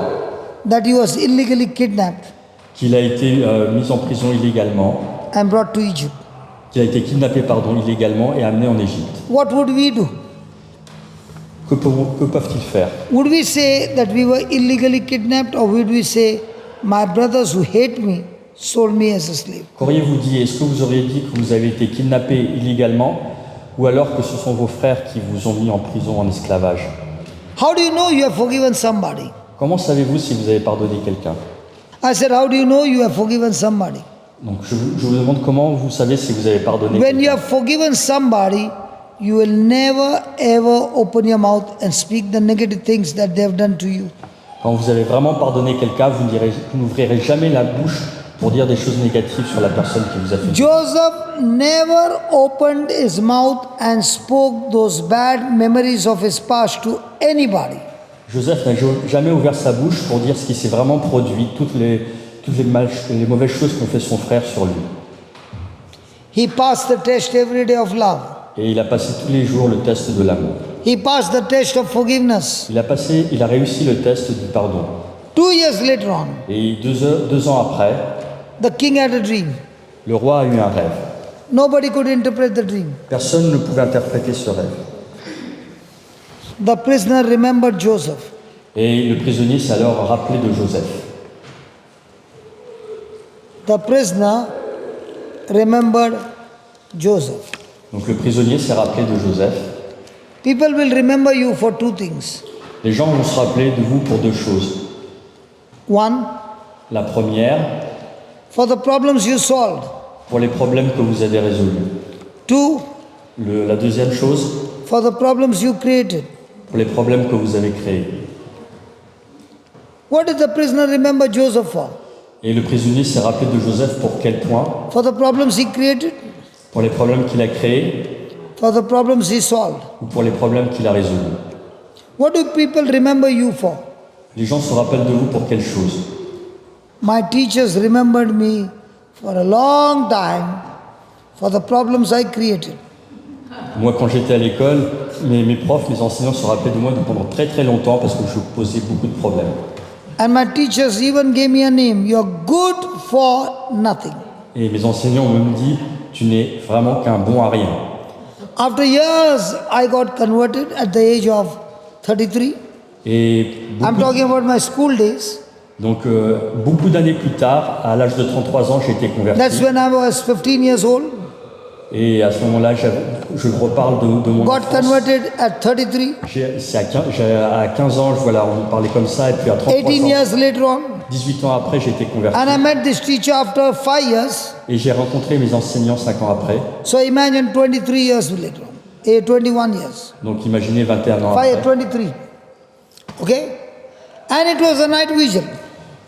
that he was illegally kidnapped qu'il a été mis en prison illégalement, and brought to Egypt. qu'il a été kidnappé illégalement et amené en Égypte. What would we do? Que peuvent-ils faire? Would we say that we were illegally kidnapped, or would we say, my brothers who hate me sold me as a slave? Qu'auriez-vous dit? Est-ce que vous auriez dit que vous avez été kidnappé illégalement ou alors que ce sont vos frères qui vous ont mis en prison en esclavage? How do you know you have forgiven somebody? Comment savez-vous si vous avez pardonné quelqu'un? I said, how do you know you have forgiven somebody? Donc je vous demande comment vous savez si vous avez pardonné When you quelqu'un. have forgiven somebody, you will never ever open your mouth and speak the negative things that they have done to you. Quand vous avez vraiment pardonné quelqu'un, vous n'ouvrirez jamais la bouche pour dire des choses négatives sur la personne qui vous a fait du mal. Joseph never opened his mouth and spoke those bad memories of his past to anybody. Joseph n'a jamais ouvert sa bouche pour dire ce qui s'est vraiment produit, toutes les mauvaises choses qu'ont fait son frère sur lui. He passed the test every day of love. Et il a passé tous les jours le test de l'amour. He passed the test of forgiveness. Il a réussi le test du pardon. 2 years later on, Et 2 ans après, the king had a dream. le roi a eu un rêve. Nobody could interpret the dream. Personne ne pouvait interpréter ce rêve. The prisoner remembered Joseph. Et le prisonnier s'est alors rappelé de Joseph. The prisoner remembered Joseph. Donc le prisonnier s'est rappelé de Joseph. People will remember you for 2 things. Les gens vont se rappeler de vous pour 2 choses. One, La première, for the problems you solved. pour les problèmes que vous avez résolus. 2, La deuxième chose, for the problems you created. pour les problèmes que vous avez créés. What did the prisoner remember Joseph for? Et le prisonnier s'est rappelé de Joseph pour quel point? For the problems he created? Pour les problèmes qu'il a créés For the problems he solved? ou pour les problèmes qu'il a résolus? What do people remember you for? Les gens se rappellent de vous pour quelle chose? My teachers remembered me for a long time for the problems I created. Moi, quand j'étais à l'école, mes profs, mes enseignants se rappelaient de moi pendant très très longtemps parce que je posais beaucoup de problèmes. And my teachers even gave me a name. You're good for nothing. Et mes enseignants ont même dit, tu n'es vraiment qu'un bon à rien. After years, I got converted at the age of 33. Et I'm beaucoup, talking about my school days. donc beaucoup d'années plus tard, à l'âge de 33 ans, j'ai été That's converti. when I was 15 years old. Et à ce moment-là, je reparle de mon Got enfance. converted at 33. À 15 ans, voilà, on parlait comme ça, et puis à 33 18 ans, years later on. 18 ans après, j'ai été converti. And I met this teacher after 5 years. Et j'ai rencontré mes enseignants 5 ans après. So imagine 23 years later on. 21 years. Donc imaginez 21 ans 5, après. 23. Okay? And it was a night vision.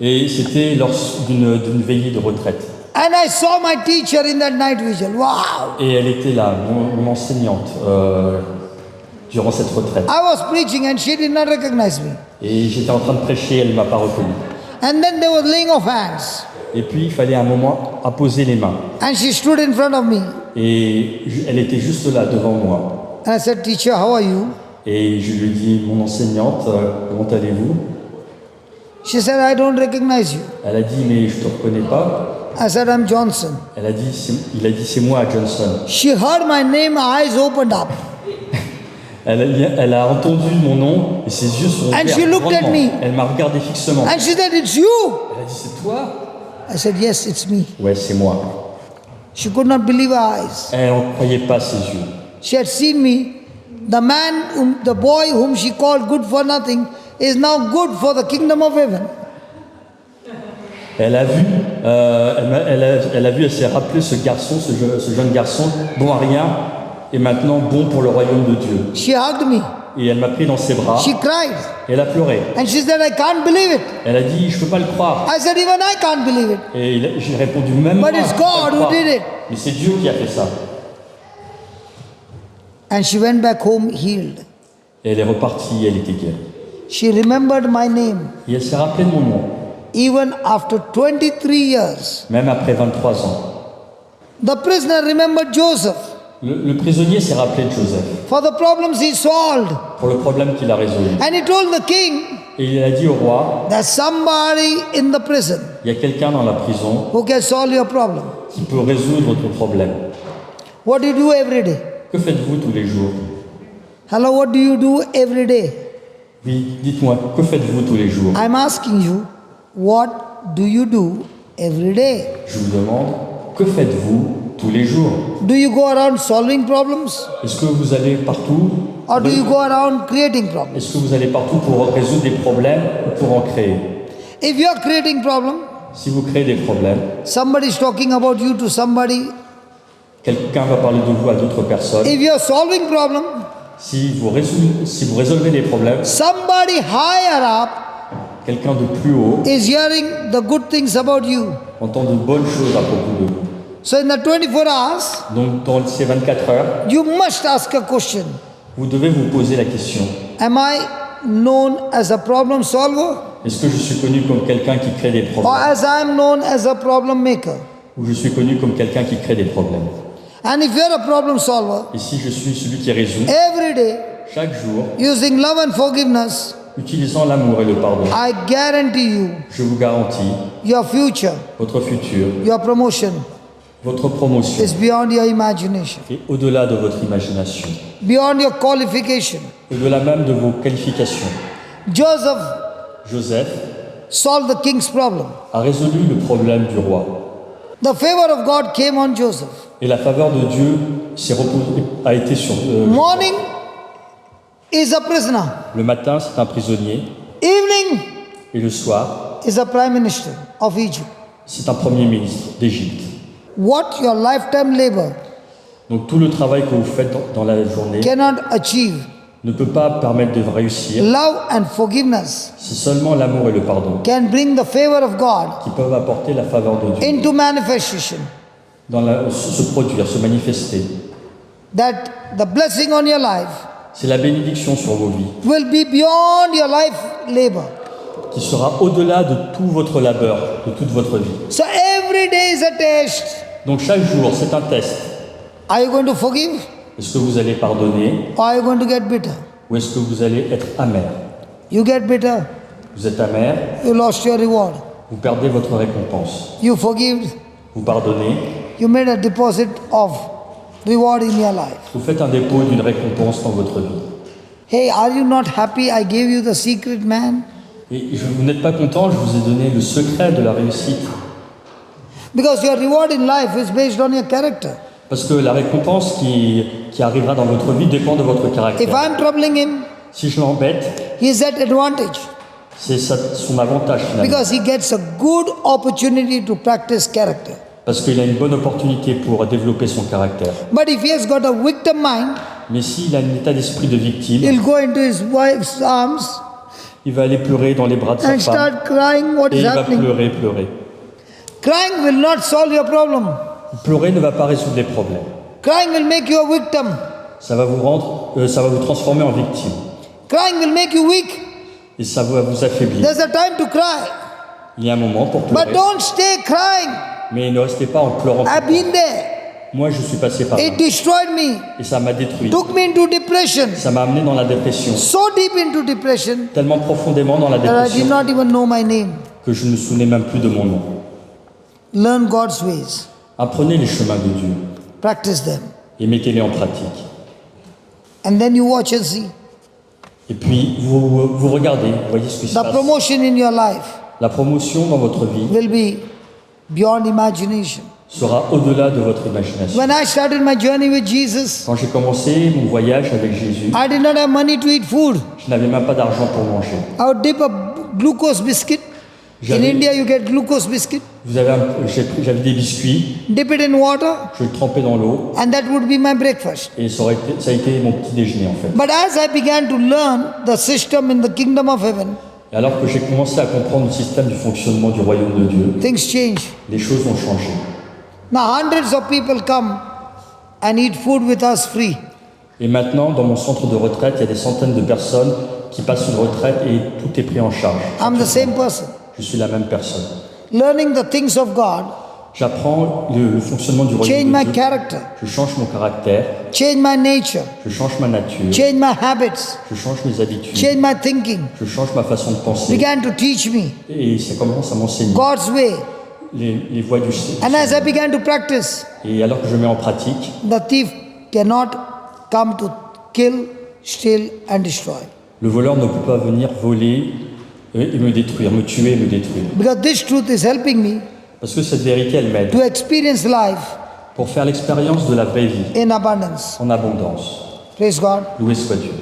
Et c'était lors d'une veillée de retraite. And I saw my teacher in that night vision. Wow! Et elle était là, mon enseignante, durant cette retraite. I was preaching and she did not recognize me. Et j'étais en train de prêcher, elle ne m'a pas reconnu. And then there was laying of hands. Et puis il fallait un moment apposer les mains. And she stood in front of me. Et elle était juste là devant moi. And I said, Teacher, how are you? Et je lui ai dit, mon enseignante, comment allez-vous? She said, I don't recognize you. Elle a dit, mais je ne te reconnais pas. I said, I'm Johnson. Il a dit, c'est moi, Johnson. She heard my name, her eyes opened up. Elle a entendu mon nom et ses yeux sont And ouverts she looked at grandement. me. Elle m'a regardé fixement. And she said, It's you. Elle a dit, c'est toi? I said, Yes, it's me. Ouais, c'est moi. She could not believe her eyes. Elle ne croyait pas ses yeux. She had seen me. The boy whom she called good for nothing is now good for the kingdom of heaven. Elle a vu, elle s'est rappelé ce garçon, ce jeune garçon, bon à rien, et maintenant bon pour le royaume de Dieu. She hugged me. Et elle m'a pris dans ses bras, She cried. et elle a pleuré. And she said, I can't believe it. Elle a dit, je peux pas le croire. I said, Even I can't believe it. Et j'ai répondu, même moi, But it's je peux pas God le who croire. did it. Mais c'est Dieu qui a fait ça. And she went back home healed. Et elle est repartie, elle était guérie. She remembered my name. Et elle s'est rappelée de mon nom, Even after 23 years. même après 23 ans. The prisoner remembered Joseph Le prisonnier s'est rappelé de Joseph for the problems he solved. pour le problème qu'il a résolu. And he told the king, Et il a dit au roi, there's somebody in the prison il y a quelqu'un dans la prison who can solve your problem. qui peut résoudre ton problème. What do you do every day? Que faites-vous tous les jours? Hello, what do you do every day? Oui, dites-moi, que faites-vous tous les jours? I'm asking you, what do you do every day? Je vous demande, que faites-vous tous les jours? Do you go around solving problems? Est-ce que vous allez partout? Or do you go around creating problems? Est-ce que vous allez partout pour résoudre des problèmes ou pour en créer? If you are creating problem, Si vous créez des problèmes, somebody is talking about you to somebody. quelqu'un va parler de vous à d'autres personnes. If you are solving problem, Si vous résolvez des problèmes, somebody higher up quelqu'un de plus haut is hearing the good things about you. entend de bonnes choses à propos de vous. So in the 24 hours, Donc dans ces 24 heures, you must ask a question. vous devez vous poser la question. Am I known as a problem solver, Est-ce que je suis connu comme quelqu'un qui crée des or problèmes as I am known as a problem maker? ou je suis connu comme quelqu'un qui crée des problèmes? And if you are a problem solver, Et si je suis celui qui résout every day, chaque jour, using love and forgiveness, utilisant l'amour et le pardon, I guarantee you je vous garantis, your future, votre futur, your promotion votre promotion is beyond your imagination, est au-delà de votre imagination, beyond your qualification. au-delà même de vos qualifications. Joseph Joseph solved the king's problem. a résolu le problème du roi. The favor of God came on Joseph. Et la faveur de Dieu a été sur Morning is a prisoner. le matin, c'est un prisonnier, Evening et le soir, is a prime minister of Egypt. c'est un premier ministre d'Égypte. What your lifetime labor Donc tout le travail que vous faites dans la journée cannot achieve, ne peut pas permettre de réussir. love and forgiveness C'est seulement l'amour et le pardon can bring the favor of God qui peuvent apporter la faveur de Dieu, into manifestation. se produire, se manifester. That the blessing on your life C'est la bénédiction sur vos vies will be beyond your life labor. qui sera au-delà de tout votre labeur, de toute votre vie. So every day is a test. Donc chaque jour, c'est un test. Are you going to forgive, Est-ce que vous allez pardonner or are you going to get bitter? ou est-ce que vous allez être amer? You get bitter, Vous êtes amer, you lost your reward. vous perdez votre récompense. You forgive, Vous pardonnez, you made a deposit of reward in your life. vous faites un dépôt d'une récompense dans votre vie. Hey, are you not happy I gave you the secret man? Et vous n'êtes pas content, je vous ai donné le secret de la réussite. Because your reward in life is based on your character. Parce que la récompense qui arrivera dans votre vie dépend de votre If caractère. I'm troubling him, Si je l'embête, he is at advantage c'est son avantage finalement. because he gets a good opportunity to practice character. Parce qu'il a une bonne opportunité pour développer son caractère. But if he has got a victim mind, Mais s'il a un état d'esprit de victime, he'll go into his wife's arms il va aller pleurer dans les bras de sa and femme. start crying what Et is il va happening. pleurer. Crying will not solve your problem. Pleurer ne va pas résoudre les problèmes. Crying will make you a victim. Ça va vous transformer en victime. Crying will make you weak. Et ça va vous affaiblir. There's a time to cry. Il y a un moment pour pleurer. But don't stay crying. Mais ne restez pas en pleurant. I've been there. Moi, je suis passé par là. It destroyed me. Et ça m'a détruit. Took me into depression. Ça m'a amené dans la dépression. So deep into depression Tellement profondément dans la that I did dépression not even know my name. que je ne me souvenais même plus de mon nom. Learn God's ways. Apprenez les chemins de Dieu Practice them. et mettez-les en pratique. And then you watch and see. Et puis, vous regardez, vous voyez ce qui se The passe. promotion in your life La promotion dans votre vie will be beyond imagination. sera au-delà de votre imagination. When I started my journey with Jesus, Quand j'ai commencé mon voyage avec Jésus, I did not have money to eat food. je n'avais même pas d'argent pour manger. I would dip a glucose biscuit. In J'avais- India, you get glucose biscuit. J'avais des biscuits, Dip it in water, je le trempais dans l'eau and that would be my breakfast. et ça a été mon petit déjeuner en fait. But as I began to learn the system in the kingdom of heaven, Et alors que j'ai commencé à comprendre le système du fonctionnement du royaume de Dieu, things change. les choses ont changé. Now hundreds of people come and eat food with us free. Et maintenant, dans mon centre de retraite, il y a des centaines de personnes qui passent une retraite et tout est pris en charge. I'm the same person. Je suis la même personne. Learning the things of God J'apprends le fonctionnement du change royaume my de Dieu. character, Je change mon caractère, change my nature, je change ma nature, change my habits, je change mes habitudes, change my thinking. je change ma façon de penser. Began to teach me Et ça commence à m'enseigner God's way. les voies du ciel. And as I began to practice, Et alors que je mets en pratique, the thief cannot come to kill, steal, and destroy. le voleur ne peut pas venir voler et me détruire, me tuer et me détruire. Because this truth is helping me Parce que cette vérité, elle m'aide to experience life pour faire l'expérience de la vraie vie, in abundance. en abondance. Praise God. Loué soit Dieu.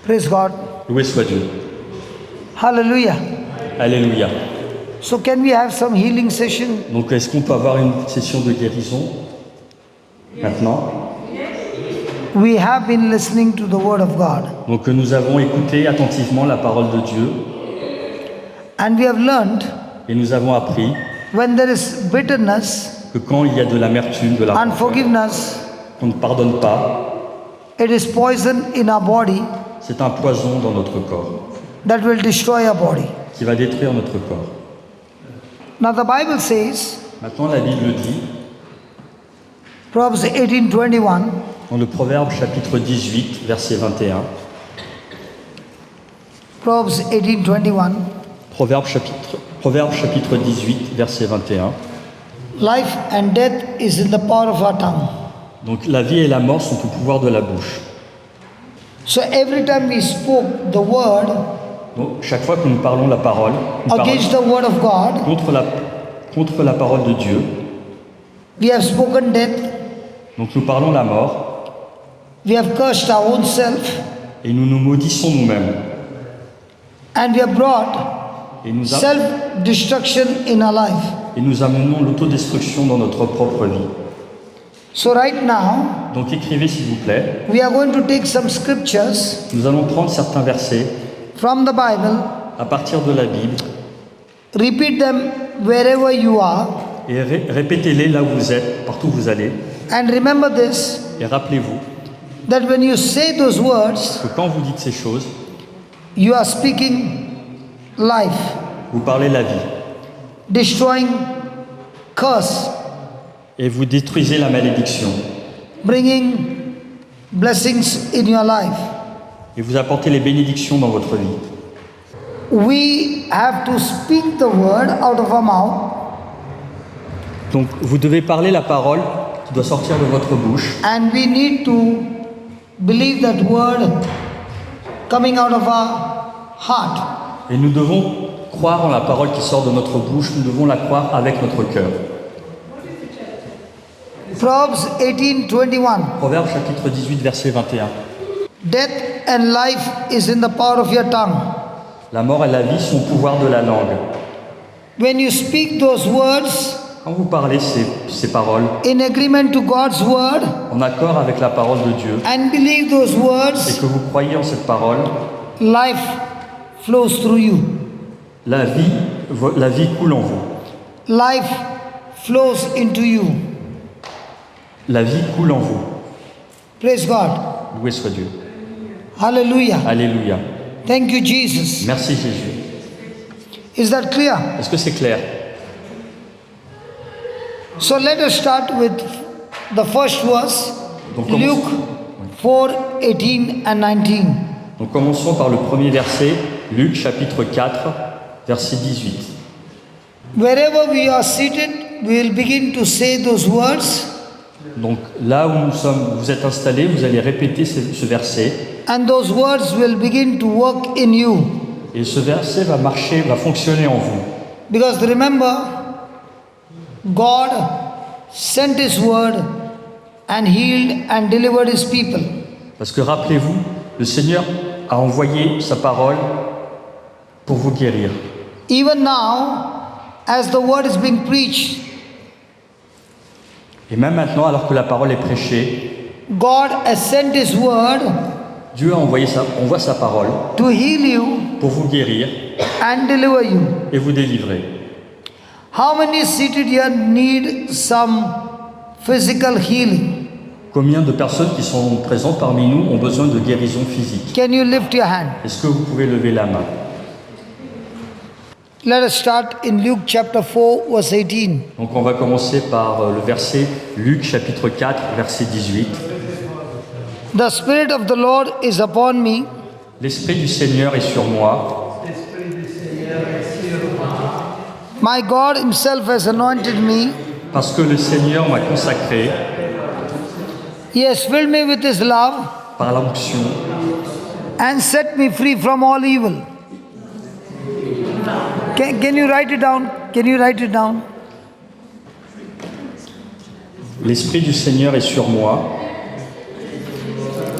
Praise God. Loué soit Dieu. Hallelujah. Alléluia. So can we have some healing session? Donc est-ce qu'on peut avoir une session de guérison maintenant? We have been listening to the word of God, Donc nous avons écouté attentivement la parole de Dieu and we have learned et nous avons appris when there is bitterness, que quand il y a de l'amertume, de la rancœur, unforgiveness, qu'on ne pardonne pas, it is poison in our body c'est un poison dans notre corps that will destroy our body. qui va détruire notre corps. Now the Bible says, Maintenant la Bible dit, Proverbs 18:21, dans le Proverbe chapitre 18, verset 21, Proverbs 18:21, Proverbe chapitre 18, verset 21. life and death is in the power of our tongue. Donc la vie et la mort sont au pouvoir de la bouche. So every time we spoke the word Donc chaque fois que nous parlons la parole, une parole against the word of God, contre la parole de Dieu, we have spoken death, donc nous parlons la mort we have cursed our own self, et nous nous maudissons nous-mêmes. and we have brought Et nous, self-destruction in our life. et nous amenons l'autodestruction dans notre propre vie. So right now, Donc écrivez s'il vous plaît. we are going to take some scriptures Nous allons prendre certains versets from the Bible, à partir de la Bible repeat them wherever you are, et répétez-les là où vous êtes, partout où vous allez. and remember this, Et rappelez-vous that when you say those words, que quand vous dites ces choses, you are speaking life, vous parlez la vie destroying curse, et vous détruisez la malédiction bringing blessings in your life. et vous apportez les bénédictions dans votre vie. We have to speak the word out of our mouth, Donc vous devez parler la parole qui doit sortir de votre bouche and we need to believe that word coming out of our heart. et nous devons croire en la parole qui sort de notre bouche, nous devons la croire avec notre cœur. Proverbs 18:21. Proverbe chapitre 18 verset 21. Death and life is in the power of your tongue. La mort et la vie sont au pouvoir de la langue. When you speak those words Quand vous parlez ces paroles in agreement to God's word en accord avec la parole de Dieu and believe those et words, que vous croyez en cette parole, life flows through you. la vie coule en vous. Life flows into you. La vie coule en vous. Praise God. Loué soit Dieu. Hallelujah. Alléluia. Thank you, Jesus. Merci Jésus. Is that clear? Est-ce que c'est clair? So let us start with the first verse, Donc, Luke 4:18 and 19. Donc commençons par le premier verset, Luc chapitre 4, verset 18. Wherever we are seated, we will begin to say those words, Donc là où vous êtes installés, vous allez répéter ce verset and those words will begin to work in you. et ce verset va marcher, va fonctionner en vous. Because remember, God sent His word and healed and delivered His people. Parce que rappelez-vous, le Seigneur a envoyé sa parole pour vous guérir. Even now, as the word is being preached, Et même maintenant, alors que la parole est prêchée, God has sent His word Dieu envoie sa parole to heal you pour vous guérir and deliver you. et vous délivrer. How many seated here need some physical healing? Combien de personnes qui sont présentes parmi nous ont besoin de guérison physique? Can you lift your hand? Est-ce que vous pouvez lever la main? Let us start in Luke chapter 4, verse 18. Donc on va commencer par le verset Luc chapitre 4 verset 18. The Spirit of the Lord is upon me, L'Esprit du Seigneur est sur moi, my God Himself has anointed me, parce que le Seigneur m'a consacré He has filled me with His love par l'onction and set me free from all evil. Can you write it down? Can you write it down? L'Esprit du Seigneur est sur moi,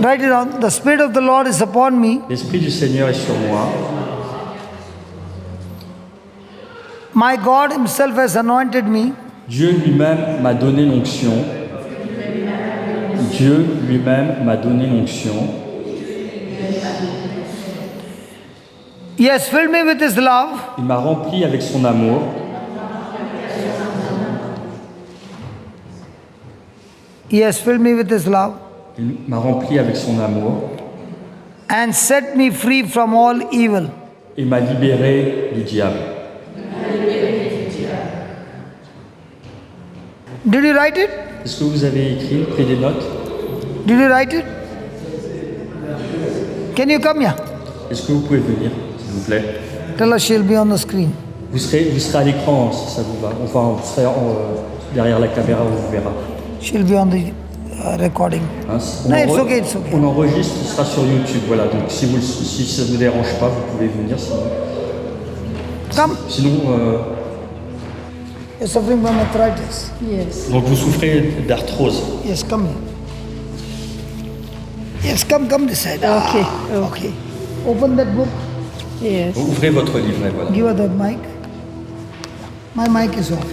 Write it down. The Spirit of the Lord is upon me. l'Esprit du Seigneur est sur moi, My God Himself has anointed me Dieu lui-même m'a donné l'onction. Dieu lui-même m'a donné l'onction. He has filled me with His love. Il m'a rempli avec son amour. He has filled me with His love Il m'a rempli avec son amour and set me free from all evil. et m'a libéré du diable. Did you write it? Est-ce que vous avez écrit, pris des notes? Did you write it? Can you come here? Est-ce que vous pouvez venir, s'il vous plaît? Tell her she'll be on the screen. Vous serez à l'écran si ça vous va. Enfin, vous serez derrière la caméra, on vous verra. She'll be on the recording. Hein, No, it's okay, it's okay. On enregistre, ce sera sur YouTube. Voilà, donc si ça ne vous dérange pas, vous pouvez venir. Come. Sinon You're suffering from arthritis. Yes. donc vous souffrez d'arthrose. Yes, come here. Yes, come this side. Okay, Okay. Open that book. Yes. Vous ouvrez votre livret, voilà. Give her that mic. My mic is off.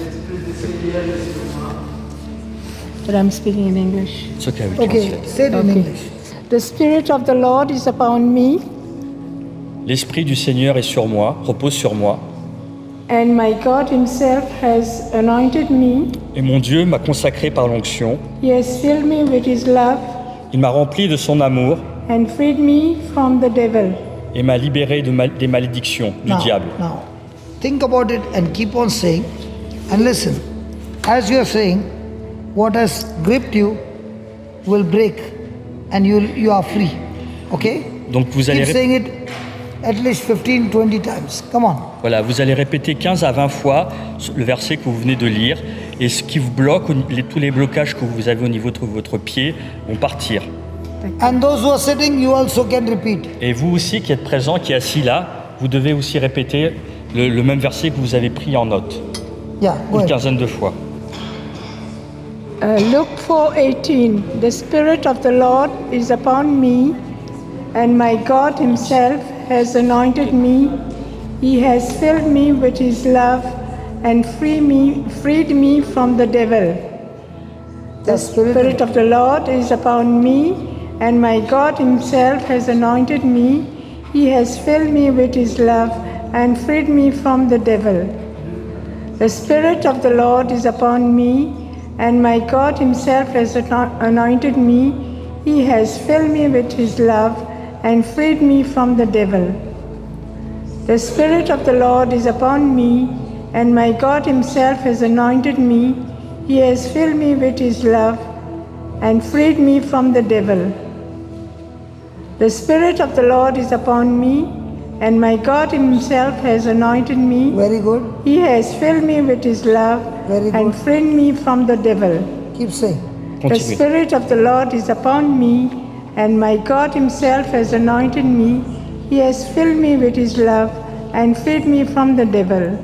But I'm speaking in English. It's okay, we Okay, translate. say it in Okay. English. The Spirit of the Lord is upon me, L'Esprit du Seigneur est sur moi, repose sur moi, and my God Himself has anointed me. et mon Dieu m'a consacré par l'onction. He has filled me with His love Il m'a rempli de son amour and freed me from the devil. et m'a libéré des malédictions du diable. Now, think about it and keep on saying. And listen, as you are saying, what has gripped you will break and you are free. Okay? Donc vous allez, Keep saying it at least 15, 20 times. Come on. voilà, vous allez répéter 15 à 20 fois le verset que vous venez de lire, et ce qui vous bloque, tous les blocages que vous avez au niveau de votre pied vont partir. And those who are sitting, you also can repeat. Et vous aussi qui êtes présent, qui est assis là, vous devez aussi répéter le même verset que vous avez pris en note, Yeah, go une ahead. quinzaine de fois. Luke 4:18. The Spirit of the Lord is upon me, and my God Himself has anointed me. He has filled me with His love and freed me from the devil. The Spirit of the Lord is upon me, and my God Himself has anointed me. He has filled me with His love and freed me from the devil. The Spirit of the Lord is upon me, and my God Himself has anointed me. He has filled me with His love and freed me from the devil. The Spirit of the Lord is upon me, and my God Himself has anointed me. He has filled me with His love and freed me from the devil. The Spirit of the Lord is upon me, and my God Himself has anointed me. Very good. He has filled me with His love Very and good. freed me from the devil. Keep saying. The Continuez. Spirit of the Lord is upon me, and my God Himself has anointed me. He has filled me with His love and freed me from the devil.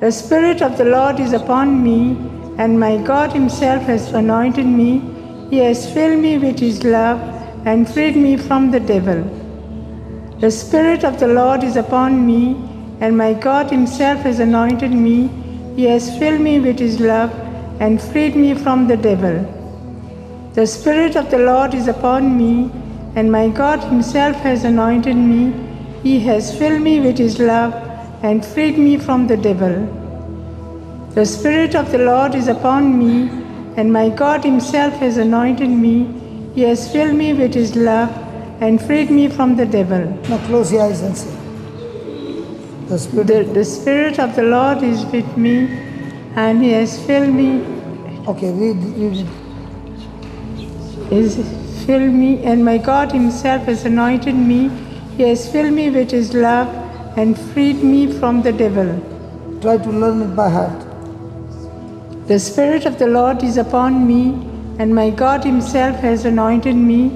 The Spirit of the Lord is upon me, and my God Himself has anointed me. He has filled me with His love and freed me from the devil. The Spirit of the Lord is upon me, and my God Himself has anointed me. He has filled me with His love and freed me from the devil. The Spirit of the Lord is upon me, and my God Himself has anointed me. He has filled me with His love and freed me from the devil. The Spirit of the Lord is upon me, and my God Himself has anointed me. He has filled me with His love and freed me from the devil. Now close your eyes and say. The Spirit. The Spirit of the Lord is with me, and He has filled me, Okay, read it. He's filled me, and my God Himself has anointed me. He has filled me with His love and freed me from the devil. Try to learn it by heart. The Spirit of the Lord is upon me, and my God Himself has anointed me.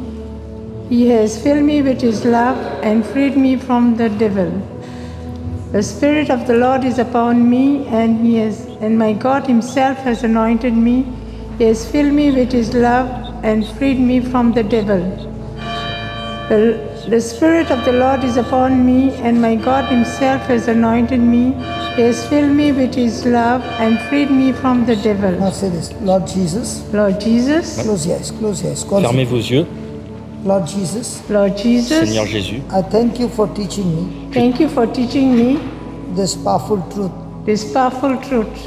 He has filled me with His love and freed me from the devil. The Spirit of the Lord is upon me, and my God Himself has anointed me. He has filled me with His love and freed me from the devil. The Spirit of the Lord is upon me, and my God Himself has anointed me. He has filled me with His love and freed me from the devil. Now say this. Lord Jesus. Lord Jesus, Close your eyes. Close your eyes. Close Fermez vos yeux. Lord Jesus. Lord Jesus, Seigneur Jésus, I thank you for teaching me thank you for teaching me this powerful truth. this powerful truth.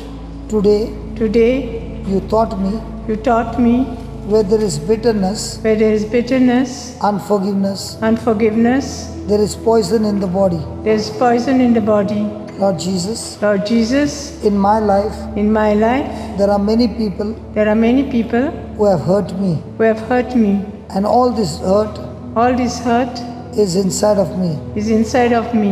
Today, Today, you taught me you taught me where there is bitterness, where there is bitterness, unforgiveness, unforgiveness, there is poison in the body. there is poison in the body. Lord Jesus, Lord Jesus, in my life, in my life, there are many people there are many people who have hurt me, who have hurt me. and all this hurt All this hurt is inside of me. is inside of me.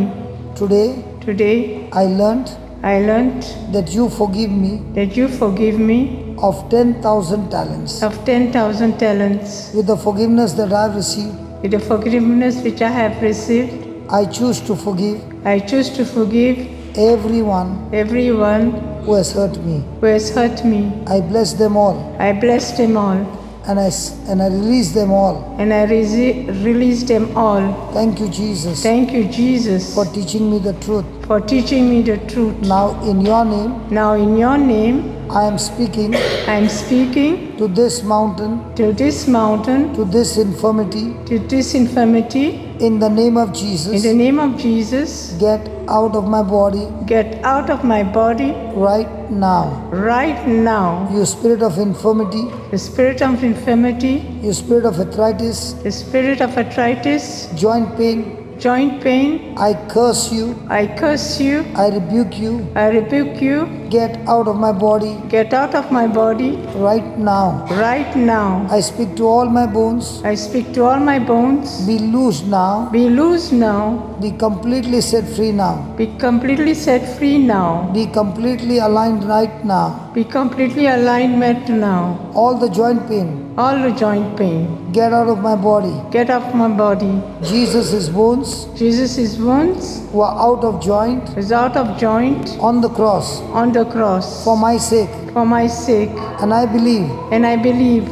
Today, Today, I learned I learned that you forgive me that you forgive me of 10,000 talents. of 10,000 talents. With the forgiveness that I have received, With the forgiveness which I have received, I choose to forgive I choose to forgive everyone everyone who has hurt me. who has hurt me. I bless them all, I bless them all, and I release them all. and I release them all. Thank you, Jesus, Thank you, Jesus, for teaching me the truth. for teaching me the truth. Now, in your name, Now, in your name, I am speaking I am speaking to this mountain, to this mountain, to this infirmity, to this infirmity. in the name of In the Jesus. name of Jesus, Get out of my body get out of my body right now. right now. You spirit of infirmity, The spirit of infirmity, you spirit of arthritis, the spirit of arthritis, joint pain, joint pain, I curse you, I curse you, I rebuke you. I rebuke you. Get out of my body Get out of my body right now. right now. I speak to all my bones. I speak to all my bones. Be loose now. Be loose now. Be completely set free now. Be completely set free now. Be completely aligned right now. Be completely alignment now. All the joint pain, All the joint pain. get out of my body. Get off my body. Jesus' bones Jesus' wounds were out of joint is out of joint on the cross on the cross for my sake. for my sake. And I believe And I believe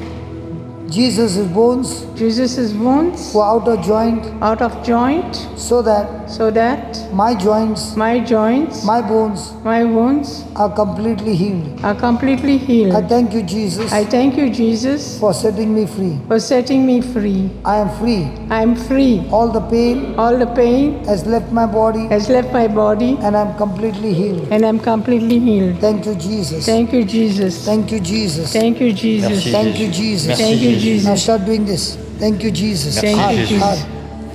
Jesus' bones Jesus' wounds were out of joint out of joint so that so that my joints, my joints, my bones my wounds are completely healed. are completely I healed. thank you, Jesus, I thank you, Jesus, for setting me free. for setting me free. I am free. I am free. All the pain All the pain has left my body has left my body and I'm completely healed. and I'm completely healed. Thank you, Jesus. Thank you, Jesus. Thank you, Jesus. Thank you, Jesus. Merci. Thank you, Jésus. Jesus. Merci, Thank you, Jésus. Now Jesus. start doing this. Thank you, Jesus. Thank Merci, you, Jésus. Jesus.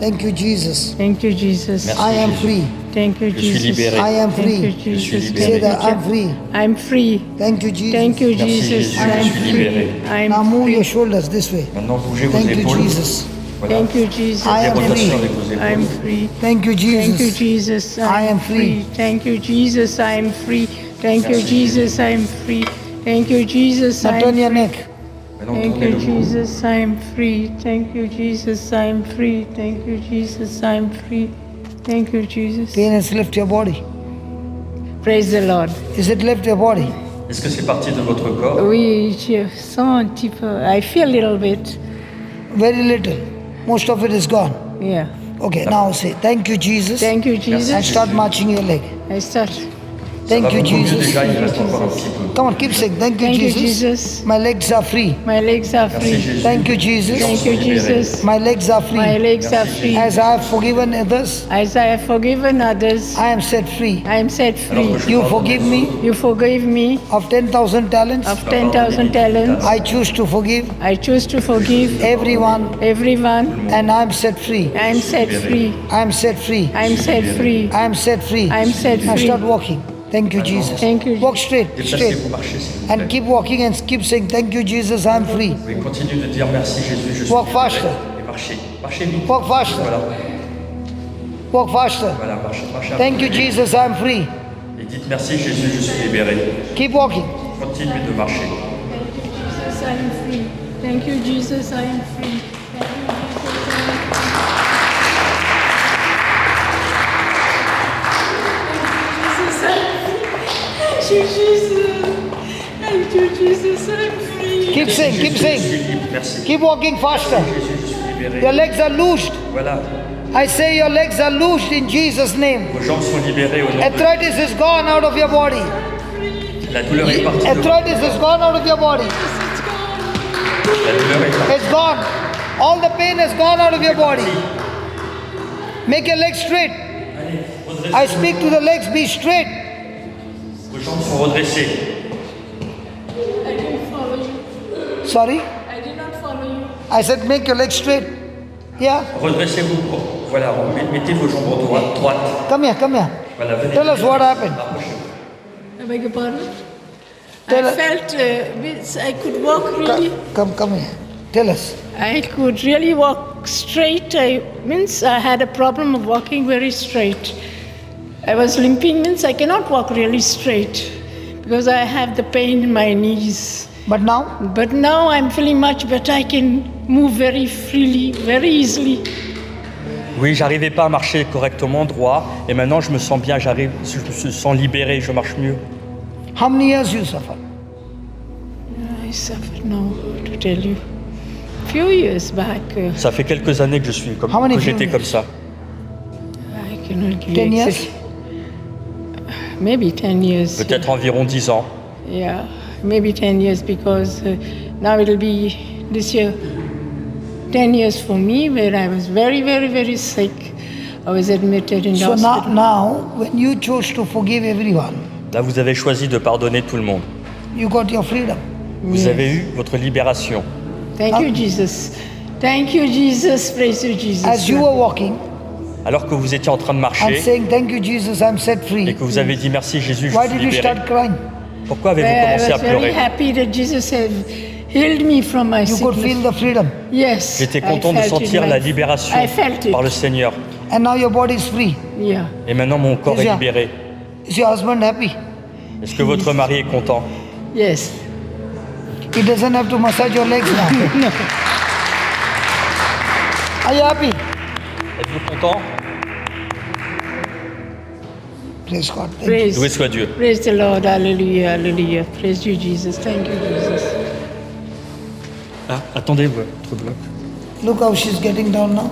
Thank you, Jesus. Thank you, Jesus. Merci. I am Jésus. free. Thank you, Je suis Jesus. libéré. I am Thank you, free. Je suis Jesus. libéré. Say Thank that you, I'm free. I'm free. Thank you, Jesus. Thank you, Merci, Jesus. Jésus. I'm Je suis free. libéré. I'm Now move your free. shoulders this way. Maintenant, bougez vos Thank you, épaules. Jesus. Voilà. Thank you, Jesus. I am Rotation free. avec vos épaules. I'm free. Thank you, Thank you, Jesus. Jesus. I am free. Thank you, Jesus. I am free. Thank you, Merci, Jesus. I am free. Thank you, Jesus. Now I turn am your free. neck. Maintenant, Thank tournez you, le cou. Jesus. I am free. Thank you, Jesus. I am free. Thank you, Jesus. I am free. Thank you, Jesus. Pain has left your body. Praise the Lord. Is it left your body? Est-ce que c'est parti de votre corps? Oui, je sens un petit peu. I feel a little bit. Very little. Most of it is gone. Yeah. Okay, now say, thank you, Jesus. Thank you, And Jesus. start marching your leg. I start. Ça va Thank you, beaucoup mieux Jesus. déjà, il reste encore un petit peu. Come on, keep saying, thank you, Thank you, Jesus. Jesus. My legs are free. My legs are Merci free. Jésus. Thank you, Jesus. Thank you, Jesus. My legs are My free. legs are free. As I have forgiven others, As I have forgiven others, I am set free. I am set Alors free. que je You pardonne forgive aux me autres, You forgive me of 10,000 talents. of 10,000 talents. I choose to forgive I choose to forgive everyone everyone. and I am set free. I am set free. I am set free. I am set free. I am set free. I am set Now free. start walking. Thank you, Jesus. Thank you. Walk straight, straight. Déplacez-vous, marchez s'il vous And plaît. keep walking and keep saying, thank you, Jesus, I am free. Oui, continue de dire merci Jésus, je suis Walk libéré. faster. Et marchez, marchez vite. Walk faster. Voilà, Walk faster. voilà, marchez, marchez. un Thank peu. you, Jesus, I am free. Et dites merci Jésus, je suis libéré. Keep walking. Continuez de marcher. Jesus, I am free. Thank you, Jesus, I am free. Thank you, Jesus. Thank you, Jesus, I'm free. Keep saying, keep Jésus, je suis saying. libre, merci. Keep walking faster. Jésus, je suis libéré. Your legs are loosed. Voilà, I say your legs are loosed in Jesus' name. Vos jambes sont libérées au nom de Arthritis is gone out of your body. La douleur est partie de vous. Arthritis is gone out of your body. La douleur est partie. It's gone. All the pain has gone out of your body. Make your legs straight. I speak to the legs, be straight. Vos jambes sont redressées. I didn't follow you. Sorry? I did not follow you. I said make your legs straight. Yeah? Redressez-vous. Voilà, mettez vos jambes droites. Come here, come here. Voilà, venez. Tell us what happened. I beg your pardon? Tell I us- felt means I could walk really. Come here. Tell us. I could really walk straight. I had a problem of walking very straight. I was limping, means I cannot walk really straight because I have the pain in my knees. But now? But now I'm feeling much better. I can move very freely, very easily. Oui, j'arrivais pas à marcher correctement droit et maintenant je me sens bien, je me sens libéré, je marche mieux. How many years you suffer? I suffered now, to tell you. Few years back, Ça fait quelques années que je suis comme How many que j'étais years? comme ça. I cannot give 10 you years? exact- Maybe 10 years. Peut-être environ 10 ans. Yeah, maybe 10 years because now it'll be this year 10 years for me where I was very, very, very sick. I was admitted in the So hospital. now, when you chose to forgive everyone, Là, vous avez choisi de pardonner tout le monde. you got your freedom. Vous avez eu votre libération. Thank you, Jesus. Thank you, Jesus. Praise you, Jesus. As you were walking Alors que vous étiez en train de and marcher saying, thank you, Jesus, I'm set et free. que vous avez dit merci Jésus, je Why suis did you libéré. start crying? Pourquoi avez-vous I commencé à was very pleurer? happy that Jesus had healed me from my You could sickness. feel the freedom. Yes. J'étais I content de felt it sentir in la my- libération I felt it. par le Seigneur. And now your body is free. Yeah. Et maintenant mon corps est Déjà. libéré. Is your husband happy? Est-ce que votre mari est content? Yes. He doesn't have to massage your legs now. Are you happy? Êtes-vous content? Praise God. Thank you. Praise. Loué soit Dieu. Praise the Lord. Hallelujah. Hallelujah. Praise you, Jesus. Thank you, Jesus. Ah, attendez votre bloc. Look how she's getting down now.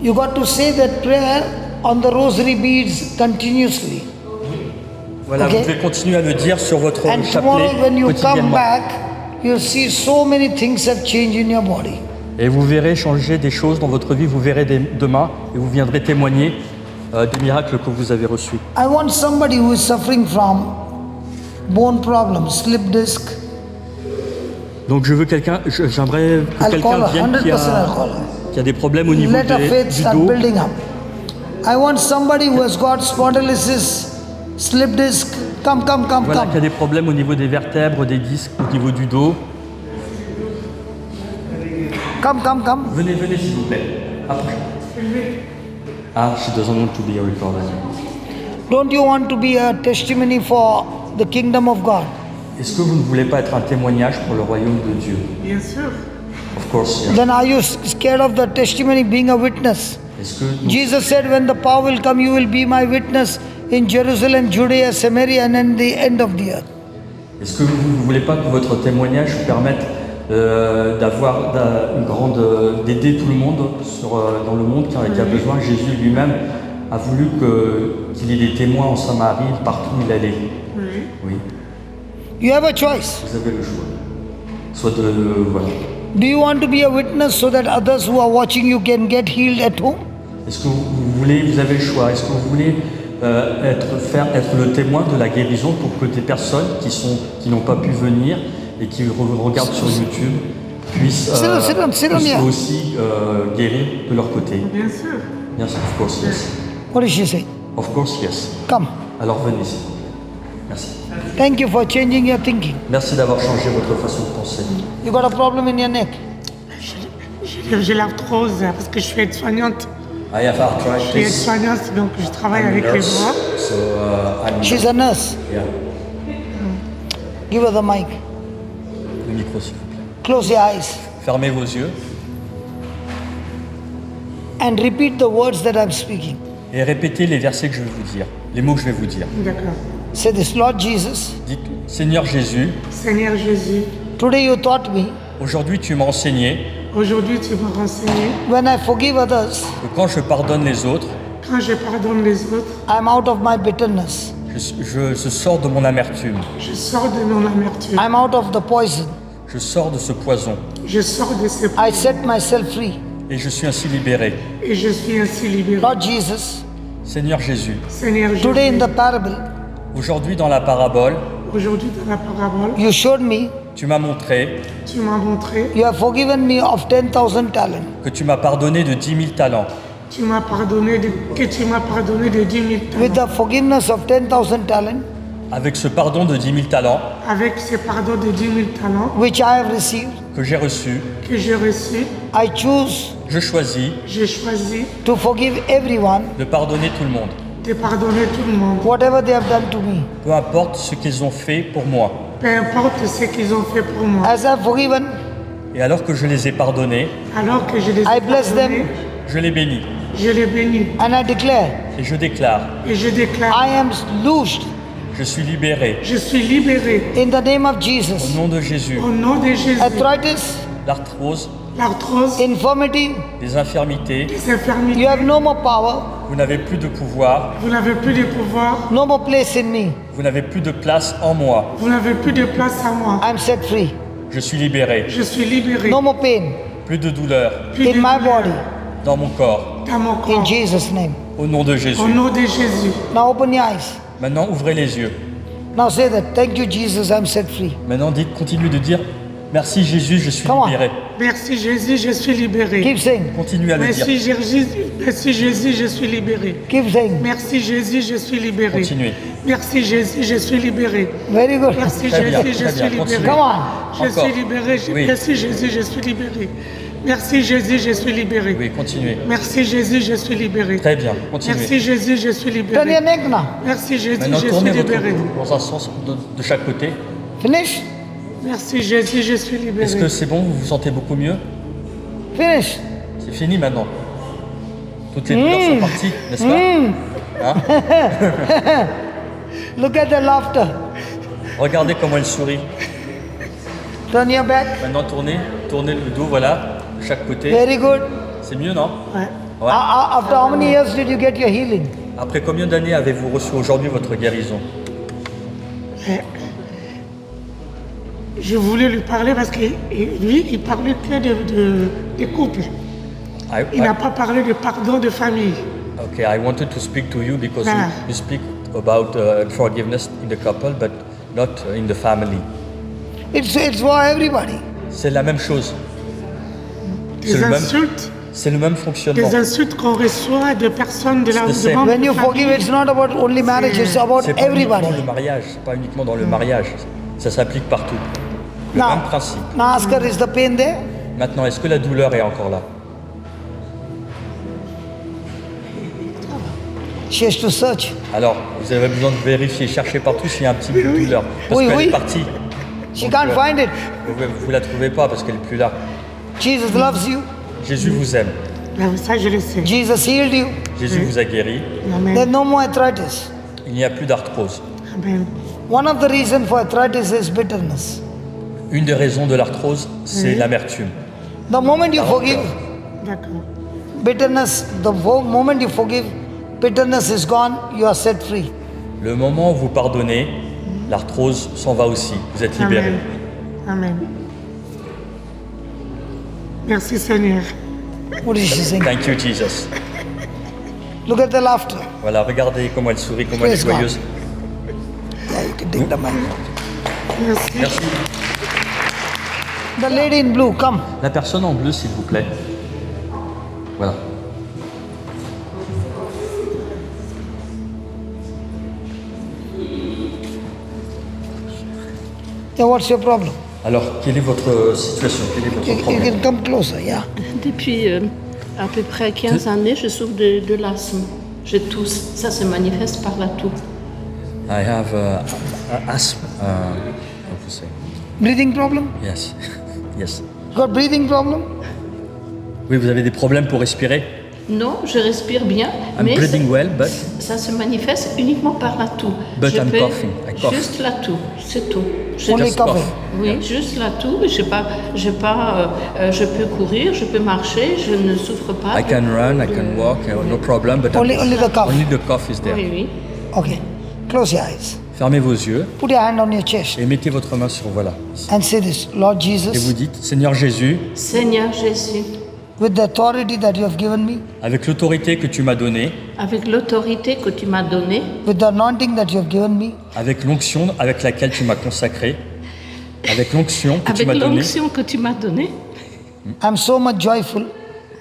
You got to say that prayer on the rosary beads continuously. Voilà, Ok. vous devez continuer à le dire sur votre And tomorrow chapelet when you come quotidiennement. back, you'll see so many things have changed in your body. Et vous verrez changer des choses dans votre vie, vous verrez demain et vous viendrez témoigner des miracles que vous avez reçus. I want somebody who is suffering from bone problems, slip disc. Donc j'aimerais que quelqu'un Alcohol, vienne 100% alcohol. qui a des problèmes au niveau Let our faith du start dos. building up. I want somebody who has got spondylosis, slip disc. Come, come, come, Voilà, qui a come. des problèmes au niveau des vertèbres, des disques, au niveau du dos. Come, come, come. Venez, venez s'il vous plaît. Approchez. Ah, she doesn't want to be recorded. Don't you want to be a testimony for the kingdom of God? Est-ce que vous ne voulez pas être un témoignage pour le royaume de Dieu? Bien sûr. Of course, yes. Then are you scared of the testimony being a witness? Est-ce que nous- Jesus said, when the power will come, you will be my witness in Jerusalem, Judea, Samaria, and in the end of the earth. Est-ce que vous ne voulez pas que votre témoignage vous permette d'aider tout le monde dans le monde qui a besoin? Jésus lui-même a voulu qu'il y ait des témoins en Samarie partout où il allait. Oui, You have a choice. vous avez le choix. Soit voilà. Do you want to be a witness so that others who are watching you can get healed at home? Est-ce que vous avez le choix? Est-ce que vous voulez être le témoin de la guérison pour que des personnes qui n'ont pas pu venir et qui regardent sur YouTube puissent Sit down here. aussi guérir de leur côté? Bien sûr. Yes, of course, yes. What is she saying? Of course, yes. Come. Alors venez s'il vous plaît. Merci. Thank you for changing your thinking. Merci d'avoir changé votre façon de penser. You got a problem in your neck. J'ai l'arthrose parce que je suis aide-soignante. I have Je suis arthritis. aide-soignante, donc je travaille avec les bras. So I'm She's a nurse. yeah. Give her the mic. Le micro s'il vous plaît. Close your eyes Fermez vos yeux and repeat the words that I'm speaking. et répétez les versets que je vais vous dire, les mots que je vais vous dire. D'accord. Say this, Lord Jesus, Dites, Seigneur Jésus, Seigneur Jésus, Today you taught me, Aujourd'hui, tu m'as enseigné Aujourd'hui, tu m'as renseigné. when I forgive others, que quand je pardonne les autres, Quand je pardonne les autres, I'm out of my bitterness. je sors de mon amertume. je sors de mon amertume. I'm out of the poison. Je sors de ce poison. Je sors de ce I set myself free. Et je suis ainsi libéré. et je suis ainsi libéré. Lord Jesus, Seigneur Jésus, Seigneur today in Jésus, the parable, aujourd'hui dans la parabole, aujourd'hui dans la parabole, you showed me tu m'as montré tu m'as montré, you have forgiven me of 10,000 talents. que tu m'as pardonné de 10 000 talents. tu m'as pardonné que tu m'as pardonné de 10 000 With talents. the forgiveness of 10,000 talents, Avec ce pardon de 10 000 talents Avec ce pardon de 10 000 talents which I have received, que j'ai reçus, que j'ai reçus, I choose je choisis j'ai choisi to forgive everyone, de pardonner tout le monde. de pardonner tout le monde. whatever they have done to me. Peu importe ce qu'ils ont fait pour moi. Peu importe ce qu'ils ont fait pour moi. As I have forgiven, Et alors que je les ai pardonnés, Alors que je les I ai bless pardonnés, them je les bénis. je les bénis. and I declare, Et je déclare, Et je déclare, I am loosed je suis libéré. je suis libéré in the name of Au Jesus. nom de Jésus. au nom de Jésus. Arthritis, L'arthrose, L'arthrose, infirmity, les infirmités, les infirmités, you have no more power, vous n'avez plus de pouvoir, vous n'avez plus de pouvoir, no more place in me. vous n'avez plus de place en moi. vous n'avez plus de place à moi. I'm set free. Je suis libéré. Je suis libéré. No more pain Plus de douleur Plus in de my douleur body. dans mon corps. dans mon In corps. Jesus' name. Au nom de Jésus. Au nom de Jésus. Now open your eyes. Maintenant, ouvrez les yeux. Now say that. Thank you, Jesus, I'm set free. Maintenant, dites, continuez de dire, merci Jésus, je suis Come on. libéré. Merci Jésus, je suis libéré. Keep saying. Continuez à le dire. Merci Jésus, merci Jésus, je suis libéré. Keep saying. Merci Jésus, je suis libéré. Continuez. Merci Jésus, je suis libéré. Very good. Merci Très bien, Jésus, je très suis bien. libéré. Continuez. Come on. Je Encore. suis libéré. Oui. Merci Jésus, je suis libéré. Merci Jésus, je suis libéré. Oui, continuez. Merci Jésus, je suis libéré. Très bien, continuez. Merci Jésus, je suis Turn your libéré. neck now. Merci Jésus, Maintenant, je suis tournez votre libéré. cou dans un sens de chaque côté. Finish. Merci Jésus, je suis Est-ce libéré. que c'est bon, vous vous sentez beaucoup mieux? Finish. C'est fini maintenant. Toutes les douleurs sont parties, n'est-ce pas? Hein? Look at the laughter. Regardez comment elle sourit. Turn your back. Maintenant, tournez le dos, voilà, de chaque côté. Very good. C'est mieux, non? Ouais. Ouais. After how many years did you get your healing? Après combien d'années avez-vous reçu aujourd'hui votre guérison? Je voulais lui parler parce que lui, il parlait que de couple. Il n'a pas parlé de pardon de famille. Okay, I wanted to speak to you because Ah. you speak about forgiveness in the couple, but not in the family. It's for everybody. C'est la même chose. Des C'est le même- insultes, C'est le même fonctionnement. des insultes qu'on reçoit de personnes de la C'est the same. demande When de you famille. forgive, it's not about only marriage, it's about C'est pas uniquement everybody. le mariage, c'est pas uniquement dans le mariage. Ça s'applique partout. Le Now, même principe. now ask her, is the pain there? Maintenant, est-ce que la douleur est encore là? She has to search. Alors, vous avez besoin de vérifier, chercher partout s'il y a un petit peu de douleur. Parce Oui, qu'elle oui. est partie. She Donc, can't find it. Vous la trouvez pas parce qu'elle est plus là. Jesus loves you. Jésus vous aime. Ah, ça, je le sais. Jesus healed you. Jésus vous a guéri. Amen. There's no more arthritis. Il n'y a plus d'arthrose. Amen. One of the reasons for arthritis is bitterness. Une des raisons de l'arthrose, c'est l'amertume. The moment you forgive, D'accord. bitterness, moment you forgive, bitterness is gone, you are set free. Le moment où vous pardonnez, l'arthrose s'en va aussi. Vous êtes libéré. Amen. Amen. Merci Seigneur. What is she saying? Thank you, Jesus. Look at the laughter. Voilà, regardez comment elle sourit, comment elle est Praise God. joyeuse. Yeah, you can take the mic. Merci. Merci. The lady in blue, come. La personne en bleu, s'il vous plaît. Voilà. Yeah, what's your problem? Alors, quelle est votre situation? Quel est votre You problème? can come closer, yeah. Depuis à peu près 15 années, je souffre de l'asthme. Je tousse. Ça se manifeste par la toux. I have asthma. How to say? Breathing problem? Yes. Yes. Got breathing problem? Oui, vous avez des problèmes pour respirer? Non, je respire bien, I'm mais breathing well, but ça se manifeste uniquement par la toux. But je I'm peux coughing. I cough. juste la toux, c'est tout. Je- Only Just coughing. cough. Oui, juste la toux. Je peux courir, je peux marcher, je ne souffre pas. I can run, I can walk, no problem, but Only the cough. only the cough is there. Oui, oui. Okay. Close your eyes. Fermez vos yeux Put your hand on your chest et mettez votre main sur voilà. and say this, Lord Et vous Jesus, dites, Seigneur Jésus, Seigneur Jésus, with the authority that you have given me, avec l'autorité que tu m'as donnée, avec l'autorité que tu m'as donnée, with the anointing that you have given me, avec l'onction avec laquelle tu m'as consacré, avec l'onction que tu avec m'as donnée, l'onction que tu m'as donnée, I'm so much joyful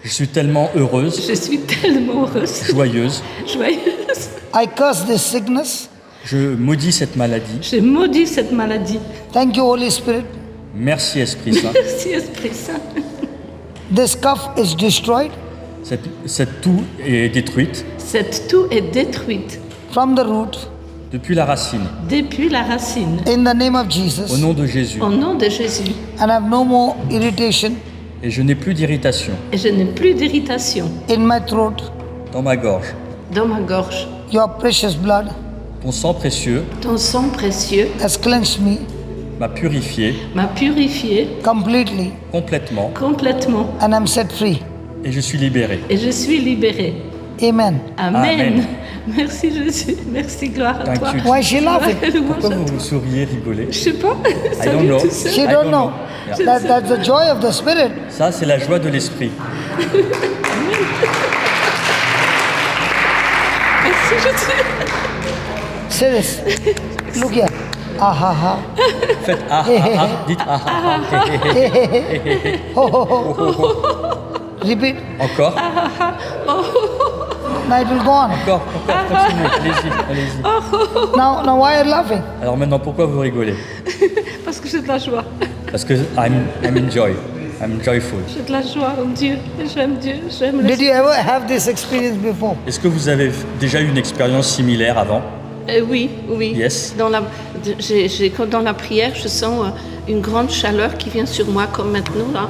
je suis tellement heureuse, je suis tellement heureuse, joyeuse. joyeuse. I curse this sickness. Je maudis cette maladie. J'ai maudit cette maladie. Thank you, Holy Spirit. Merci Esprit Saint. Merci Esprit Saint. This cough is destroyed Cette toux est détruite Cette toux est détruite from the root depuis la racine. depuis la racine. in the name of Au Jesus. nom de Jésus. Au nom de Jésus. And I have no more irritation Et je n'ai plus d'irritation Et je n'ai plus d'irritation in my throat. dans ma gorge. dans ma gorge. Your precious blood Ton sang précieux Ton sang précieux has cleansed me m'a purifié m'a purifié completely complètement complètement and I'm set free. et je suis libéré. et je suis libérée. Amen. Amen. Amen. Merci Jésus. Merci, gloire à Thank toi. you. Why is she laughing? Pourquoi vous souriez, rigolez? Je sais pas. I Ça don't vient know. tout seul. She I don't don't know. know. Yeah. That's the joy of the Spirit. Ça, c'est la joie de l'esprit. Merci Jésus. Say this. Look here. Ah ha ha. Faites ah ah ah, dites ah ah ah. Ho ho ho. Repeat. Encore, Now it will go on. encore, continuez, allez-y. Now why are you laughing? Alors maintenant, pourquoi vous rigolez? Parce que j'ai de la joie. Parce que I'm in joy, I'm joyful. J'ai de la joie en Dieu. J'aime Dieu. J'aime le Did you ever have this experience before? Est-ce que vous avez déjà eu une expérience similaire avant? Oui, oui. Yes. Quand dans la prière, je sens une grande chaleur qui vient sur moi, comme maintenant là.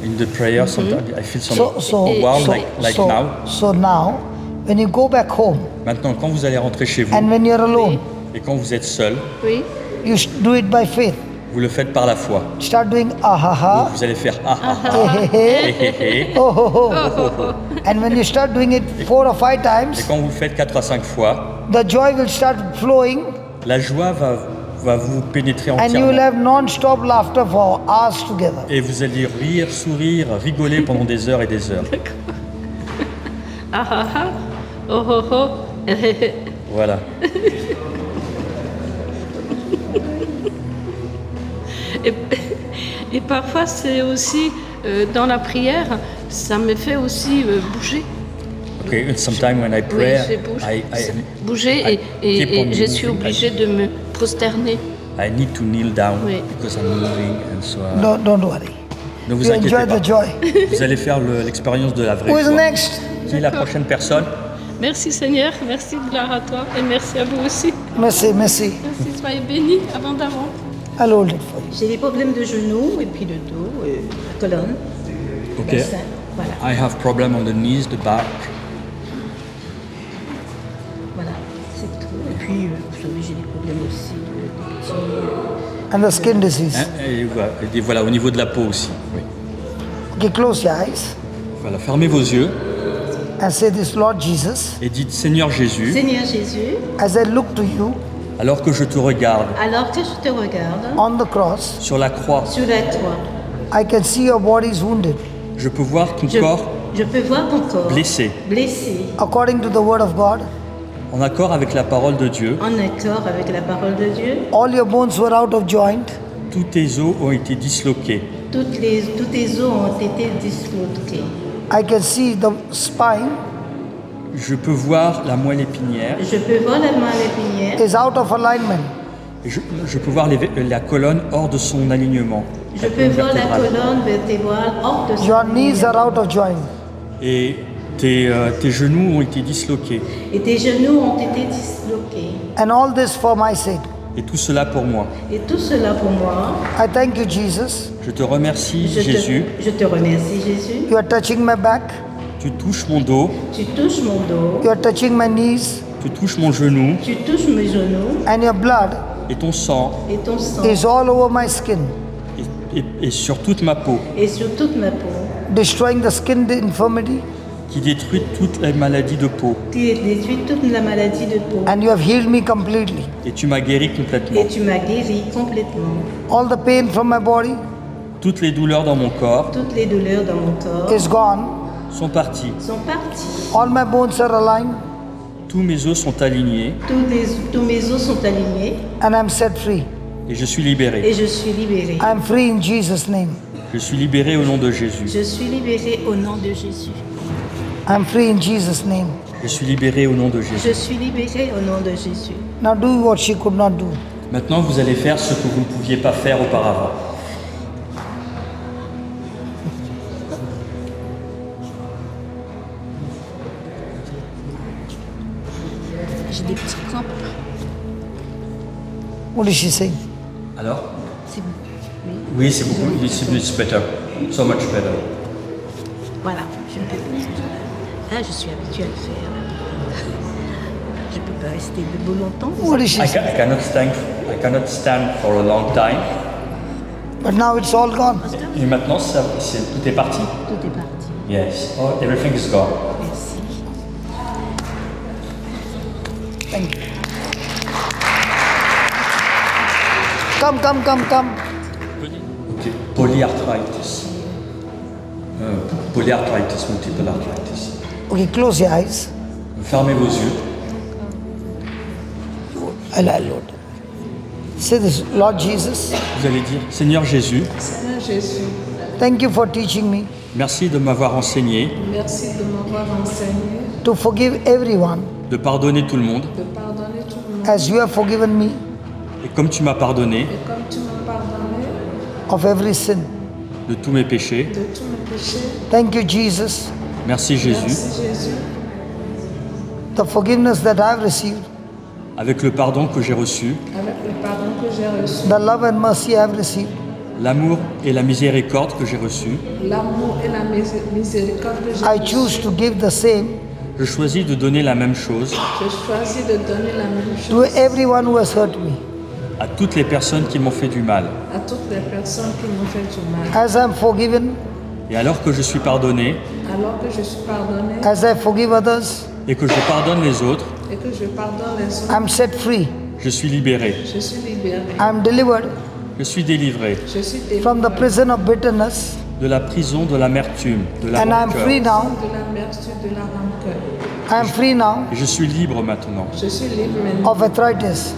In the prayer, sometimes I feel some So warm so like so, now. so now, when you go back home Maintenant, quand vous allez rentrer chez vous and when you're alone, et quand vous êtes seul, Oui. you do it by faith. vous le faites par la foi. Start doing ah ha ha. Vous allez faire ah ah ah, Hey, hey, hey. hé hé hé. Oh, ho, ho. And when you start doing it 4 or 5 Et times, quand vous le faites 4 à 5 fois, the joy will start flowing la joie va vous pénétrer and you will entièrement. have non-stop laughter for hours together. Et vous allez rire, sourire, rigoler pendant des heures et des heures. Ah ah ah. Oh oh oh. Voilà. Et parfois, c'est aussi dans la prière, ça me fait aussi bouger. Okay, sometimes when I pray, Oui, je bouge. I Bouger keep on et je suis moving. obligée de me prosterner. I need to kneel down Oui. because I'm moving and so. Don't worry. Ne vous You inquiétez enjoy pas. the joy. Vous allez faire l'expérience de la vraie Who is joie. next? Qui est la prochaine personne? Merci Seigneur, merci gloire à toi et merci à vous aussi. Merci. Merci, soyez bénis abondamment. I'll hold it for you. J'ai des problèmes de genoux et puis de dos, la colonne. Ok. bassin, Voilà, I have problem on the knees, the back. voilà, c'est tout. Et puis, vous savez, j'ai des problèmes aussi de petits. And the skin disease. Hein, et voilà, au niveau de la peau aussi. Oui. Okay, close your eyes Voilà, fermez vos yeux and say this, Lord Jesus, et dites Seigneur Jésus, Seigneur Jésus, as I look to you alors que je te regarde alors que je te regarde on the cross, sur la croix, sur la croix, I can see your body is wounded. je peux voir ton je, corps je peux voir ton corps blessé, blessé, According to the word of God, en accord avec la parole de Dieu. en accord avec la parole de Dieu. all your bones were out of joint. Tous tes os ont été disloqués. Tous tes os ont été disloqués. I can see the spine Je peux voir la moelle épinière. Je peux voir la moelle épinière. is out of alignment. Et je peux voir la colonne hors de son alignement. Je peux voir la colonne vertébrale hors de son Your knees are out of joint. Et tes genoux ont été disloqués. Et tes genoux ont été disloqués. And all this for my sake. Et tout cela pour moi. Et tout cela pour moi, I thank you, Jesus. Je te remercie, Jésus. je te remercie Jésus. You are touching my back. Tu touches mon dos, Tu touches mon dos, you are touching my knees, tu touches mon genou tu touches mes genoux and your blood et ton sang et ton sang is all over my skin, et sur toute ma peau, est sur toute ma peau. destroying the skin infirmity, qui détruit toutes les maladies de peau. Tu détruis toute la maladie de peau. and you have healed me completely. Et tu m'as guéri complètement. Et tu m'as guéri complètement. All the pain from my body Toutes les douleurs dans mon corps Toutes les douleurs dans mon corps is gone. sont parties. sont parties. All my bones are aligned, Tous mes os sont alignés Tous mes os sont alignés and I'm set free. et je suis libéré. et je suis libérée. I'm free in Jesus' name. Je suis libéré au nom de Jésus. Je suis libérée au nom de Jésus. I'm free in Jesus' name. Je suis libéré au nom de Jésus. Je suis libérée au nom de Jésus. Now do what she could not do. Maintenant, vous allez faire ce que vous ne pouviez pas faire auparavant. J'ai des petits crampes. What is she saying? Alors? C'est bon. Oui. Oui, c'est beaucoup. It's better. So much better. Voilà. Ah, je suis habituée à le faire. Je ne peux pas rester debout longtemps. What is she saying? I cannot stand for a long time. But now it's all gone. Et maintenant, tout est parti. Tout est parti. Yes. Oh, everything is gone. Merci. Thank you. Come. Okay. Polyarthritis. Polyarthritis, multiple arthritis. Okay, close your eyes. Fermez vos yeux. Allah, Lord. Say this, Lord Jesus, Vous allez dire, Seigneur Jésus, Seigneur Jésus, thank you for teaching me merci de m'avoir enseigné merci de m'avoir enseigné to forgive everyone de pardonner tout le monde. de pardonner tout le monde. as you have forgiven me Et comme tu m'as pardonné Et comme tu m'as pardonné of every sin. de tous mes péchés, de tous mes péchés, Thank you, Jesus, merci Jésus, merci Jésus, the forgiveness that I have received, avec le pardon que j'ai reçu, avec le pardon que j'ai reçu, the love and mercy I have received. l'amour et la miséricorde que j'ai reçu. l'amour et la miséricorde que j'ai I reçu. choose to give the same Je choisis de donner la même chose Je choisis de donner la même to chose everyone who has hurt me. à toutes les personnes qui m'ont fait du mal. à toutes les personnes qui m'ont fait du mal. As I am forgiven, Et alors que je suis pardonné Alors que je suis pardonné as I forgive others, et que je pardonne les autres, et que je pardonne les autres, I'm set free. je suis libéré, je suis libéré. I'm delivered je suis délivré Je suis délivré from the prison of bitterness, de la prison de l'amertume, de la and I'm rancœur. free now. de l'amertume, de la rancœur. I'm free now Et je suis libre maintenant Je suis libre maintenant of arthritis.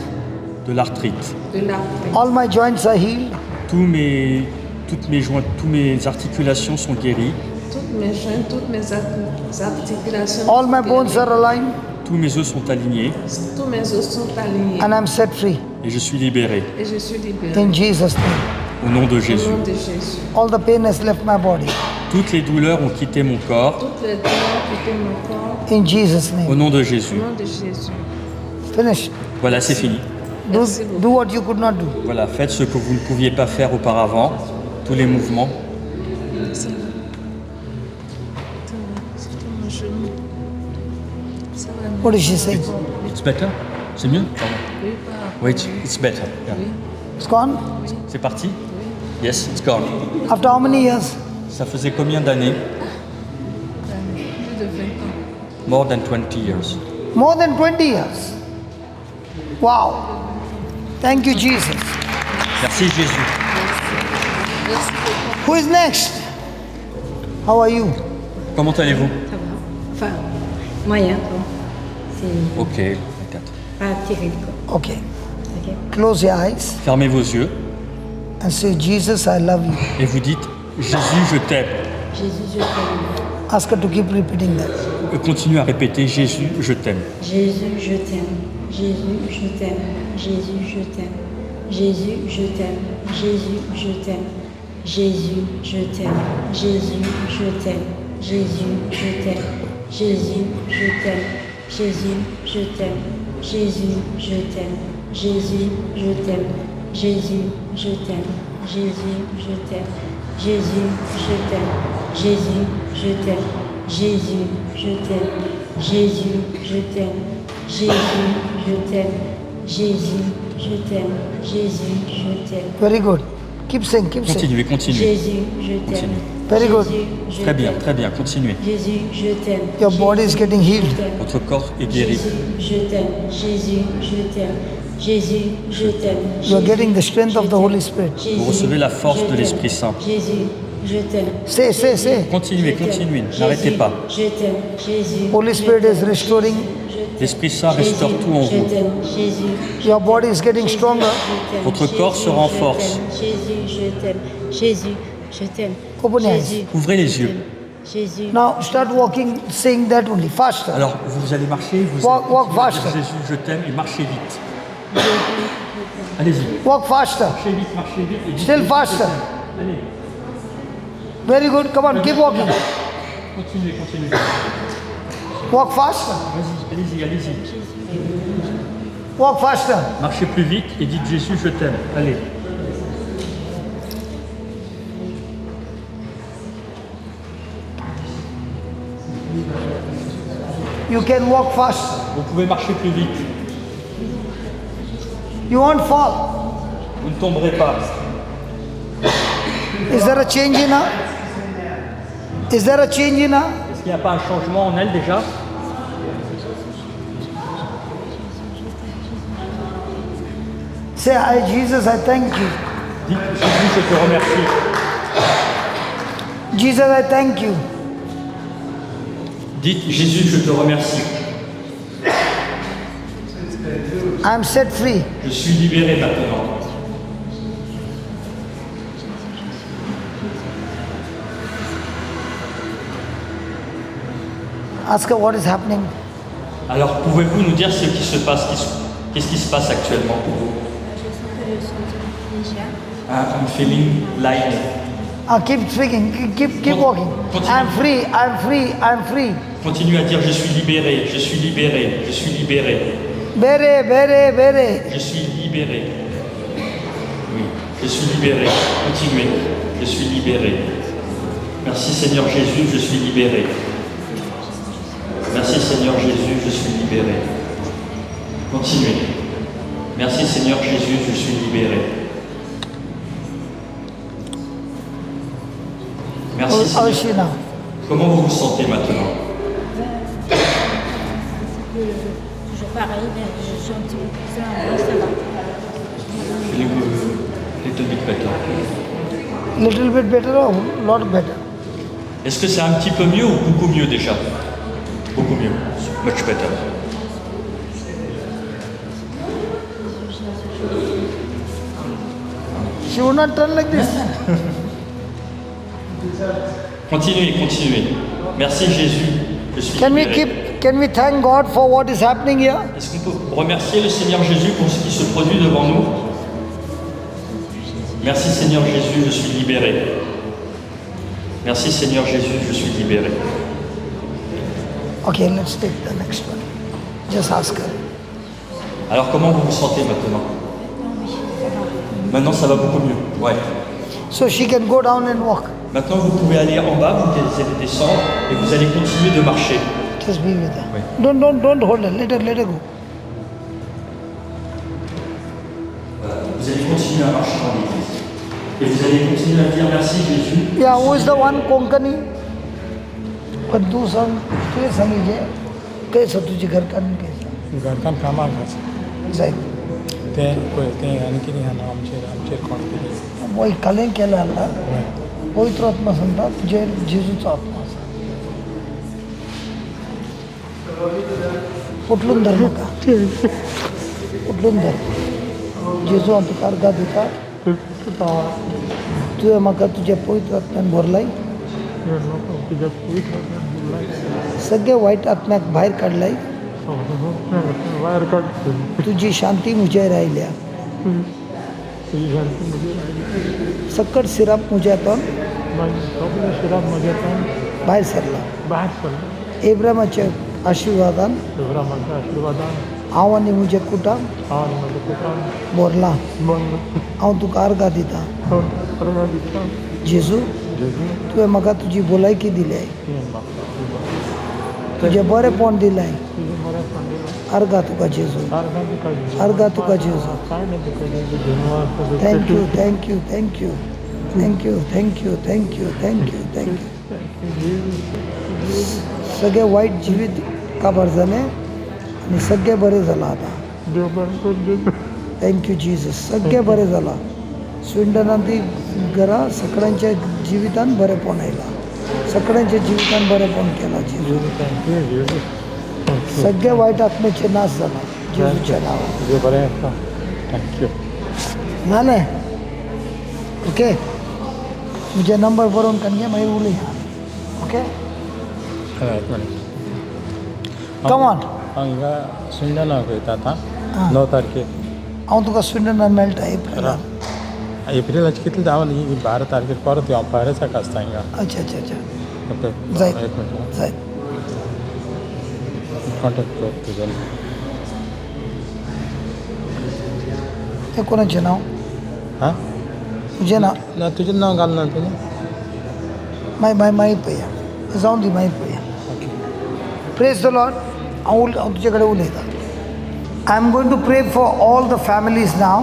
de l'arthrite. de l'arthrite. All my joints are healed. Toutes mes joints, toutes mes articulations sont guéries. Toutes mes joints, toutes mes articulations. All my sont bones guéries. are aligned, Tous mes os sont alignés Tous mes os sont alignés. and I'm set free. et je suis libéré Et je suis libéré. In Jesus' name. au nom de Au Jésus. nom de Jésus. All the pain has left my body. Toutes les douleurs ont quitté mon corps Toutes les douleurs qui étaient mon corps. In Jesus' au name. nom de Au Jésus. nom de Jésus. Finish. Voilà, c'est fini. Do, Merci beaucoup. do what you could not do. Voilà, faites ce que vous ne pouviez pas faire auparavant, tous les mouvements. C'était mon genou. Ça va mieux. What is she saying? It's better? C'est mieux? Oui, par rapport. Wait, it's better. Yeah. Oui, It's gone? C'est parti? Yes, it's gone. After how many years? Ça faisait combien d'années? plus de 20 ans. More than 20 years. More than 20 years. Wow. Thank you, Jesus. Merci Jésus. Merci beaucoup. Who is next? How are you? Comment allez-vous? Ça va. Enfin, moyen, quoi. C'est Ok, peut-être. pas terrible, quoi. Okay. Ok. Close your eyes Fermez vos yeux and say, Jesus, I love you. et vous dites Jésus, je t'aime. Jésus, je t'aime. Ask her to keep repeating that. Et continuez à répéter Jésus, je t'aime. Jésus, je t'aime. Jésus, je t'aime. Jésus, je t'aime. Jésus, je t'aime. Jésus, je t'aime. Jésus, je t'aime. Jésus, je t'aime. Jésus, je t'aime. Jésus, je t'aime. Jésus, je t'aime. Jésus, je t'aime. Jésus, je t'aime. Jésus, je t'aime. Jésus, je t'aime. Jésus, je t'aime. Jésus, je t'aime. Jésus, je t'aime. Jésus, je t'aime. Jésus, je t'aime. Jésus, je t'aime. Jésus, je t'aime. Very good. Keep saying, keep saying. Continuez, continuez. Jésus, je t'aime. Continuez. Very good. Jésus, je Très bien, t'aime. très bien, continuez. Jésus, je t'aime. Your body is Jésus, getting healed. je t'aime. Votre corps est guéri. Jésus, je t'aime. Jésus, je t'aime. Jésus, je t'aime. You are getting the strength of the Holy Jésus, Spirit. Vous recevez la force je de t'aime. l'Esprit Saint. Jésus, je t'aime. Say, say, say. Continuez, Je t'aime. continuez, Jésus, n'arrêtez pas. Je t'aime. Jésus. Holy je Spirit t'aime. is restoring. Je t'aime. L'Esprit Saint restaure Jésus, tout en je vous. t'aime. Jésus. Your body is getting Jésus, stronger. je t'aime. Votre corps Jésus, se renforce. je t'aime. Jésus, je t'aime. Jésus, je t'aime. Open your eyes. Jésus, Ouvrez les je yeux. t'aime. Jésus. Now start walking, saying that only, faster. Alors, vous allez marcher, vous Walk- allez walk continuer à dire faster. Jésus, je t'aime, et marchez vite. Allez-y. Walk faster. Marchez vite, et dites Still Jésus, faster. je t'aime. Allez, Very good. Come on, keep walking. continuez, continuez. Walk faster. Vas-y, allez-y, allez-y. Walk faster. Marchez plus vite et dites Jésus, je t'aime. Allez. You can walk faster. Vous pouvez marcher plus vite. You won't fall. Vous ne tomberez pas. Is there a change in her? Is there a change in her? Est-ce qu'il n'y a pas un changement en elle déjà? Say, I, Jesus, I thank you. Dites Jésus, je te remercie. Jesus, I thank you. Dites Jésus, je te remercie. I am set free. Je suis libéré maintenant. Ask her what is happening. Alors, pouvez-vous nous dire ce qui se passe, qu'est-ce qui se passe actuellement pour vous? I'm feeling light. Keep speaking. Keep walking. Continue. I am free. I am free. I am free. Continue à dire je suis libéré, je suis libéré, je suis libéré, Bere, bere, bere. je suis libéré. Oui, je suis libéré. Continuez, je suis libéré. Merci Seigneur Jésus, je suis libéré. Merci Seigneur Jésus, je suis libéré. Continuez. Merci Seigneur Jésus, je suis libéré. Merci How is Seigneur. she now? Comment vous vous sentez maintenant? Toujours pareil, mais je suis un petit peu plus ça va. Feeling a little bit better. Little bit better or lot better? Est-ce que c'est un petit peu mieux ou beaucoup mieux déjà? Beaucoup mieux. Much better. She would not turn like this. Continuez, continuez. Merci Jésus. Je suis libéré. Can we thank God for what is happening here? Est-ce qu'on peut remercier le Seigneur Jésus pour ce qui se produit devant nous? Merci Seigneur Jésus, je suis libéré. Merci Seigneur Jésus, je suis libéré. Okay, let's take the next one. Just ask her. Alors comment vous vous sentez maintenant? Maintenant ça va beaucoup mieux. Ouais. So she can go down and walk. Maintenant vous pouvez aller en bas, vous allez descendre et vous allez continuer de marcher. Just be with her. Oui. Don't hold her. Let her go. Vous allez continuer à marcher dans l'église. Et vous allez continuer à dire merci Jésus. Yeah, who is the one Konkani? पण तू सांग, तू सांगितले कैसं तुझी घरकाम कैसं घरकाम कामाक जाय ते पळय तें आणखी हांगा आमचेर कोण कितें वय कालें केलें आला पवित्र आत्मा सांगता तुजे जेजूचो आत्मा आसा उठलून धर म्हाका उठलून धर जेजू हांव तुका अर्घा दिता तुवें म्हाका तुज्या पवित्र आत्म्यान भरलाय सगळे वायट आत्म्याक भायर काडलाय वायर काड तुजी शांती म्हजेर आयल्या सकट सिराप म्हज्यातून शिराब म्हज्यान भायर सरला भायर सरलो एब्रामाच्या आशिर्वादान देवरामाच्या आशिर्वादान हांव आनी म्हजें कुटुंब हांव आनी म्हजें कुटुंब भरलां बंद हांव तुका अर्घा दिता अर्घा दिता जेजू तुवें म्हाका तुजी भलायकी दिली तुजें बरेंपण दिलें अर्गा तुका जेजू अर्गा तुका जेजू thank you thank you thank you thank you thank you thank you thank you thank you सगळें वायट जिवीत काबार जालें आनी सगळें बरें जालां आतां थँक्यू जिजस सगळें बरें जालां स्विंडनांत घरा सगळ्यांच्या जिवितान बरेंपण आयलां सगळ्यांच्या जिवितान बरेंपण केलां जेजू सगळे वायट आत्मेचे नाश जाला जेजूच्या नांवान थँक्यू जालें ओके म्हजे नंबर बरोवन काडगे मागीर उलया ओके कम ऑन हांगा स्विंडनाक वयता आतां 9 तारखेक हांव तुका स्विंडनान मेळटा एप्रिलान एप्रिलाचे कितले जावन 12 तारखेक परत हांव पायरेसाक आसता हिंगा अच्छा अच्छा अच्छा ओके जायत जायत कॉन्टेक्ट कर तुजें तें कोणाचें नांव हां तुजें नांव ना तुजें नांव घाल ना तुजें मागीर पळया जावन दी मागीर पळया प्रेज द लॉर्ड हांव तुजे कडेन उलयतां I am going to pray for all the families नाव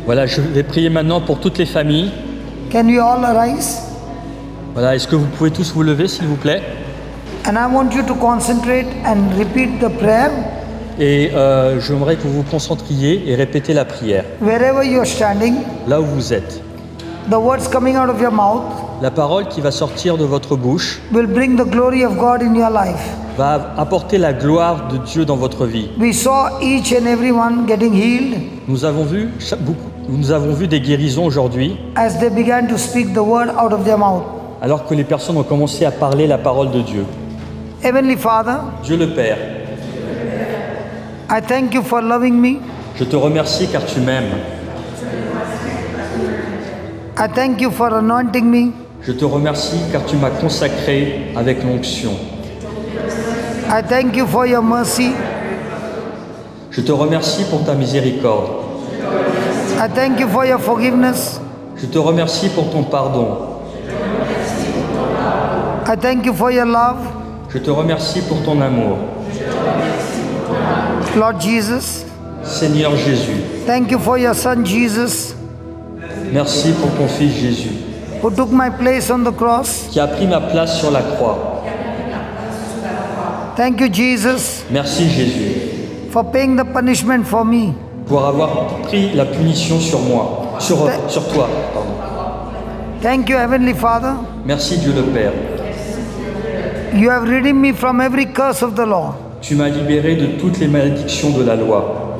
Voilà, je vais prier maintenant pour toutes les familles. Can you all arise? Voilà, est-ce que vous pouvez tous vous lever, s'il vous plaît? And I want you to concentrate and repeat the prayer. Et j'aimerais que vous vous concentriez et répétez la prière. Wherever you are standing, là où vous êtes. The words coming out of your mouth la parole qui va sortir de votre bouche will bring the glory of God in your life. Va apporter la gloire de Dieu dans votre vie. We saw each and everyone getting healed. Nous avons vu des guérisons aujourd'hui. As they began to speak the word out of their mouth. Alors que les personnes ont commencé à parler la parole de Dieu. Heavenly Father, Dieu le Père, I thank you for loving me. Je te remercie car tu m'aimes. I thank you for anointing me. Je te remercie car tu m'as consacré avec l'onction. I thank you for your mercy. Je te remercie pour ta miséricorde. I thank you for your forgiveness. Je te remercie pour ton pardon. I thank you for your love. Je te remercie pour ton amour. Lord Jesus. Seigneur Jésus. Thank you for your son Jesus. Merci pour ton fils Jésus. Who took my place on the cross. Qui a pris ma place sur la croix. Thank you Jesus. Merci Jésus. For paying the punishment for me. Pour avoir pris la punition sur moi, sur toi. Pardon. Thank you Heavenly Father. Merci Dieu le Père. You have redeemed me from every curse of the law. Tu m'as libéré de toutes les malédictions de la loi.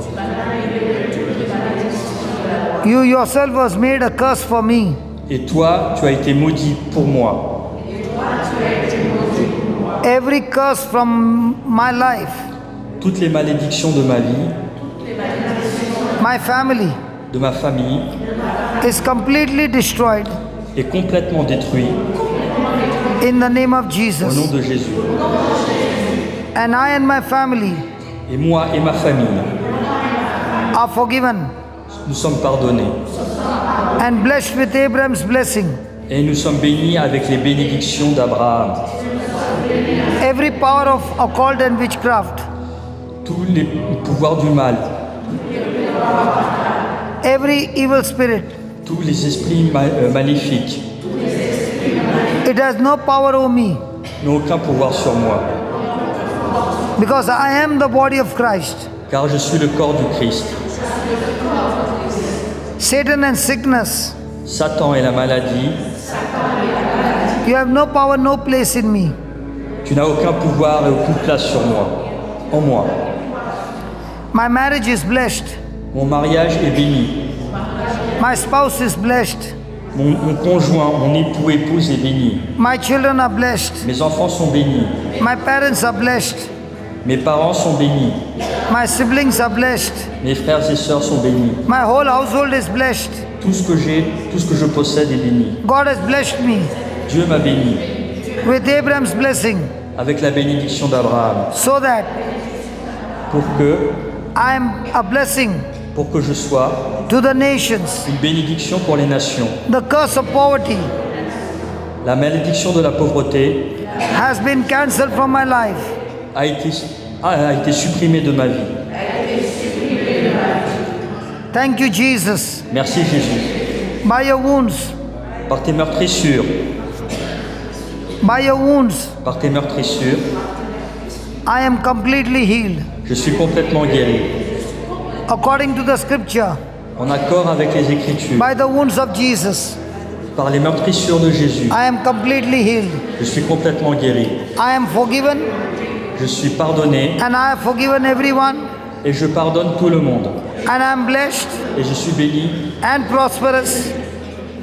You yourself was made a curse for me. Et toi, tu as été maudit pour moi. Every curse from my life. Toutes les malédictions de ma vie. My family. De ma famille. Is completely destroyed. Est complètement détruit. In the name of Jesus. Au nom de Jésus. And I and my family. Et moi et ma famille. Are forgiven. Nous sommes pardonnés. And blessed with Abraham's blessing. Et nous sommes bénis avec les bénédictions d'Abraham. Every power of occult and witchcraft. Tous les pouvoirs du mal. Every evil spirit. Tous les esprits maléfiques. It has no power over me. N'ont aucun pouvoir sur moi. Because I am the body of Christ. Car je suis le corps du Christ. Satan and sickness. Satan et la maladie. You have no power, no place in me. Tu n'as aucun pouvoir et aucune place sur moi. En moi. My marriage is blessed. Mon mariage est béni. My spouse is blessed. Mon conjoint, mon époux, épouse est béni. My children are blessed. Mes enfants sont bénis. My parents are blessed. Mes parents sont bénis. My siblings are blessed. Mes frères et sœurs sont bénis. My whole household is blessed. Tout ce que j'ai, tout ce que je possède est béni. God has blessed me. Dieu m'a béni. With Abraham's blessing. Avec la bénédiction d'Abraham. So that pour que I am a blessing pour que je sois to the nations. une bénédiction pour les nations. The curse of poverty La malédiction de la pauvreté has been cancelled from my life. a été supprimée de ma vie. Thank you, Jesus. Merci Jésus. By your wounds, Par tes meurtrissures, by your wounds, par tes meurtrissures, I am completely healed. je suis complètement guéri. According to the scripture, En accord avec les Écritures, by the wounds of Jesus, par les meurtrissures de Jésus, I am completely healed. je suis complètement guéri. I am forgiven, Je suis pardonné and I have forgiven everyone, et je pardonne tout le monde. and I am blessed Et je suis béni and prosperous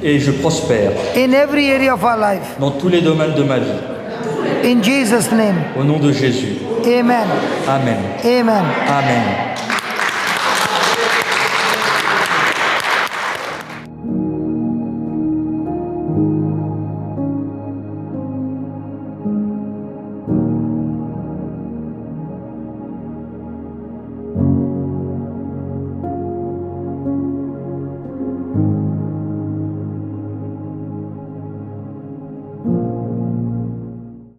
et je prospère in every area of our life. dans tous les domaines de ma vie. In Jesus' name, Au nom de Jésus. amen. Amen. Amen. Amen.